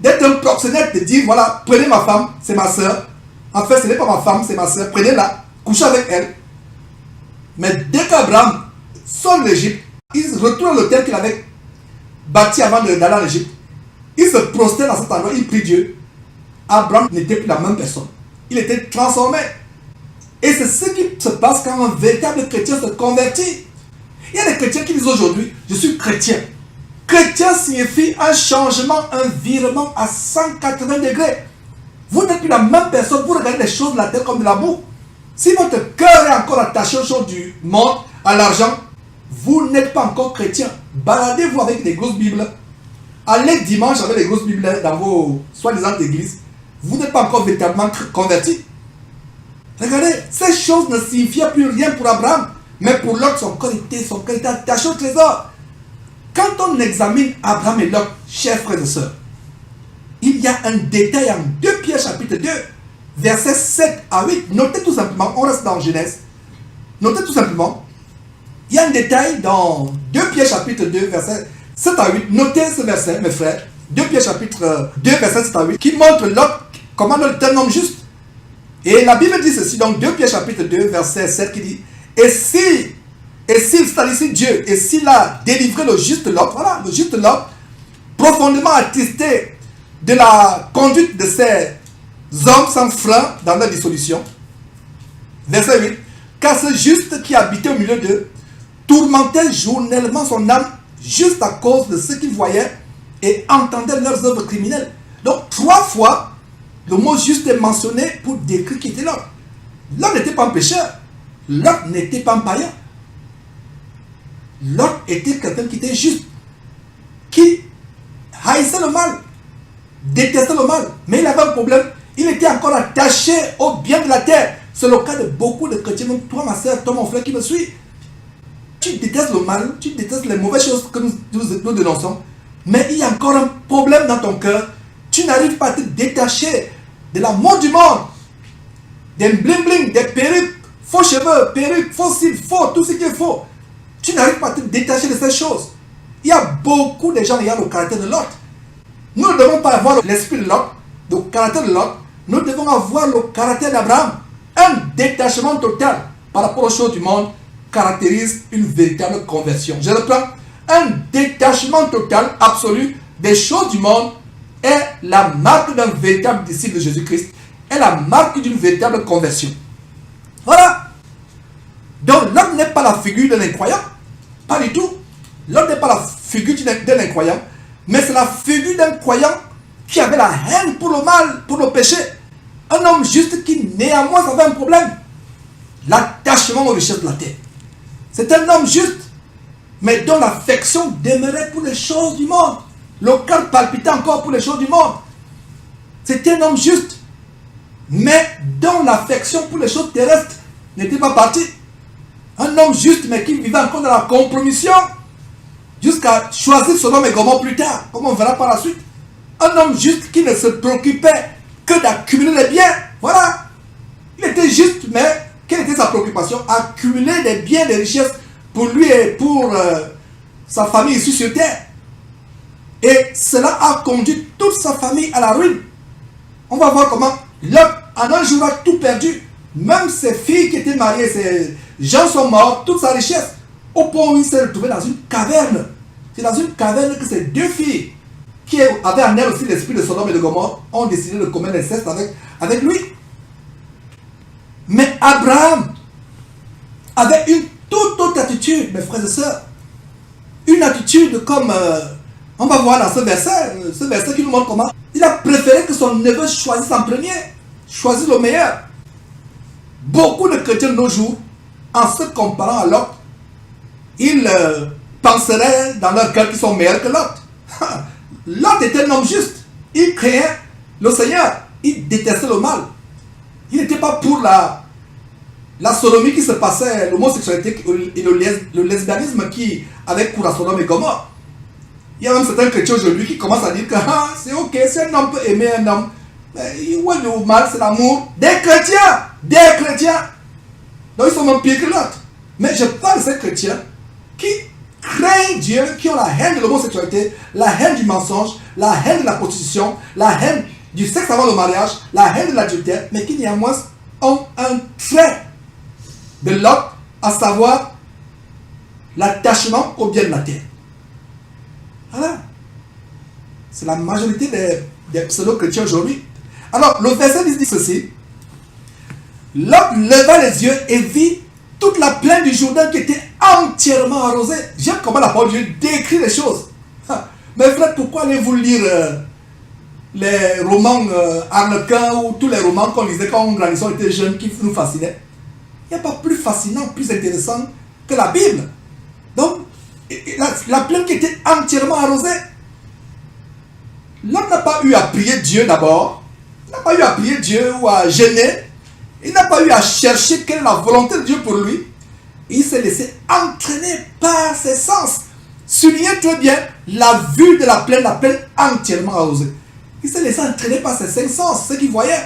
d'être un proxénète, de dire, voilà, prenez ma femme, c'est ma soeur. En fait, ce n'est pas ma femme, c'est ma soeur. Prenez-la, couchez avec elle. Mais dès qu'Abraham sort de l'Égypte, il retourne à l'hôtel qu'il avait bâti avant d'aller en Égypte. Il se prosterne dans cet endroit, il prie Dieu. Abraham n'était plus la même personne. Il était transformé. Et c'est ce qui se passe quand un véritable chrétien se convertit. Il y a des chrétiens qui disent aujourd'hui, je suis chrétien. Chrétien signifie un changement, un virement à 180 degrés. Vous n'êtes plus la même personne, vous regardez les choses de la terre comme de la boue. Si votre cœur est encore attaché aux choses du monde, à l'argent, vous n'êtes pas encore chrétien. Baladez-vous avec des grosses Bibles. Allez dimanche avec des grosses Bibles dans vos soi-disant églises. Vous n'êtes pas encore véritablement converti. Regardez, ces choses ne signifiaient plus rien pour Abraham. Mais pour Lot, son cœur était attaché au trésor. Quand on examine Abraham et Lot, chers frères et sœurs, il y a un détail en 2 Pierre chapitre 2, versets 7 à 8. Notez tout simplement, on reste dans Genèse. Notez tout simplement, il y a un détail dans 2 Pierre chapitre 2, versets 7 à 8. Notez ce verset, mes frères. 2 Pierre chapitre 2, versets 7 à 8, qui montre Lot, comment Lot est un homme juste. Et la Bible dit ceci, donc 2 Pierre chapitre 2, verset 7, qui dit, et s'il, c'est-à-dire si Dieu, et s'il a délivré le juste Lot, voilà, le juste Lot, profondément attristé de la conduite de ces hommes sans frein dans leur dissolution. Verset 8. Car ce juste qui habitait au milieu d'eux tourmentait journellement son âme juste à cause de ce qu'il voyait et entendait leurs œuvres criminelles. Donc 3 fois, le mot juste est mentionné pour décrire qui était Lot. Lot n'était pas un pécheur. Lot n'était pas un païen. Lot était quelqu'un qui était juste, qui haïssait le mal, détestait le mal, mais il avait un problème. Il était encore attaché au bien de la terre. C'est le cas de beaucoup de chrétiens. Donc toi, ma soeur, toi, mon frère qui me suit, tu détestes le mal, tu détestes les mauvaises choses que nous dénonçons. mais il y a encore un problème dans ton cœur. Tu n'arrives pas à te détacher de l'amour du monde, des bling-bling, des perruques, faux cheveux, perruques, faux cils, faux, tout ce qui est faux. Tu n'arrives pas à te détacher de ces choses. Il y a beaucoup de gens ayant le caractère de Lot. Nous ne devons pas avoir l'esprit de Lot, le caractère de Lot. Nous devons avoir le caractère d'Abraham. Un détachement total par rapport aux choses du monde caractérise une véritable conversion. Je reprends. Un détachement total, absolu des choses du monde est la marque d'un véritable disciple de Jésus-Christ, est la marque d'une véritable conversion. Voilà. Donc l'homme n'est pas la figure d'un incroyant. Pas du tout. L'homme n'est pas la figure d'un incroyant, mais c'est la figure d'un croyant qui avait la haine pour le mal, pour le péché. Un homme juste qui néanmoins avait un problème. L'attachement aux richesses de la terre. C'est un homme juste, mais dont l'affection demeurait pour les choses du monde. Le cœur palpitait encore pour les choses du monde. C'est un homme juste, mais dont l'affection pour les choses terrestres n'était pas partie. Un homme juste, mais qui vivait encore dans la compromission, jusqu'à choisir Sodome et Gomorrhe plus tard, comme on verra par la suite. Un homme juste qui ne se préoccupait que d'accumuler les biens. Voilà. Il était juste, mais quelle était sa préoccupation? Accumuler des biens, des richesses pour lui et pour sa famille ici sur terre. Et cela a conduit toute sa famille à la ruine. On va voir comment l'homme en un jour a tout perdu. Même ses filles qui étaient mariées, ses gens sont morts, toute sa richesse. Au point où il s'est retrouvé dans une caverne. C'est dans une caverne que ces deux filles, qui avaient en elles aussi l'esprit de Sodome et de Gomorrhe, ont décidé de commettre l'inceste avec lui. Mais Abraham avait une toute autre attitude, mes frères et sœurs. Une attitude comme, on va voir dans ce verset qui nous montre comment. Il a préféré que son neveu choisisse en premier, choisisse le meilleur. Beaucoup de chrétiens de nos jours, en se comparant à Lot, ils penseraient dans leur cœur qu'ils sont meilleurs que Lot. Lot était un homme juste. Il craignait le Seigneur. Il détestait le mal. Il n'était pas pour la sodomie qui se passait, l'homosexualité et le lesbianisme qui avait cours à Sodome et Gomorrhe. Il y a même certains chrétiens aujourd'hui qui commencent à dire que c'est ok, si un homme peut aimer un homme, mais le mal c'est l'amour des chrétiens. Des chrétiens. Donc ils sont même pires que l'autre. Mais je parle de ces chrétiens qui craignent Dieu, qui ont la haine de l'homosexualité, la haine du mensonge, la haine de la prostitution, la haine du sexe avant le mariage, la haine de l'adultère, mais qui néanmoins ont un trait de Lot, à savoir l'attachement au bien de la terre. Voilà. C'est la majorité des pseudo-chrétiens aujourd'hui. Alors, le verset dit ceci. Lot leva les yeux et vit toute la plaine du Jourdain qui était entièrement arrosée. J'aime comment la parole de Dieu décrit les choses. Mais frère, pourquoi allez-vous lire les romans Harlequin ou tous les romans qu'on lisait quand on grandissait, on était jeunes, qui nous fascinaient? Il n'y a pas plus fascinant, plus intéressant que la Bible. Donc, la plaine qui était entièrement arrosée. L'homme n'a pas eu à prier Dieu d'abord. Il n'a pas eu à prier Dieu ou à gêner. Il n'a pas eu à chercher quelle est la volonté de Dieu pour lui. Il s'est laissé entraîner par ses sens. Soulignez très bien la vue de la plaine entièrement arrosée. Il s'est laissé entraîner par ses cinq sens, ce qu'il voyait.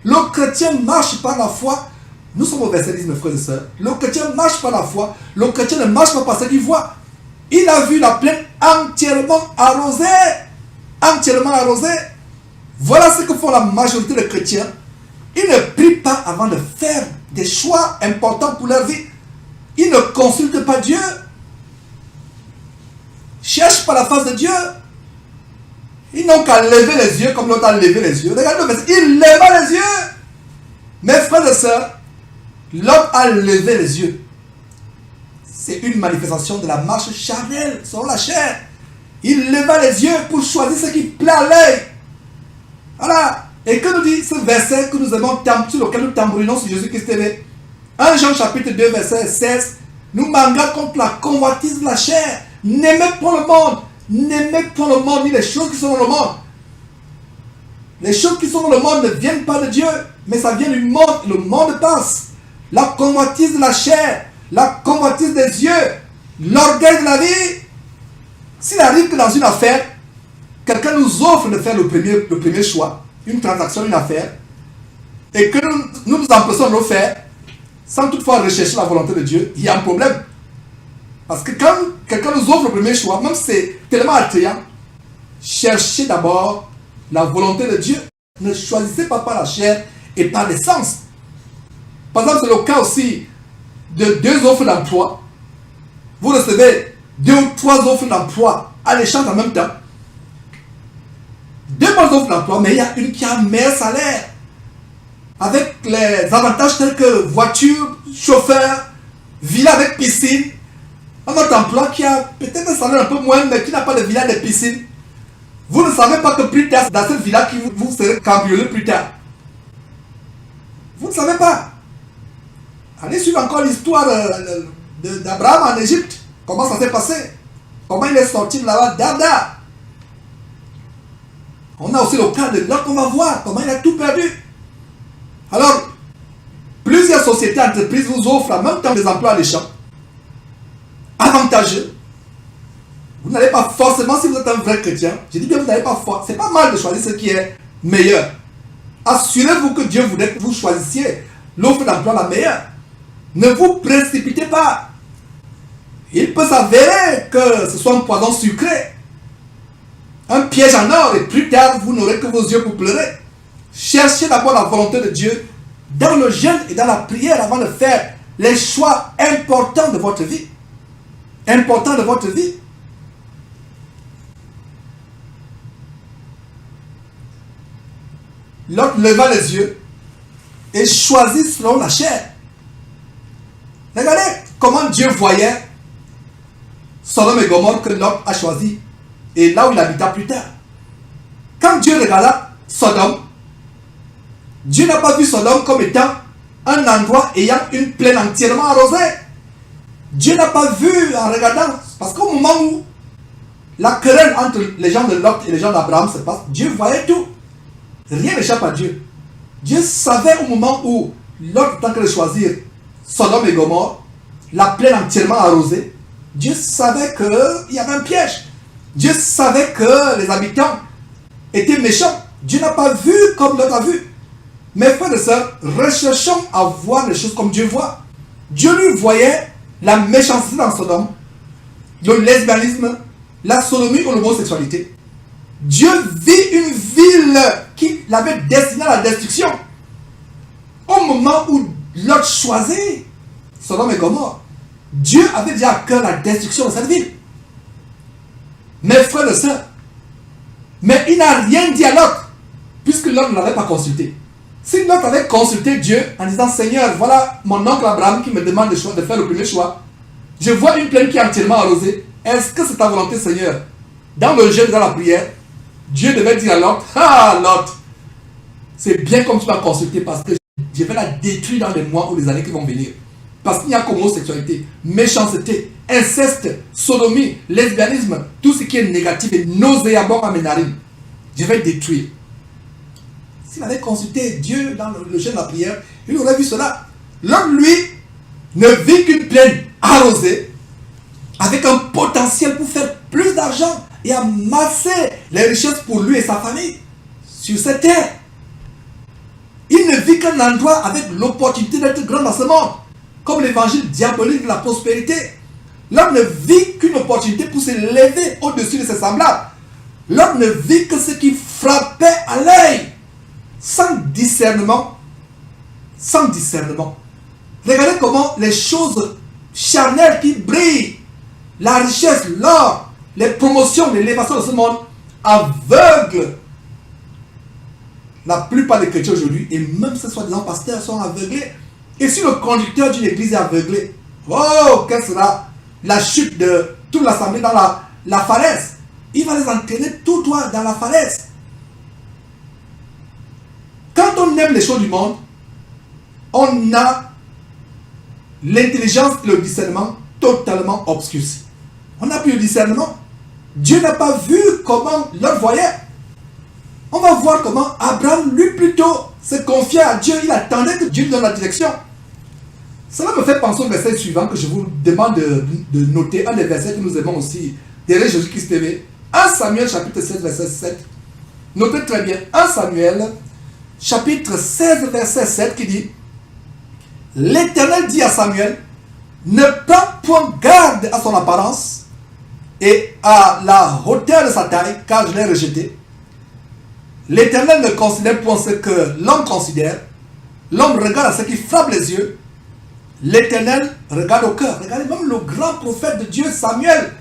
Le chrétien marche par la foi. Nous sommes au verset 10, mes frères et sœurs. Le chrétien marche par la foi. Le chrétien ne marche pas par ce qu'il voit. Il a vu la plaine entièrement arrosée. Entièrement arrosée. Voilà ce que font la majorité des chrétiens. Ils ne prient pas avant de faire des choix importants pour leur vie. Ils ne consultent pas Dieu. Cherchent pas la face de Dieu. Ils n'ont qu'à lever les yeux comme l'autre a levé les yeux. Regardez le verset. Il leva les yeux. Mes frères et sœurs, l'homme a levé les yeux. C'est une manifestation de la marche charnelle selon la chair. Il leva les yeux pour choisir ce qui plaît à l'œil. Voilà. Et que nous dit ce verset que nous avons sur lequel nous tambourinons sur Jésus-Christ TV? 1 Jean chapitre 2 verset 16 nous manquons contre la convoitise de la chair. N'aimez pas le monde. N'aimez pas le monde ni les choses qui sont dans le monde. Les choses qui sont dans le monde ne viennent pas de Dieu, mais ça vient du monde. Le monde passe. La convoitise de la chair, la convoitise des yeux, l'orgueil de la vie. S'il arrive que dans une affaire, quelqu'un nous offre de faire le premier choix, une transaction, une affaire, et que nous nous empressons de le faire, sans toutefois rechercher la volonté de Dieu, il y a un problème. Parce que quand quelqu'un nous offre le premier choix, même si c'est tellement attrayant, cherchez d'abord la volonté de Dieu. Ne choisissez pas par la chair et par les sens. Par exemple, c'est le cas aussi de 2 offres d'emploi. Vous recevez 2 ou 3 offres d'emploi alléchantes en même temps. 2 bonnes offres d'emploi, mais il y a une qui a un meilleur salaire. Avec les avantages tels que voiture, chauffeur, villa avec piscine. Un autre emploi qui a peut-être un salaire un peu moins, mais qui n'a pas de villa de piscine. Vous ne savez pas que plus tard, dans cette villa, vous serez cambriolé plus tard. Vous ne savez pas. Allez suivre encore l'histoire d'Abraham en Égypte. Comment ça s'est passé? Comment il est sorti de là-bas d'Arda. On a aussi le cas de Lot qu'on va voir. Comment il a tout perdu. Alors, plusieurs sociétés, entreprises vous offrent en même temps des emplois alléchants, avantageux. Vous n'allez pas forcément, si vous êtes un vrai chrétien, je dis bien vous n'allez pas forcément, c'est pas mal de choisir ce qui est meilleur. Assurez-vous que Dieu voulait que vous choisissiez l'offre d'emploi la meilleure. Ne vous précipitez pas. Il peut s'avérer que ce soit un poison sucré, un piège en or, et plus tard vous n'aurez que vos yeux pour pleurer. Cherchez d'abord la volonté de Dieu dans le jeûne et dans la prière avant de faire les choix importants de votre vie. Importants de votre vie. Lot leva les yeux et choisit selon la chair. Regardez comment Dieu voyait Sodome et Gomorrhe que Lot a choisi et là où il habita plus tard. Quand Dieu regarda Sodome, Dieu n'a pas vu Sodome comme étant un endroit ayant une plaine entièrement arrosée. Dieu n'a pas vu en regardant, parce qu'au moment où la querelle entre les gens de Lot et les gens d'Abraham se passe, Dieu voyait tout. Rien n'échappe à Dieu. Dieu savait au moment où Lot est en train de choisir Sodome et Gomorrhe, la plaine entièrement arrosée, Dieu savait qu'il y avait un piège. Dieu savait que les habitants étaient méchants. Dieu n'a pas vu comme Lot a vu. Mes frères et sœurs, recherchons à voir les choses comme Dieu voit. Dieu lui voyait la méchanceté dans Sodome, le lesbianisme, la sodomie ou l'homosexualité. Dieu vit une ville qui l'avait destinée à la destruction. Au moment où Lot choisit Sodome et Gomorrhe, Dieu avait déjà à cœur la destruction de cette ville. Mes frères et sœurs, mais il n'a rien dit à Lot, puisque Lot ne l'avait pas consulté. Si Lot avait consulté Dieu en disant: Seigneur, voilà mon oncle Abraham qui me demande de faire le premier choix. Je vois une plaine qui est entièrement arrosée. Est-ce que c'est ta volonté, Seigneur? Dans le jeûne, dans la prière, Dieu devait dire à Lot: ah Lot, c'est bien comme tu m'as consulté, parce que je vais la détruire dans les mois ou les années qui vont venir. Parce qu'il n'y a qu'homosexualité, méchanceté, inceste, sodomie, lesbianisme, tout ce qui est négatif et nauséabond à mes narines. Je vais détruire. S'il avait consulté Dieu dans le jeûne de la prière, il aurait vu cela. L'homme, lui, ne vit qu'une plaine arrosée, avec un potentiel pour faire plus d'argent et amasser les richesses pour lui et sa famille sur cette terre. Il ne vit qu'un endroit avec l'opportunité d'être grand dans ce monde, comme l'évangile diabolique de la prospérité. L'homme ne vit qu'une opportunité pour se lever au-dessus de ses semblables. L'homme ne vit que ce qui frappait à l'œil, sans discernement. Sans discernement. Regardez comment les choses charnelles qui brillent, la richesse, l'or, les promotions, l'élévation de ce monde, aveuglent la plupart des chrétiens aujourd'hui, et même ces soi-disant pasteurs sont aveuglés. Et si le conducteur d'une église est aveuglé, oh, quelle sera la chute de toute l'assemblée dans la falaise? Il va les entraîner tout droit dans la falaise. Quand on aime les choses du monde, on a l'intelligence et le discernement totalement obscurcis. On n'a plus le discernement. Dieu n'a pas vu comment l'autre voyait. On va voir comment Abraham, lui plutôt, se confiait à Dieu. Il attendait que Dieu lui donne la direction. Cela me fait penser au verset suivant que je vous demande de noter. Un des versets que nous aimons aussi, derrière Jésus-Christ TV. 1 Samuel chapitre 16 verset 7. Notez très bien 1 Samuel chapitre 16 verset 7 qui dit: L'Éternel dit à Samuel, ne prends point garde à son apparence et à la hauteur de sa taille, car je l'ai rejeté. L'Éternel ne considère point ce que l'homme considère. L'homme regarde à ce qui frappe les yeux. L'Éternel regarde au cœur. Regardez, même le grand prophète de Dieu, Samuel,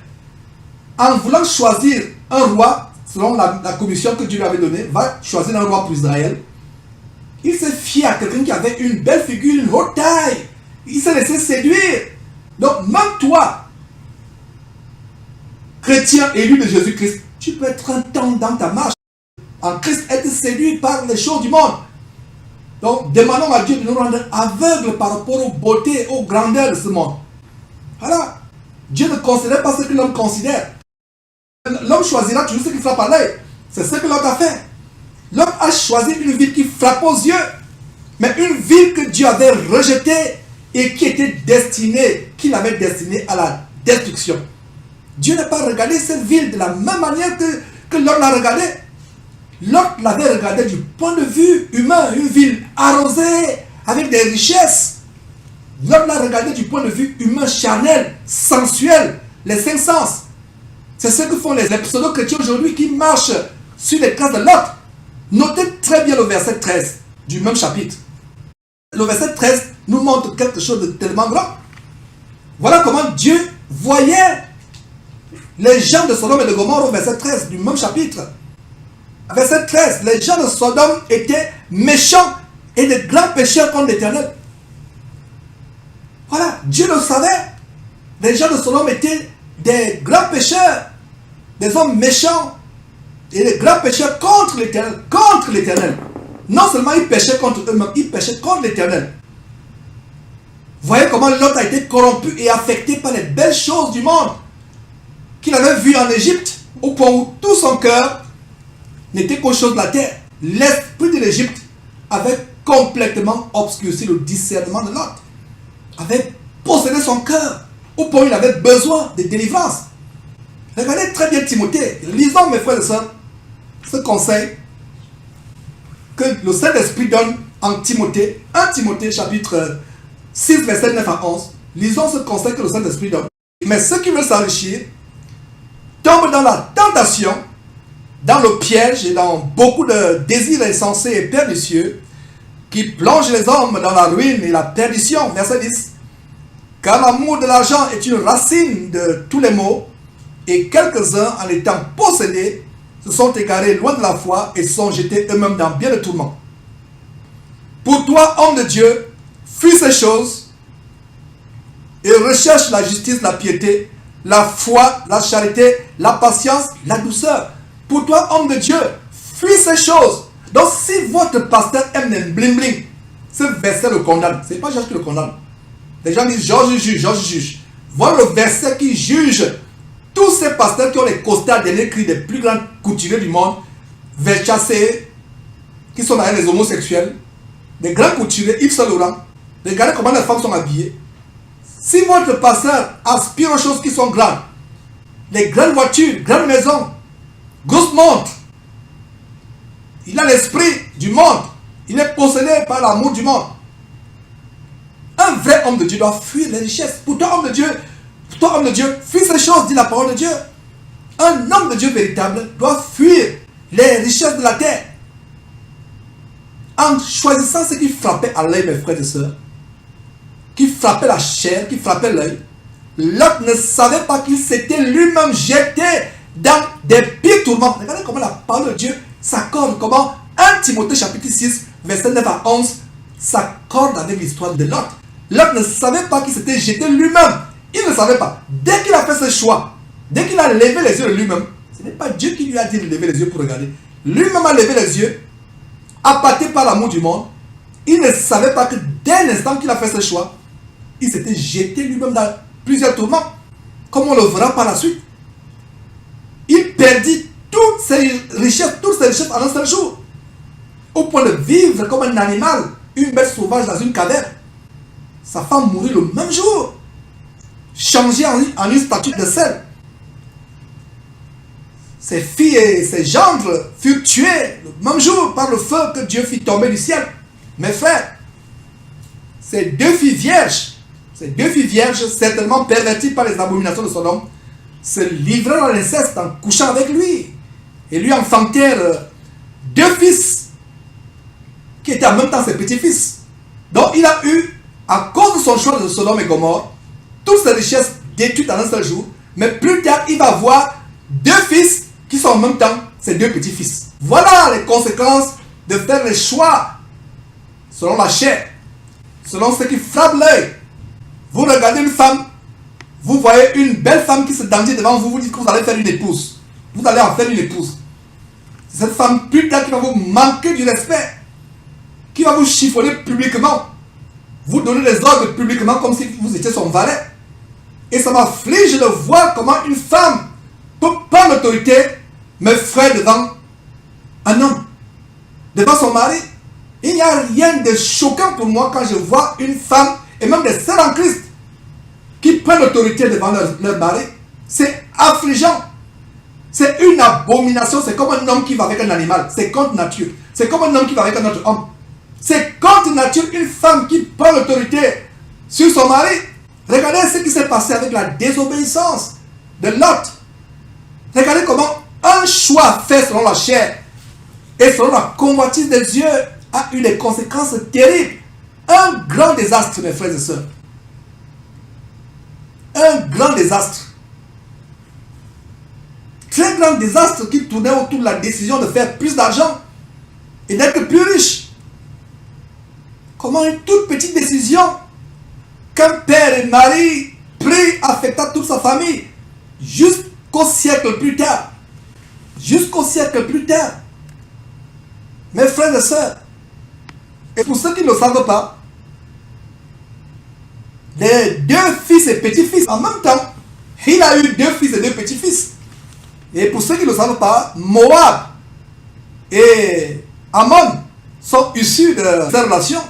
en voulant choisir un roi, selon la commission que Dieu lui avait donnée, va choisir un roi pour Israël. Il s'est fié à quelqu'un qui avait une belle figure, une haute taille. Il s'est laissé séduire. Donc, même toi, chrétien élu de Jésus-Christ, tu peux être un temps dans ta marche en Christ, être séduit par les choses du monde. Donc, demandons à Dieu de nous rendre aveugles par rapport aux beautés, aux grandeurs de ce monde. Voilà. Dieu ne considère pas ce que l'homme considère. L'homme choisira toujours ce qui frappe à l'œil. C'est ce que l'autre a fait. L'homme a choisi une ville qui frappe aux yeux, mais une ville que Dieu avait rejetée et qui était destinée, qu'il avait destinée à la destruction. Dieu n'a pas regardé cette ville de la même manière que l'homme l'a regardée. L'autre l'avait regardé du point de vue humain, une ville arrosée avec des richesses. L'homme l'a regardé du point de vue humain, charnel, sensuel, les cinq sens. C'est ce que font les pseudo-chrétiens aujourd'hui qui marchent sur les traces de l'autre. Notez très bien le verset 13 du même chapitre. Le verset 13 nous montre quelque chose de tellement grand. Voilà comment Dieu voyait les gens de Sodome et de Gomorrhe au verset 13 du même chapitre. Verset 13, les gens de Sodome étaient méchants et de grands pécheurs contre l'Éternel. Voilà, Dieu le savait. Les gens de Sodome étaient des grands pécheurs, des hommes méchants et des grands pécheurs contre l'Éternel. Contre l'Éternel. Non seulement ils péchaient contre eux-mêmes, ils péchaient contre l'Éternel. Voyez comment l'autre a été corrompu et affecté par les belles choses du monde qu'il avait vues en Égypte, au point où tout son cœur n'était qu'aux choses de la terre. L'esprit de l'Égypte avait complètement obscurci le discernement de l'autre, avait possédé son cœur, au point où il avait besoin de délivrance. Regardez très bien Timothée. Lisons, mes frères et sœurs, ce conseil que le Saint-Esprit donne en Timothée, 1 Timothée chapitre 6, verset 9 à 11. Lisons ce conseil que le Saint-Esprit donne. Mais ceux qui veulent s'enrichir tombent dans la tentation, dans le piège et dans beaucoup de désirs insensés et pernicieux qui plongent les hommes dans la ruine et la perdition. Verset 10. Car l'amour de l'argent est une racine de tous les maux, et quelques-uns, en étant possédés, se sont égarés loin de la foi et se sont jetés eux-mêmes dans bien de tourments. Pour toi, homme de Dieu, fuis ces choses et recherche la justice, la piété, la foi, la charité, la patience, la douceur. Pour toi, homme de Dieu, fuis ces choses. Donc, si votre pasteur aime les bling-bling, ce verset le condamne. Ce n'est pas Georges qui le condamne. Les gens disent Georges juge, Georges juge. Voilà le verset qui juge tous ces pasteurs qui ont les costards derniers cris des plus grands couturiers du monde, Versace, qui sont derrière les homosexuels, des grands couturiers, Yves Saint Laurent. Regardez comment les femmes sont habillées. Si votre pasteur aspire aux choses qui sont grandes, les grandes voitures, grandes maisons, grosses montres, il a l'esprit du monde, il est possédé par l'amour du monde. Un vrai homme de Dieu doit fuir les richesses. Pour toi, homme de Dieu, fuis ces choses, dit la parole de Dieu. Un homme de Dieu véritable doit fuir les richesses de la terre. En choisissant ce qui frappait à l'œil, mes frères et sœurs, qui frappait la chair, qui frappait l'œil, l'autre ne savait pas qu'il s'était lui-même jeté dans des pires tourments. Regardez comment la parole de Dieu s'accorde, comment 1 Timothée chapitre 6, verset 9 à 11, s'accorde avec l'histoire de l'autre. L'autre ne savait pas qu'il s'était jeté lui-même. Il ne savait pas. Dès qu'il a fait ce choix, dès qu'il a levé les yeux de lui-même, ce n'est pas Dieu qui lui a dit de lever les yeux pour regarder. Lui-même a levé les yeux, appâté par l'amour du monde. Il ne savait pas que dès l'instant qu'il a fait ce choix, il s'était jeté lui-même dans plusieurs tourments, comme on le verra par la suite. Il perdit toutes ses richesses en un seul jour, au point de vivre comme un animal, une bête sauvage dans une caverne. Sa femme mourit le même jour, changée en une statue de sel. ses filles et ses gendres furent tués le même jour par le feu que Dieu fit tomber du ciel. Mes frères, ces deux filles vierges, certainement perverties par les abominations de Sodome, se livrèrent à l'inceste en couchant avec lui et lui enfantèrent deux fils qui étaient en même temps ses petits-fils. Donc il a eu, à cause de son choix de Sodome et Gomorrhe, toutes ses richesses détruites en un seul jour, mais plus tard il va avoir deux fils qui sont en même temps ses deux petits-fils. Voilà les conséquences de faire les choix selon la chair, selon ce qui frappe l'œil. Vous regardez une femme, vous voyez une belle femme qui se dandine devant vous, vous dites que vous allez faire une épouse. Vous allez en faire une épouse. C'est cette femme plus tard qui va vous manquer du respect, qui va vous chiffonner publiquement, vous donner des ordres publiquement comme si vous étiez son valet. Et ça m'afflige de voir comment une femme peut prendre l'autorité, me frère devant un homme, devant son mari. Il n'y a rien de choquant pour moi quand je vois une femme, et même des sœurs en Christ, qui prennent l'autorité devant leur mari. C'est affligeant. C'est une abomination. C'est comme un homme qui va avec un animal. C'est contre nature. C'est comme un homme qui va avec un autre homme. C'est contre nature une femme qui prend l'autorité sur son mari. Regardez ce qui s'est passé avec la désobéissance de Lot. Regardez comment un choix fait selon la chair et selon la convoitise des yeux a eu des conséquences terribles. Un grand désastre, mes frères et sœurs. Un grand désastre. Très grand désastre qui tournait autour de la décision de faire plus d'argent et d'être plus riche. Comment une toute petite décision qu'un père et mari prit affecta toute sa famille jusqu'au siècle plus tard. Jusqu'au siècle plus tard. Mes frères et sœurs, et pour ceux qui ne le savent pas, les deux fils et petits-fils, en même temps, il a eu deux fils et deux petits-fils. Et pour ceux qui ne le savent pas, Moab et Ammon sont issus de cette relation.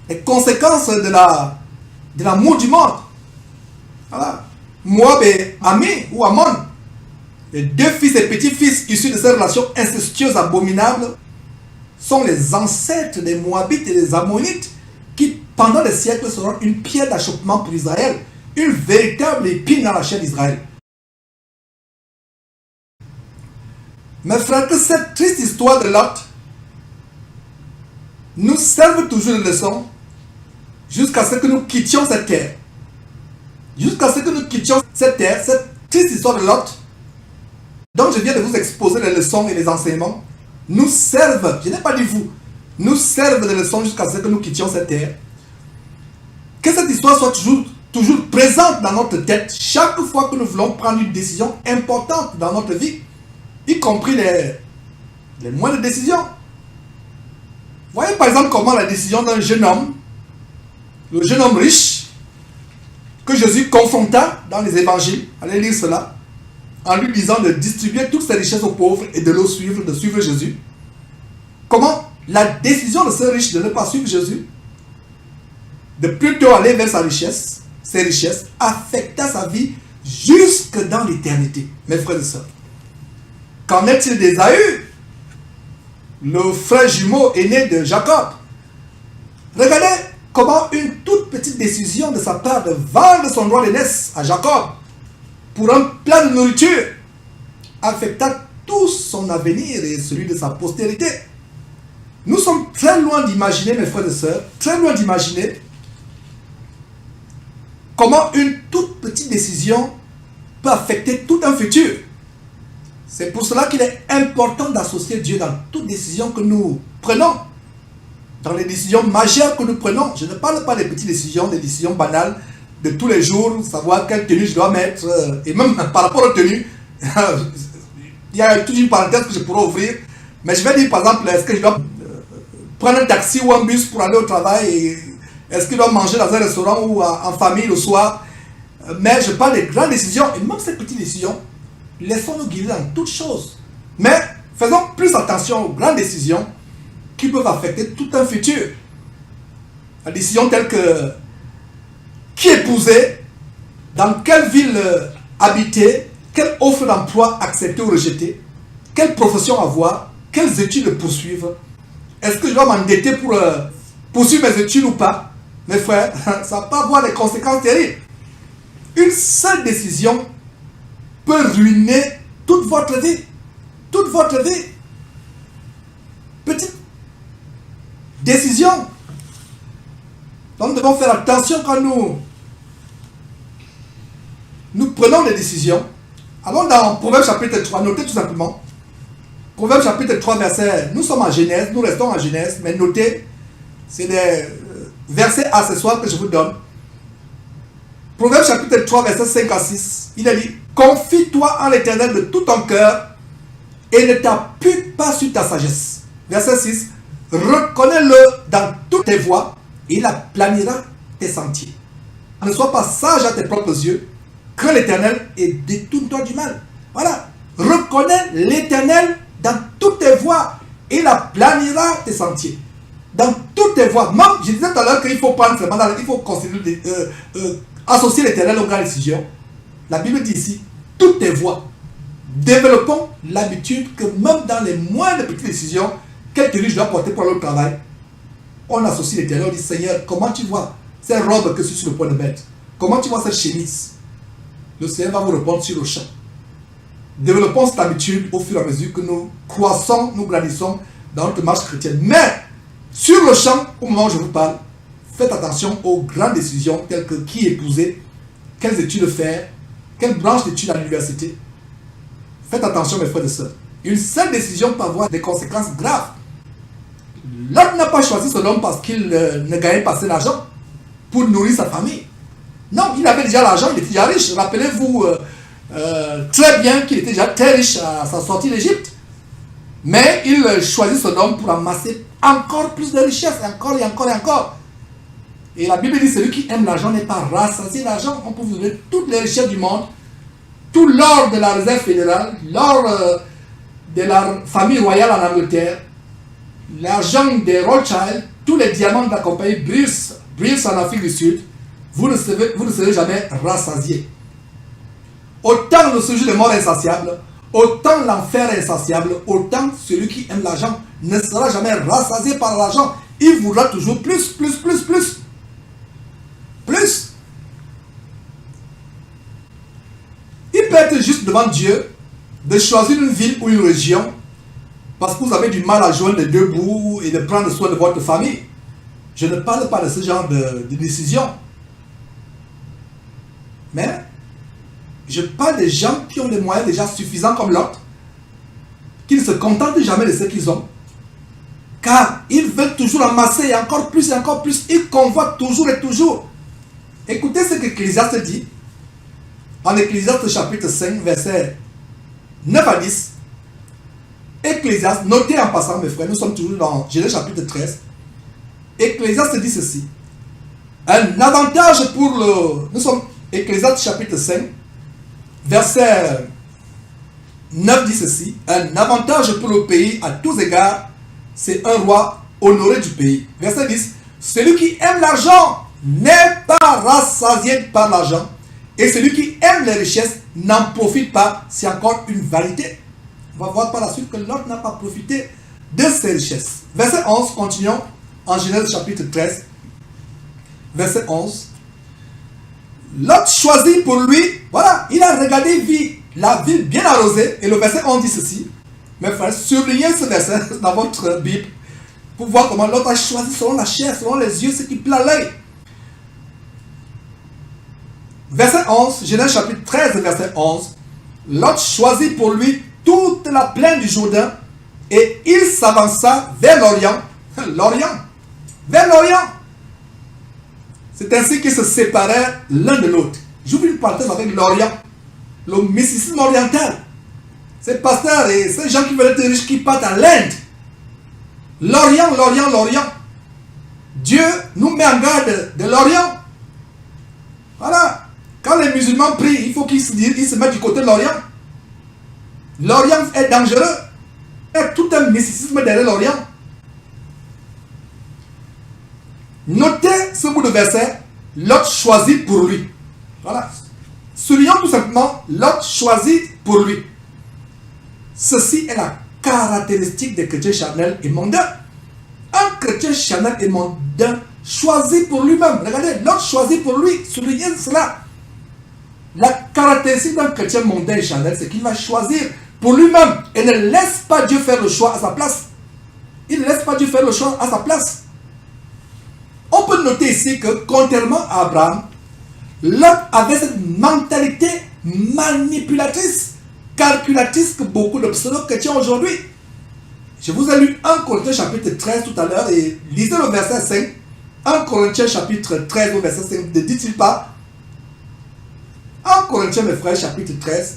Les conséquences de l'amour du monde. Voilà. Moab et Ami ou Ammon, les deux fils et petits-fils issus de cette relation incestueuse, abominable, sont les ancêtres des Moabites et des Ammonites qui, pendant des siècles, seront une pierre d'achoppement pour Israël, une véritable épine dans la chair d'Israël. Mes frères, que cette triste histoire de Lot nous serve toujours de leçon jusqu'à ce que nous quittions cette terre. Jusqu'à ce que nous quittions cette terre, cette triste histoire de Lot, dont je viens de vous exposer les leçons et les enseignements, nous servent, je n'ai pas dit vous, nous servent de leçons jusqu'à ce que nous quittions cette terre. Que cette histoire soit toujours présente dans notre tête chaque fois que nous voulons prendre une décision importante dans notre vie, y compris les moindres décisions. Voyez par exemple comment la décision d'un jeune homme, le jeune homme riche, que Jésus confronta dans les évangiles, allez lire cela, en lui disant de distribuer toutes ses richesses aux pauvres et de le suivre, de suivre Jésus. Comment la décision de ce riche de ne pas suivre Jésus, de plutôt aller vers sa richesse, ses richesses, affecta sa vie jusque dans l'éternité. Mes frères et sœurs, qu'en est-il d'Ésaü, le frère jumeau aîné de Jacob? Regardez comment une toute petite décision de sa part de vendre son droit d'aînesse à Jacob pour un plat de nourriture affecta tout son avenir et celui de sa postérité. Nous sommes très loin d'imaginer, mes frères et sœurs, très loin d'imaginer comment une toute petite décision peut affecter tout un futur. C'est pour cela qu'il est important d'associer Dieu dans toute décision que nous prenons. Dans les décisions majeures que nous prenons, je ne parle pas des petites décisions, des décisions banales de tous les jours, savoir quelle tenue je dois mettre, et même par rapport aux tenues, il y a toute une parenthèse que je pourrais ouvrir, mais je vais dire par exemple, est-ce que je dois prendre un taxi ou un bus pour aller au travail, et est-ce que je dois manger dans un restaurant ou en famille le soir, mais je parle des grandes décisions, et même ces petites décisions, laissons-nous guider dans toutes choses, mais faisons plus attention aux grandes décisions qui peuvent affecter tout un futur. La décision telle que qui épouser, dans quelle ville habiter, quelle offre d'emploi accepter ou rejeter, quelle profession avoir, quelles études poursuivre, est-ce que je dois m'endetter pour poursuivre mes études ou pas? Mes frères, ça va pas avoir des conséquences terribles. Une seule décision peut ruiner toute votre vie. Toute votre vie. Petite décision. Donc nous devons faire attention quand nous prenons des décisions. Allons dans Proverbe chapitre 3, notez tout simplement. Proverbe chapitre 3, verset, nous sommes en Genèse, nous restons en Genèse, mais notez, c'est des versets accessoires que je vous donne. Proverbe chapitre 3, verset 5 à 6, il a dit, confie-toi en l'Éternel de tout ton cœur et ne t'appuie pas sur ta sagesse. Verset 6, reconnais-le dans toutes tes voies et il aplanira tes sentiers. Ne sois pas sage à tes propres yeux, crains l'Éternel et détourne-toi du mal. Voilà, reconnais l'Éternel dans toutes tes voies et il aplanira tes sentiers. Dans toutes tes voies. Même, je disais tout à l'heure qu'il faut prendre ce mandat, il faut considérer, associer l'Éternel aux grandes décisions. La Bible dit ici, toutes tes voies. Développons l'habitude que même dans les moindres petites décisions, quelle tenue je dois porter pour aller au travail, on associe l'Éternel, on dit, Seigneur, comment tu vois cette robe que je suis sur le point de mettre? Comment tu vois cette chemise? Le Seigneur va vous répondre sur le champ. Développons cette habitude au fur et à mesure que nous croissons, nous grandissons dans notre marche chrétienne. Mais, sur le champ, au moment où je vous parle, faites attention aux grandes décisions telles que qui épouser, quelles études faire, quelle branche d'études à l'université. Faites attention mes frères et sœurs. Une seule décision peut avoir des conséquences graves. L'homme n'a pas choisi son homme parce qu'il ne gagnait pas assez d'argent pour nourrir sa famille. Non, il avait déjà l'argent, il était déjà riche. Rappelez-vous très bien qu'il était déjà très riche à sa sortie d'Égypte. Mais il choisit son homme pour amasser encore plus de richesses, encore et encore et encore. Et la Bible dit, celui qui aime l'argent n'est pas rassasié d'argent. On peut vous donner toutes les richesses du monde, tout l'or de la réserve fédérale, l'or de la famille royale en Angleterre, l'argent des Rothschild, tous les diamants de la compagnie Brice en Afrique du Sud, vous ne serez jamais rassasié. Autant le sujet de mort insatiable, autant l'enfer est insatiable, autant celui qui aime l'argent ne sera jamais rassasié par l'argent. Il voudra toujours plus, plus, plus, plus. Plus. Il peut être juste devant Dieu de choisir une ville ou une région parce que vous avez du mal à joindre les deux bouts et de prendre soin de votre famille. Je ne parle pas de ce genre de décision. Mais je parle des gens qui ont des moyens déjà suffisants comme l'autre, qui ne se contentent jamais de ce qu'ils ont. Car ils veulent toujours amasser et encore plus et encore plus. Ils convoitent toujours et toujours. Écoutez ce qu'Ecclésiaste dit. En Ecclésiaste chapitre 5, versets 9 à 10. Ecclésiaste, notez en passant mes frères, nous sommes toujours dans Genèse chapitre 13. Ecclésiaste dit ceci. Un avantage pour le... Nous sommes Ecclésiaste chapitre 5, verset 9 dit ceci. Un avantage pour le pays à tous égards, c'est un roi honoré du pays. Verset 10. Celui qui aime l'argent n'est pas rassasié par l'argent. Et celui qui aime les richesses n'en profite pas. C'est encore une vérité. On va voir par la suite que l'autre n'a pas profité de ses richesses. Verset 11, continuons en Genèse chapitre 13. Verset 11. L'autre choisit pour lui, voilà, il a regardé la ville bien arrosée. Et le verset 11 dit ceci. Mes frères, surlignez ce verset dans votre Bible pour voir comment l'autre a choisi selon la chair, selon les yeux, ce qui plaît à l'œil. Verset 11, Genèse chapitre 13, verset 11. L'autre choisit pour lui toute la plaine du Jourdain et il s'avança vers l'Orient. L'Orient. Vers l'Orient. C'est ainsi qu'ils se séparèrent l'un de l'autre. J'ouvre une parenthèse avec l'Orient. Le mysticisme oriental. Ces pasteurs et ces gens qui veulent être riches qui partent à l'Inde. L'Orient, l'Orient, l'Orient. Dieu nous met en garde de l'Orient. Voilà. Quand les musulmans prient, il faut qu'ils se mettent du côté de l'Orient. L'Orient est dangereux. Il y a tout un mysticisme derrière l'Orient. Notez ce bout de verset. L'autre choisit pour lui. Voilà. Soulignons tout simplement Lot choisi pour lui. Ceci est la caractéristique des chrétiens charnels et mondains. Un chrétien charnel et mondain choisi pour lui-même. Regardez, Lot choisi pour lui. Soulignez cela. La caractéristique d'un chrétien mondain et charnel, c'est qu'il va choisir pour lui-même et ne laisse pas Dieu faire le choix à sa place. Il ne laisse pas Dieu faire le choix à sa place. On peut noter ici que, contrairement à Abraham, Lot avait cette mentalité manipulatrice, calculatrice que beaucoup de pseudo-chrétiens aujourd'hui. Je vous ai lu 1 Corinthiens chapitre 13 tout à l'heure et lisez le verset 5. 1 Corinthiens chapitre 13 au verset 5, ne dit-il pas 1 Corinthiens, mes frères, chapitre 13,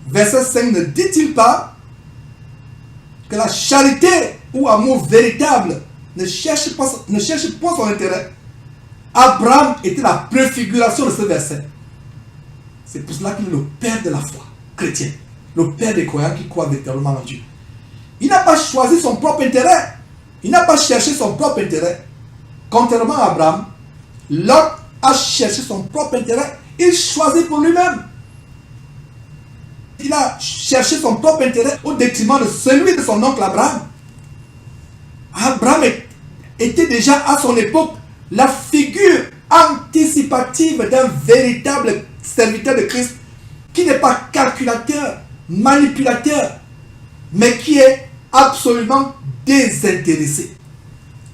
verset 5, ne dit-il pas que la charité ou amour véritable ne cherche pas son intérêt? Abraham était la préfiguration de ce verset. C'est pour cela qu'il est le père de la foi chrétienne, le père des croyants qui croient véritablement en Dieu. Il n'a pas choisi son propre intérêt. Il n'a pas cherché son propre intérêt. Contrairement à Abraham, Lot a cherché son propre intérêt. Il choisit pour lui-même. Il a cherché son propre intérêt au détriment de celui de son oncle Abraham. Abraham était déjà à son époque la figure anticipative d'un véritable serviteur de Christ qui n'est pas calculateur, manipulateur, mais qui est absolument désintéressé.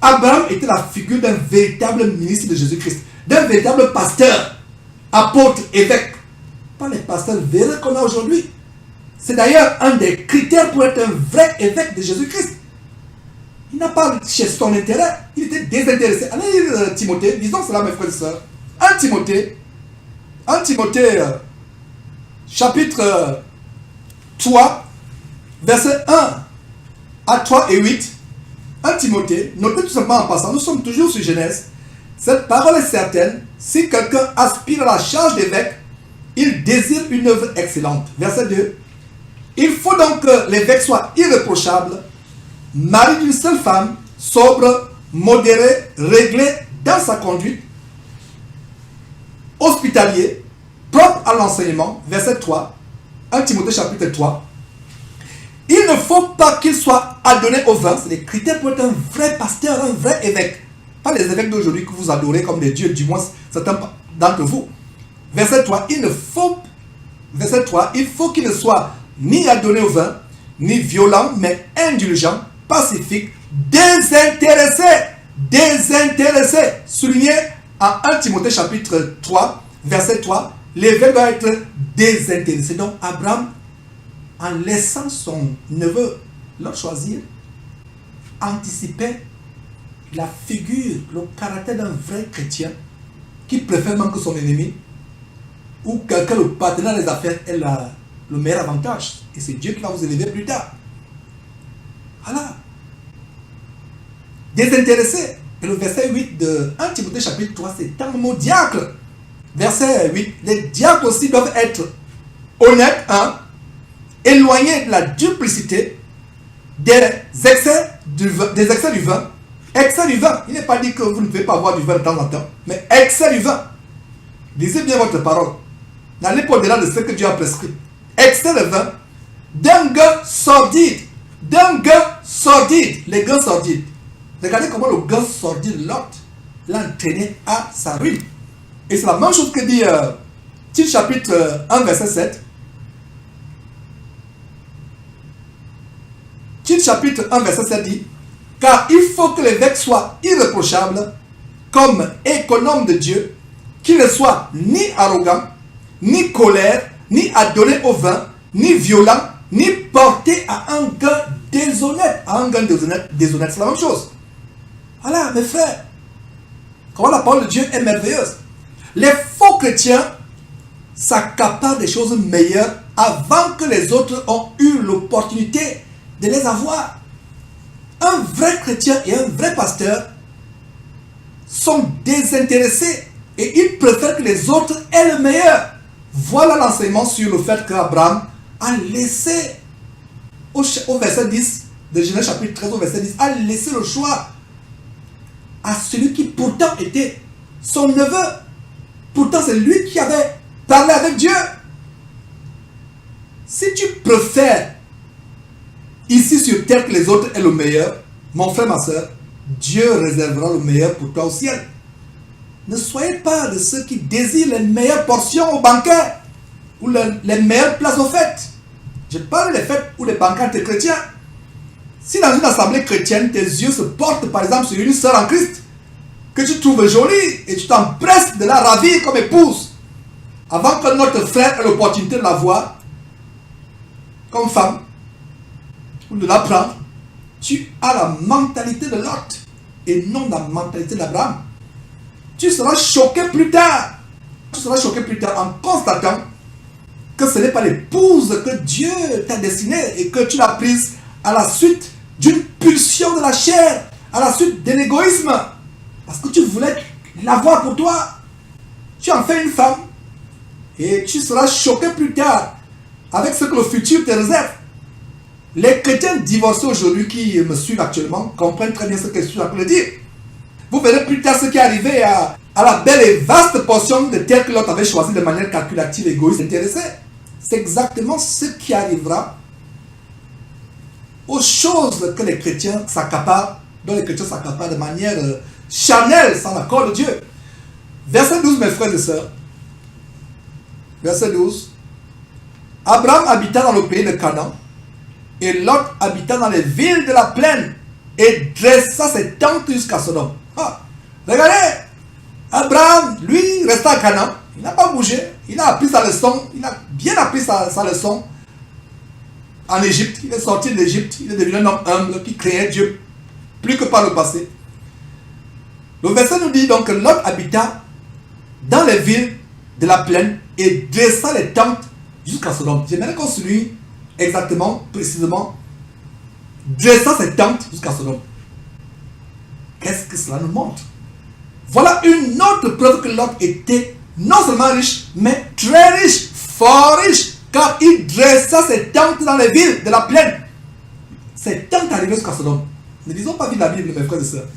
Abraham était la figure d'un véritable ministre de Jésus-Christ, d'un véritable pasteur, apôtre, évêque. Pas les pasteurs véreux qu'on a aujourd'hui. C'est d'ailleurs un des critères pour être un vrai évêque de Jésus-Christ. Il n'a pas cherché son intérêt, il était désintéressé. Allez lire Timothée, disons cela mes frères et sœurs. 1 Timothée, chapitre 3, verset 1 à 3 et 8. 1 Timothée, notez tout simplement en passant, nous sommes toujours sur Genèse. Cette parole est certaine, si quelqu'un aspire à la charge d'évêque, il désire une œuvre excellente. Verset 2. Il faut donc que l'évêque soit irréprochable, mari d'une seule femme, sobre, modéré, réglé dans sa conduite, hospitalier, propre à l'enseignement. Verset 3. 1 Timothée chapitre 3. Il ne faut pas qu'il soit adonné au vin. C'est des critères pour être un vrai pasteur, un vrai évêque. Pas les évêques d'aujourd'hui que vous adorez comme des dieux, du moins certains d'entre vous. Verset 3. Verset 3. Il faut qu'il ne soit ni adonné au vin, ni violent, mais indulgent, pacifique, désintéressé. Désintéressé. Souligné en 1 Timothée chapitre 3, verset 3. L'évêque doit être désintéressé. Donc Abraham, en laissant son neveu le choisir, anticipait la figure, le caractère d'un vrai chrétien qui préfère même que son ennemi ou quelqu'un, le partenaire des affaires, ait le meilleur avantage. Et c'est Dieu qui va vous élever plus tard. Voilà. Désintéressé. Et le verset 8 de 1 Timothée chapitre 3, c'est un mot diacre. Verset 8. Les diacres aussi doivent être honnêtes, éloignés de la duplicité, des excès du vin. Excès du vin. Il n'est pas dit que vous ne pouvez pas boire du vin de temps en temps, mais excès du vin. Lisez bien votre parole. N'allez pas au-delà de ce que Dieu a prescrit. Excès de vin, d'un gain sordide. D'un gain sordide. Les gains sordides. Regardez comment le gain sordide Lot l'a entraîné à sa ruine. Et c'est la même chose que dit Tite chapitre 1 verset 7. Tite chapitre 1 verset 7 dit: car il faut que l'évêque soit irréprochable, comme économe de Dieu, qu'il ne soit ni arrogant, ni colère, ni adonné au vin, ni violent, ni porté à un gain déshonnête. À un gain déshonnête, c'est la même chose. Voilà, mes frères. Comment la parole de Dieu est merveilleuse. Les faux chrétiens s'accaparent des choses meilleures avant que les autres ont eu l'opportunité de les avoir. Un vrai chrétien et un vrai pasteur sont désintéressés et ils préfèrent que les autres aient le meilleur. Voilà l'enseignement sur le fait qu'Abraham a laissé, au verset 10 de Genèse chapitre 13 au verset 10, a laissé le choix à celui qui pourtant était son neveu. Pourtant c'est lui qui avait parler avec Dieu. Si tu préfères ici sur terre que les autres aient le meilleur, mon frère, ma soeur, Dieu réservera le meilleur pour toi au ciel. Ne soyez pas de ceux qui désirent les meilleures portions au banquet ou les meilleures places aux fêtes. Je parle des fêtes ou des banquets entre chrétiens. Si dans une assemblée chrétienne, tes yeux se portent par exemple sur une sœur en Christ, que tu trouves jolie et tu t'empresses de la ravir comme épouse, avant que notre frère ait l'opportunité de la voir comme femme, ou de la prendre, tu as la mentalité de Lot et non la mentalité d'Abraham. Tu seras choqué plus tard. Tu seras choqué plus tard en constatant que ce n'est pas l'épouse que Dieu t'a destinée et que tu l'as prise à la suite d'une pulsion de la chair, à la suite d'un égoïsme, parce que tu voulais l'avoir pour toi. Tu en fais une femme et tu seras choqué plus tard avec ce que le futur te réserve. Les chrétiens divorcés aujourd'hui qui me suivent actuellement comprennent très bien ce que je suis en train de dire. Vous verrez plus tard ce qui est arrivé à la belle et vaste portion de terre que l'autre avait choisi de manière calculative, égoïste, intéressée. C'est exactement ce qui arrivera aux choses que les chrétiens s'accaparent, dont les chrétiens s'accaparent de manière charnelle, sans l'accord de Dieu. Verset 12, mes frères et sœurs. Verset 12. Abraham habita dans le pays de Canaan, et Lot habita dans les villes de la plaine, et dressa ses tentes jusqu'à Sodome. Ah, regardez, Abraham, lui, resta à Canaan, il n'a pas bougé, il a appris sa leçon, il a bien appris sa leçon en Égypte. Il est sorti de l'Égypte, il est devenu un homme humble qui craignait Dieu plus que par le passé. Le verset nous dit donc que Lot habita dans les villes de la plaine et dressa les tentes jusqu'à Sodome. J'aimerais qu'on souligne exactement, précisément, dressa ses tentes jusqu'à Sodome. Qu'est-ce que cela nous montre? Voilà une autre preuve que Lot était non seulement riche, mais très riche, fort riche, car il dressa ses tentes dans les villes de la plaine. Ses tentes arrivaient jusqu'à Sodome. Ne disons pas vite la Bible, mes frères et sœurs.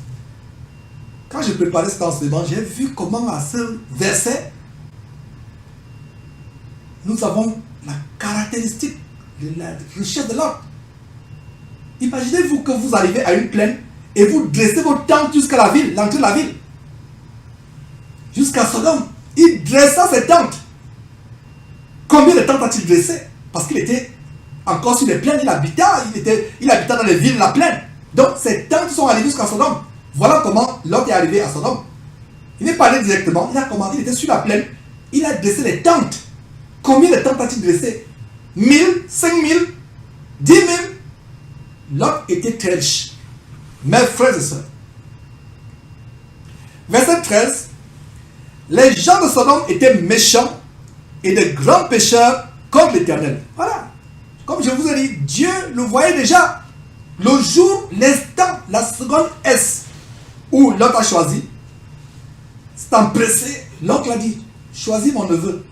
Quand j'ai préparé cet enseignement, j'ai vu comment à ce verset, nous avons la caractéristique de la richesse de Lot. Imaginez-vous que vous arrivez à une plaine et vous dressez vos tentes jusqu'à la ville, l'entrée de la ville. Jusqu'à Sodome. Il dressa ses tentes. Combien de tentes a-t-il dressé? Parce qu'il était encore sur les plaines, il habitait dans les villes de la plaine. Donc ses tentes sont arrivées jusqu'à Sodome. Voilà comment Lot est arrivé à Sodome. Il n'est pas allé directement, il a commandé, il était sur la plaine, il a dressé les tentes. Combien de tentes a-t-il dressé? 1000, 5000, 10 000. Lot était très riche. Mes frères et sœurs. Verset 13. Les gens de Sodome étaient méchants et de grands pécheurs contre l'Éternel. Voilà. Comme je vous ai dit, Dieu le voyait déjà. Le jour, l'instant, la seconde S où Lot a choisi, c'est empressé. Lot l'a dit, choisis mon neveu.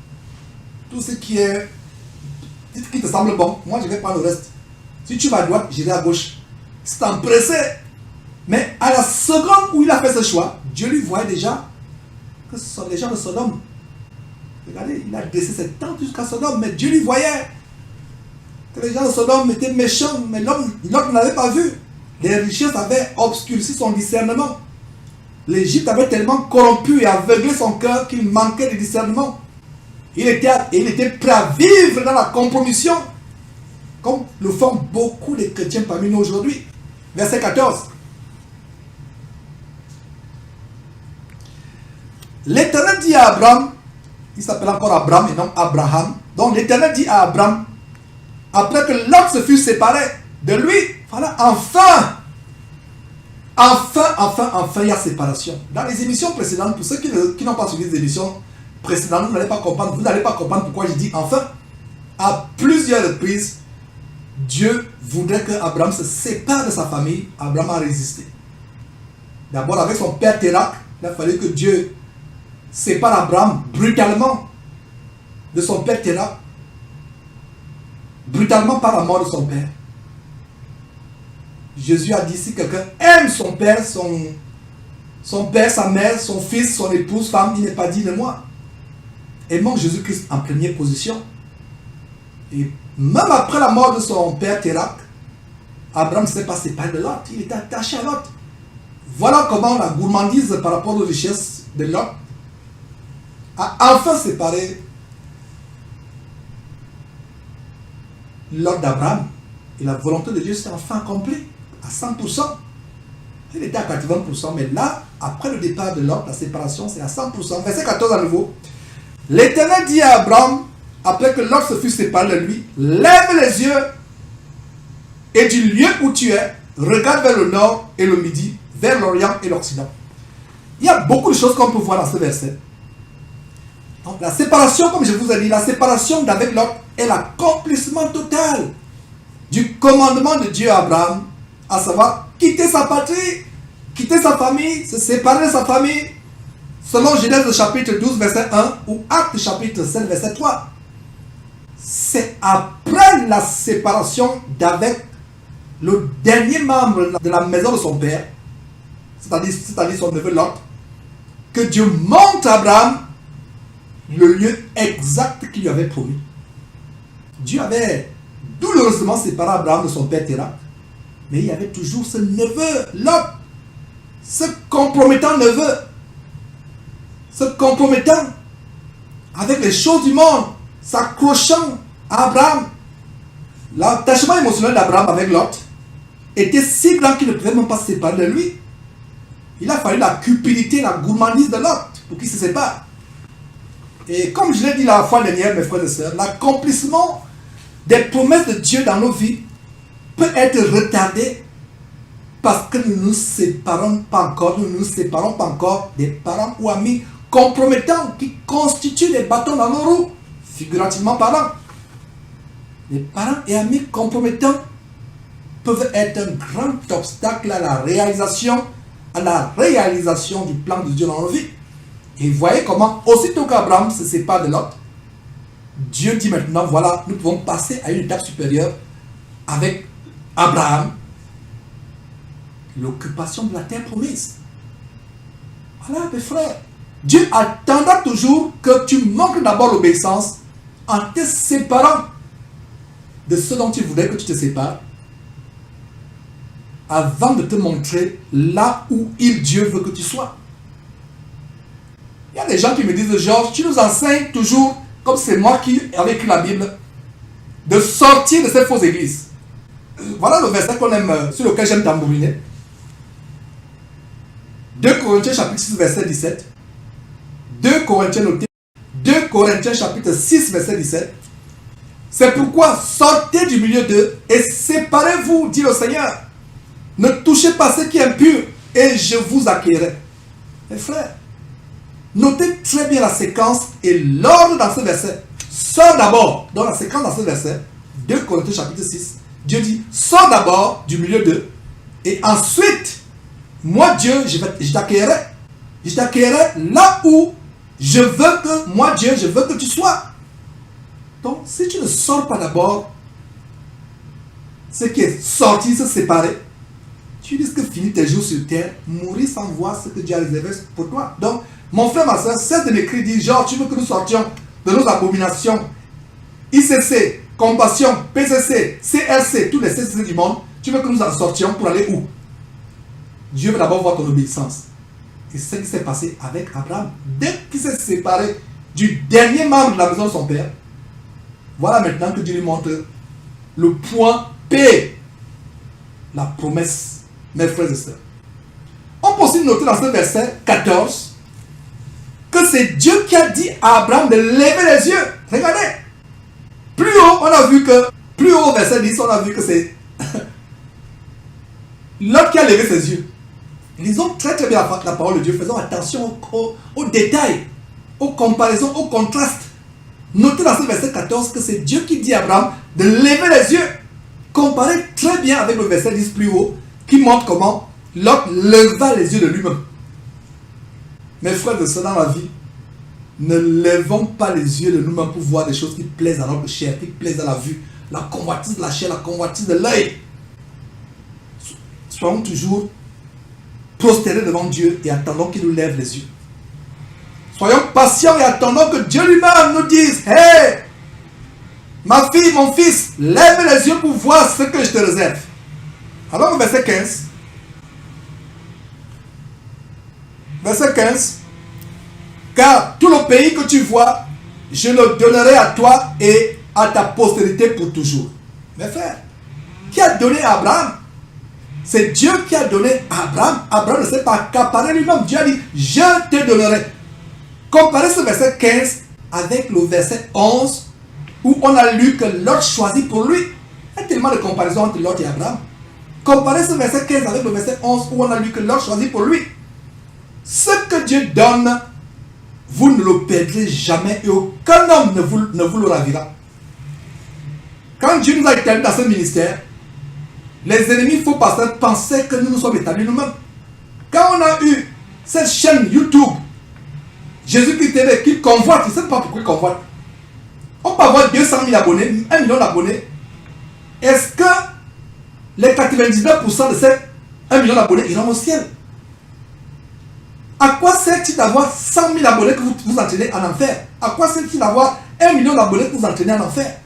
Tout ce qui te semble bon, moi je vais prendre le reste. Si tu vas à droite, j'irai à gauche. C'est empressé. Mais à la seconde où il a fait ce choix, Dieu lui voyait déjà que ce sont les gens de Sodome. Regardez, il a dressé cette tente jusqu'à Sodome, mais Dieu lui voyait que les gens de Sodome étaient méchants, mais l'homme n'avait pas vu. Les richesses avaient obscurci son discernement. L'Égypte avait tellement corrompu et aveuglé son cœur qu'il manquait de discernement. Il était prêt à vivre dans la compromission, comme le font beaucoup de chrétiens parmi nous aujourd'hui. Verset 14. L'Éternel dit à Abraham, il s'appelle encore Abraham et non Abraham. Donc l'Éternel dit à Abraham, après que Lot se fut séparé de lui, voilà, enfin, il y a séparation. Dans les émissions précédentes, pour ceux qui n'ont pas suivi les émissions précédentes, vous n'allez pas comprendre pourquoi je dis enfin. À plusieurs reprises, Dieu voudrait que Abraham se sépare de sa famille. Abraham a résisté. D'abord avec son père Térak, il a fallu que Dieu sépare Abraham brutalement de son père Térak, brutalement par la mort de son père. Jésus a dit, si quelqu'un aime son père, son père, sa mère, son fils, son épouse, femme, il n'est pas digne de moi. aimant Jésus-Christ en première position. Et même après la mort de son père Térak, Abraham ne s'est pas séparé de Lot. Il était attaché à Lot. Voilà comment la gourmandise par rapport aux richesses de Lot a enfin séparé Lot d'Abraham. Et la volonté de Dieu s'est enfin accomplie à 100%. Il était à 80%, mais là, après le départ de Lot, la séparation, c'est à 100%. Verset 14 à nouveau. L'Éternel dit à Abraham, après que Lot se fut séparé de lui, lève les yeux et du lieu où tu es, regarde vers le nord et le midi, vers l'orient et l'occident. Il y a beaucoup de choses qu'on peut voir dans ce verset. Donc la séparation, comme je vous ai dit, la séparation d'avec Lot est l'accomplissement total du commandement de Dieu à Abraham, à savoir quitter sa patrie, quitter sa famille, se séparer de sa famille, selon Genèse chapitre 12, verset 1, ou Actes chapitre 7, verset 3. C'est après la séparation d'avec le dernier membre de la maison de son père, c'est-à-dire son neveu Lot, que Dieu montre à Abraham le lieu exact qu'il lui avait promis. Dieu avait douloureusement séparé Abraham de son père Térak, mais il y avait toujours ce neveu Lot, ce compromettant neveu, ce compromettant avec les choses du monde, s'accrochant à Abraham. L'attachement émotionnel d'Abraham avec Lot était si grand qu'il ne pouvait même pas se séparer de lui. Il a fallu la cupidité, la gourmandise de Lot pour qu'il se sépare. Et comme je l'ai dit la fois dernière, mes frères et sœurs, l'accomplissement des promesses de Dieu dans nos vies peut être retardé parce que nous ne nous séparons pas encore des parents ou amis compromettants qui constituent des bâtons dans nos roues, figurativement parlant. Les parents et amis compromettants peuvent être un grand obstacle à la réalisation du plan de Dieu dans nos vies. Et voyez comment, aussitôt qu'Abraham se sépare de Lot, Dieu dit maintenant, voilà, nous pouvons passer à une étape supérieure avec Abraham, l'occupation de la terre promise. Voilà, mes frères. Dieu attendra toujours que tu manques d'abord l'obéissance en te séparant de ce dont il voudrait que tu te sépares, avant de te montrer là où Dieu veut que tu sois. Il y a des gens qui me disent, Georges, tu nous enseignes toujours, comme c'est moi qui avais écrit la Bible, de sortir de ces fausses églises. Voilà le verset qu'on aime, sur lequel j'aime tambouriner. 2 Corinthiens chapitre 6 verset 17. 2 Corinthiens noté. 2 Corinthiens chapitre 6 verset 17. C'est pourquoi sortez du milieu d'eux et séparez-vous, dit le Seigneur. Ne touchez pas ce qui est impur et je vous accueillerai. Mes frères, notez très bien la séquence et l'ordre dans ce verset. Sors d'abord, dans la séquence dans ce verset, 2 Corinthiens chapitre 6, Dieu dit, sors d'abord du milieu d'eux et ensuite, moi Dieu, je t'accueillerai. Je t'accueillerai là où je veux que, moi Dieu, je veux que tu sois. Donc, si tu ne sors pas d'abord, ce qui est sorti, se séparer, tu risques de finir tes jours sur terre, mourir sans voir ce que Dieu a réservé pour toi. Donc, mon frère, ma soeur, cesse de m'écrire, dit, genre, tu veux que nous sortions de nos abominations, ICC, Compassion, PCC, CRC, tous les CCC du monde, tu veux que nous en sortions pour aller où? Dieu veut d'abord voir ton obéissance. Et c'est ce qui s'est passé avec Abraham. Dès qu'il s'est séparé du dernier membre de la maison de son père, voilà maintenant que Dieu lui montre le point P, la promesse, mes frères et sœurs. On peut aussi noter dans ce verset 14 que c'est Dieu qui a dit à Abraham de lever les yeux. Regardez. Plus haut, on a vu que, plus haut au verset 10, on a vu que c'est l'autre qui a levé ses yeux. Lisons très très bien la parole de Dieu. Faisons attention aux détails, aux comparaisons, aux contrastes. Notez dans ce verset 14 que c'est Dieu qui dit à Abraham de lever les yeux. Comparez très bien avec le verset 10 plus haut qui montre comment Lot leva les yeux de lui-même. Mes frères de sœurs, dans la vie, ne levons pas les yeux de nous-mêmes pour voir des choses qui plaisent à notre chair, qui plaisent à la vue. La convoitise de la chair, la convoitise de l'œil. Soyons toujours prosternés devant Dieu et attendons qu'il nous lève les yeux. Soyons patients et attendons que Dieu lui-même nous dise, hey, ma fille, mon fils, lève les yeux pour voir ce que je te réserve. Alors, verset 15. Verset 15. Car tout le pays que tu vois, je le donnerai à toi et à ta postérité pour toujours. Mes frères, qui a donné à Abraham? C'est Dieu qui a donné à Abraham. Abraham ne s'est pas accaparé lui-même. Dieu a dit, je te donnerai. Comparez ce verset 15 avec le verset 11 où on a lu que Lot choisit pour lui. Il y a tellement de comparaisons entre Lot et Abraham. Comparez ce verset 15 avec le verset 11 où on a lu que Lot choisit pour lui. Ce que Dieu donne, vous ne le perdrez jamais et aucun homme ne vous le ravira. Quand Dieu nous a établis dans ce ministère, les ennemis faux pasteurs pensaient que nous nous sommes établis nous-mêmes. Quand on a eu cette chaîne YouTube, Jésus-Christ TV, qu'il convoite, je ne sais pas pourquoi il convoite. On peut avoir 200 000 abonnés, 1 million d'abonnés. Est-ce que les 99% de ces 1 million d'abonnés iront au ciel? À quoi sert-il d'avoir 100 000 abonnés que vous vous entraînez en enfer? À quoi sert-il d'avoir 1 million d'abonnés que vous entraînez en enfer?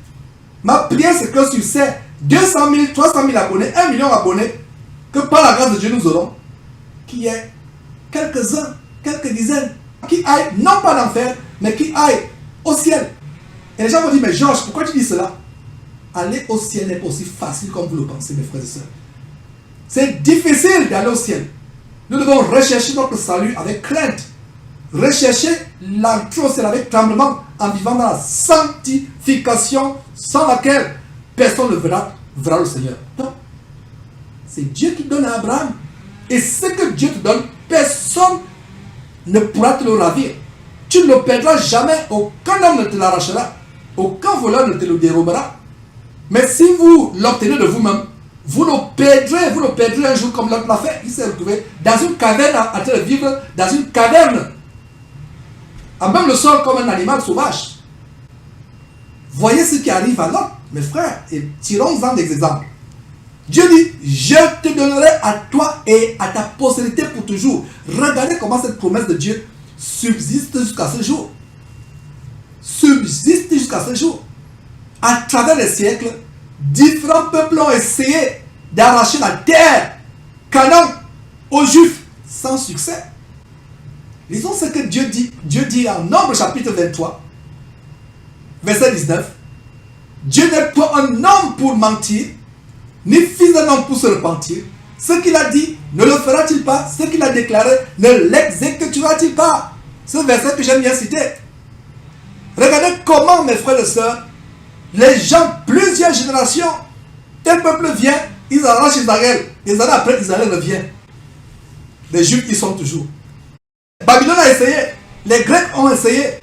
Ma prière, c'est que sur ces 200 000, 300 000 abonnés, 1 million d'abonnés, que par la grâce de Dieu nous aurons, qu'il y ait quelques-uns, quelques dizaines, qui aillent non pas en enfer, mais qui aillent au ciel. Et les gens vont dire, mais Georges, pourquoi tu dis cela? Aller au ciel n'est pas aussi facile comme vous le pensez, mes frères et sœurs. C'est difficile d'aller au ciel. Nous devons rechercher notre salut avec crainte. Rechercher l'entrée au ciel avec tremblement en vivant dans la sanctification sans laquelle personne ne verra le Seigneur. Non. C'est Dieu qui donne à Abraham. Et ce que Dieu te donne, personne ne pourra te le ravir. Tu ne le perdras jamais. Aucun homme ne te l'arrachera. Aucun voleur ne te le dérobera. Mais si vous l'obtenez de vous-même, vous le perdrez un jour comme l'autre l'a fait. Il s'est retrouvé dans une caverne en train de vivre dans une caverne. À même le sol comme un animal sauvage. Voyez ce qui arrive à l'autre, mes frères, et tirons-en des exemples. Dieu dit, je te donnerai à toi et à ta postérité pour toujours. Regardez comment cette promesse de Dieu subsiste jusqu'à ce jour. Subsiste jusqu'à ce jour. À travers les siècles, différents peuples ont essayé d'arracher la terre, Canaan, aux Juifs, sans succès. Lisons ce que Dieu dit. Dieu dit en Nombre chapitre 23, verset 19. Dieu n'est pas un homme pour mentir, ni fils d'un homme pour se repentir. Ce qu'il a dit, ne le fera-t-il pas? Ce qu'il a déclaré, ne l'exécutera-t-il pas? Ce verset que j'aime bien citer. Regardez comment, mes frères et sœurs, les gens, plusieurs générations, tel peuple vient, ils arrachent Israël. Des années après, Israël revient. Les Juifs y sont toujours. Babylone a essayé. Les Grecs ont essayé.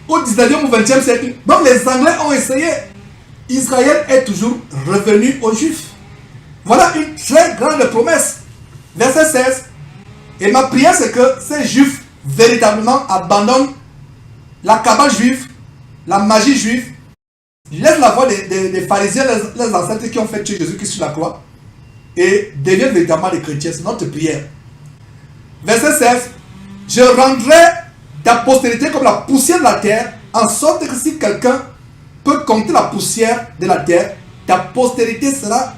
Au 19e ou 20e siècle. Donc les Anglais ont essayé. Israël est toujours revenu aux Juifs. Voilà une très grande promesse. Verset 16. Et ma prière, c'est que ces Juifs véritablement abandonnent la cabale juive, la magie juive, laissent la voie des pharisiens, les ancêtres qui ont fait tuer Jésus-Christ sur la croix, et deviennent véritablement des chrétiens. C'est notre prière. Verset 16. Je rendrai ta postérité comme la poussière de la terre, en sorte que si quelqu'un peut compter la poussière de la terre, ta postérité sera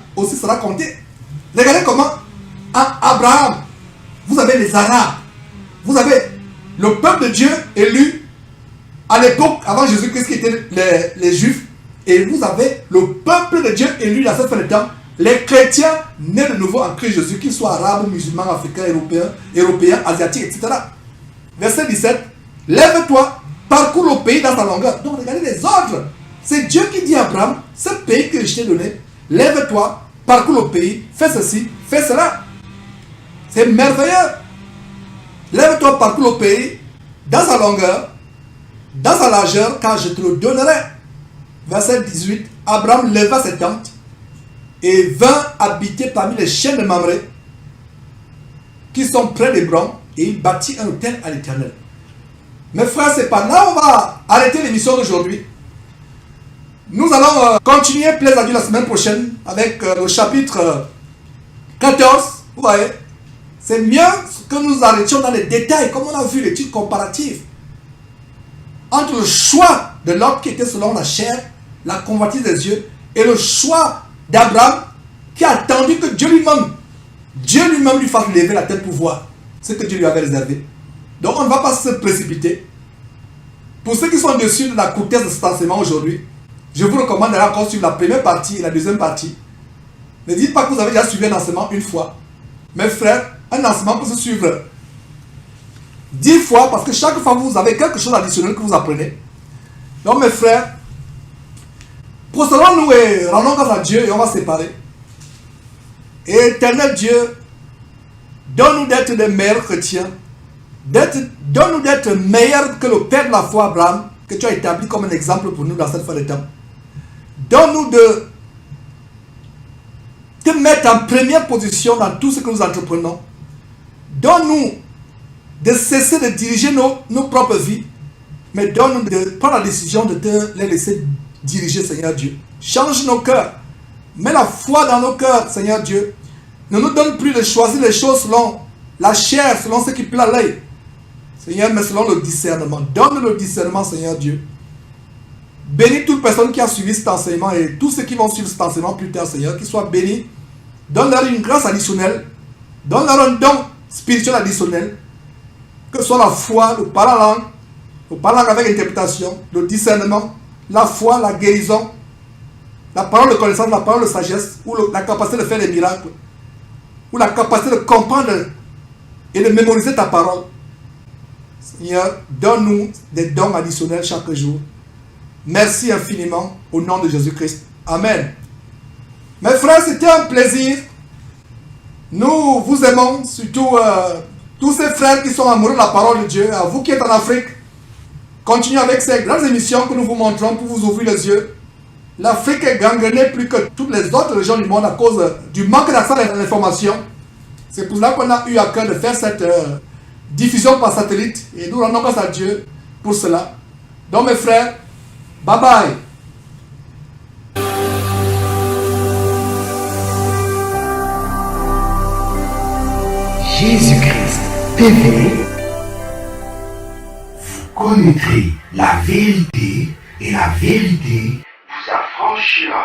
comptée. Regardez comment, en Abraham, vous avez les Arabes, vous avez le peuple de Dieu élu à l'époque, avant Jésus-Christ, qui étaient les Juifs, et vous avez le peuple de Dieu élu dans cette fin de temps, les chrétiens nés de nouveau en Christ Jésus, qu'ils soient arabes, musulmans, africains, européens, asiatiques, etc. Verset 17. Lève-toi, parcours le pays dans sa longueur. Donc regardez les ordres. C'est Dieu qui dit à Abraham, ce pays que je t'ai donné, lève-toi, parcours le pays, fais ceci, fais cela. C'est merveilleux. Lève-toi, parcours le pays, dans sa longueur, dans sa largeur, car je te le donnerai. Verset 18. Abraham leva ses tentes et vint habiter parmi les chaînes de Mamré qui sont près d'Hébron, et il bâtit un autel à l'Éternel. Mes frères, c'est pas là où on va arrêter l'émission d'aujourd'hui. Nous allons continuer, plaise à Dieu, la semaine prochaine avec le chapitre 14. Vous voyez, C'est mieux que nous arrêtions dans les détails, comme on a vu l'étude comparative, entre le choix de l'homme qui était selon la chair, la convoitise des yeux, et le choix d'Abraham qui a attendu que Dieu lui-même lui fasse lever la tête pour voir ce que Dieu lui avait réservé. Donc on ne va pas se précipiter. Pour ceux qui sont dessus de la courtesse de cet enseignement aujourd'hui, je vous recommande d'aller encore suivre la première partie et la deuxième partie. Ne dites pas que vous avez déjà suivi un enseignement une fois. Mes frères, un enseignement peut se suivre 10 fois parce que chaque fois vous avez quelque chose d'additionnel que vous apprenez. Donc mes frères, procédons-nous et rendons grâce à Dieu et on va se séparer. Et éternel Dieu, donne-nous d'être des meilleurs chrétiens. Donne-nous d'être meilleurs que le Père de la foi Abraham, que tu as établi comme un exemple pour nous dans cette fin de temps. Donne-nous de te mettre en première position dans tout ce que nous entreprenons. Donne-nous de cesser de diriger nos propres vies, mais donne-nous de prendre la décision de te les laisser diriger, Seigneur Dieu. Change nos cœurs. Mets la foi dans nos cœurs, Seigneur Dieu. Ne nous donne plus de choisir les choses selon la chair, selon ce qui plaît à l'œil. Seigneur, mais selon le discernement. Donne le discernement, Seigneur Dieu. Bénis toute personne qui a suivi cet enseignement et tous ceux qui vont suivre cet enseignement plus tard, Seigneur, qu'ils soient bénis. Donne-leur une grâce additionnelle. Donne-leur un don spirituel additionnel. Que ce soit la foi, le parler avec interprétation, le discernement, la foi, la guérison, la parole de connaissance, la parole de sagesse, ou la capacité de faire des miracles, ou la capacité de comprendre et de mémoriser ta parole. Seigneur, donne-nous des dons additionnels chaque jour. Merci infiniment au nom de Jésus-Christ. Amen. Mes frères, c'était un plaisir. Nous vous aimons, surtout tous ces frères qui sont amoureux de la parole de Dieu. À vous qui êtes en Afrique, continuez avec ces grandes émissions que nous vous montrons pour vous ouvrir les yeux. L'Afrique est gangrenée plus que toutes les autres régions du monde à cause du manque d'accès à l'information. C'est pour cela qu'on a eu à cœur de faire cette diffusion par satellite. Et nous rendons grâce à Dieu pour cela. Donc mes frères, bye bye. Jésus-Christ TV, vous connaîtrez la vérité et la vérité vous affranchira.